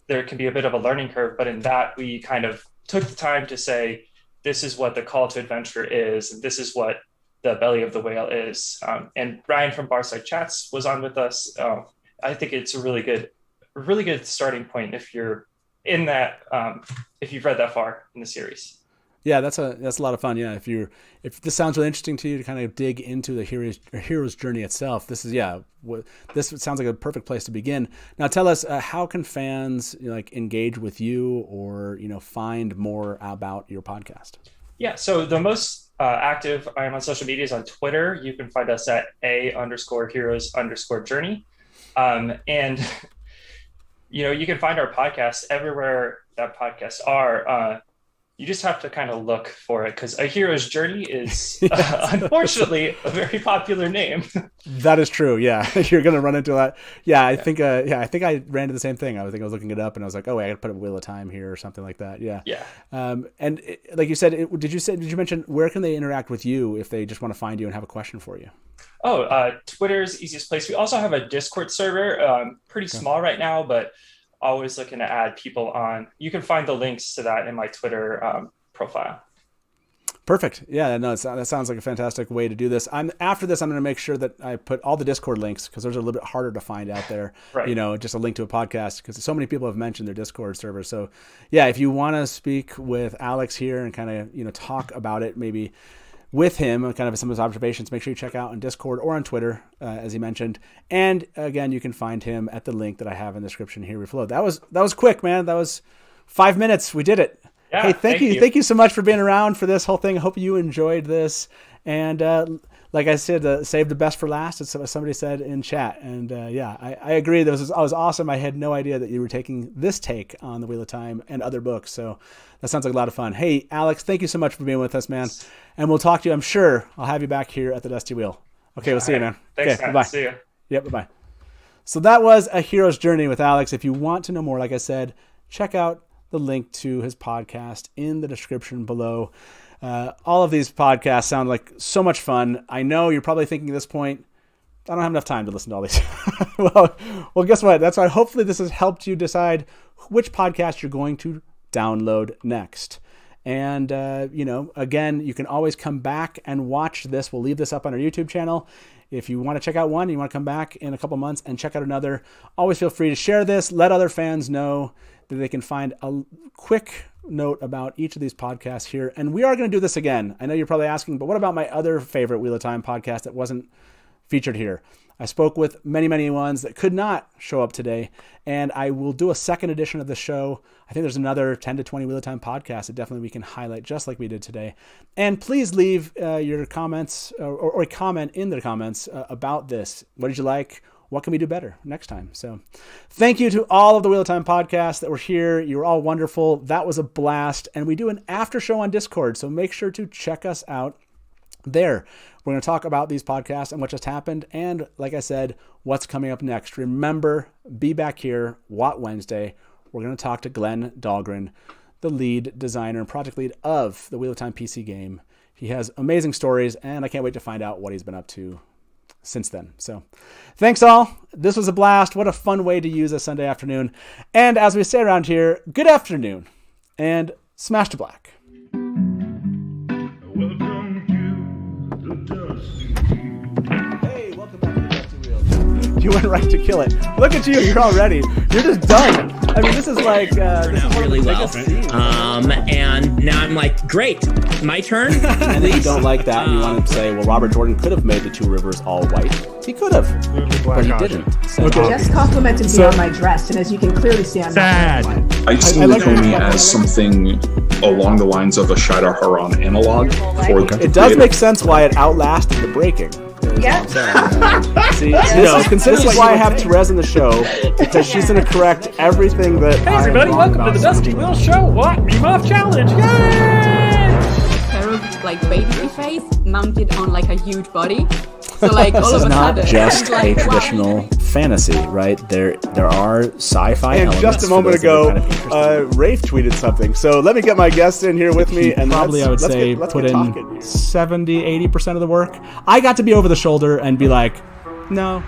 there can be a bit of a learning curve, but in that we kind of took the time to say, this is what the call to adventure is, and this is what the belly of the whale is. And Brian from BARSIDE Chats was on with us. I think it's a really good starting point if you're in that, if you've read that far in the series. Yeah, that's a lot of fun. Yeah, if this sounds really interesting to you to kind of dig into the hero's journey itself, this sounds like a perfect place to begin. Now, tell us how can fans engage with you or find more about your podcast? Yeah, so the most active I am on social media is on Twitter. You can find us at @a_heroes_journey, and you can find our podcast everywhere that podcasts are. you just have to kind of look for it, because A Hero's Journey is unfortunately a very popular name. That is true. Yeah, you're gonna run into that. Yeah, I think I ran into the same thing. I was looking it up, and I was like, oh wait, I got to put a Wheel of Time here or something like that. Yeah. Yeah. And like you said, did you mention where can they interact with you if they just want to find you and have a question for you? Oh, Twitter's the easiest place. We also have a Discord server, pretty small right now, but always looking to add people on. You can find the links to that in my Twitter profile. Perfect. Yeah, no, that sounds like a fantastic way to do this. After this, I'm going to make sure that I put all the Discord links, because those are a little bit harder to find out there. Right. Just a link to a podcast, because so many people have mentioned their Discord server. So yeah, if you want to speak with Alex here and kind of, talk about it, maybe with him and kind of some of his observations, make sure you check out on Discord or on Twitter, as he mentioned. And again, you can find him at the link that I have in the description here below. That was quick, man. That was 5 minutes. We did it. Yeah, hey, thank you. Thank you so much for being around for this whole thing. I hope you enjoyed this. And like I said, save the best for last, as somebody said in chat. And I agree. That was awesome. I had no idea that you were taking this take on the Wheel of Time and other books. So that sounds like a lot of fun. Hey, Alex, thank you so much for being with us, man. And we'll talk to you. I'm sure I'll have you back here at the Dusty Wheel. Okay, we'll see you, man. Thanks, okay, man. bye-bye. See you. Yep, bye-bye. So that was A Hero's Journey with Alex. If you want to know more, like I said, check out the link to his podcast in the description below. All of these podcasts sound like so much fun. I know you're probably thinking at this point, I don't have enough time to listen to all these. well, guess what? That's why hopefully this has helped you decide which podcast you're going to download next. And, again, you can always come back and watch this. We'll leave this up on our YouTube channel. If you want to check out one, you want to come back in a couple months and check out another, always feel free to share this. Let other fans know that they can find a quick note about each of these podcasts here. And we are going to do this again. I know you're probably asking, but what about my other favorite Wheel of Time podcast that wasn't featured here? I spoke with many, many ones that could not show up today, and I will do a second edition of the show. I think there's another 10 to 20 Wheel of Time podcasts that definitely we can highlight just like we did today. And please leave your comments or comment in the comments about this. What did you like? What can we do better next time? So thank you to all of the Wheel of Time podcasts that were here. You were all wonderful. That was a blast. And we do an after show on Discord, so make sure to check us out there. We're going to talk about these podcasts and what just happened. And like I said, what's coming up next. Remember, be back here, WoT Wednesday. We're going to talk to Glenn Dahlgren, the lead designer and project lead of the Wheel of Time PC game. He has amazing stories, and I can't wait to find out what he's been up to since then. So thanks all. This was a blast. What a fun way to use a Sunday afternoon. And as we say around here, good afternoon and smash to black. Hey, welcome back to the Dusty Wheel. You went right to kill it. Look at you. You're all ready. You're just done. I mean, this is like this is really well. And now I'm like, great, my turn. And if you don't like that, and you want to say, well, Robert Jordan could have made the two rivers all white. He could have, but he didn't. So, Just complimented me on my dress, and as you can clearly see, I'm sad. I see Lukomi as something along the lines of a Shidar Haran analog. It does make sense why it outlasted the breaking. Yeah. See, this is why I have Therese in the show, because she's going to correct everything that. Hey everybody, welcome to the Dusty Wheel Show. What? Meme Off Challenge. Yay! Pair of like baby face mounted on like a huge body. So like all of a sudden, this is not just a traditional fantasy, right? There are sci-fi elements. And just a moment ago, Rafe tweeted something. So let me get my guest in here with me, and probably I would say put in 70-80% of the work. I got to be over the shoulder and be like, no,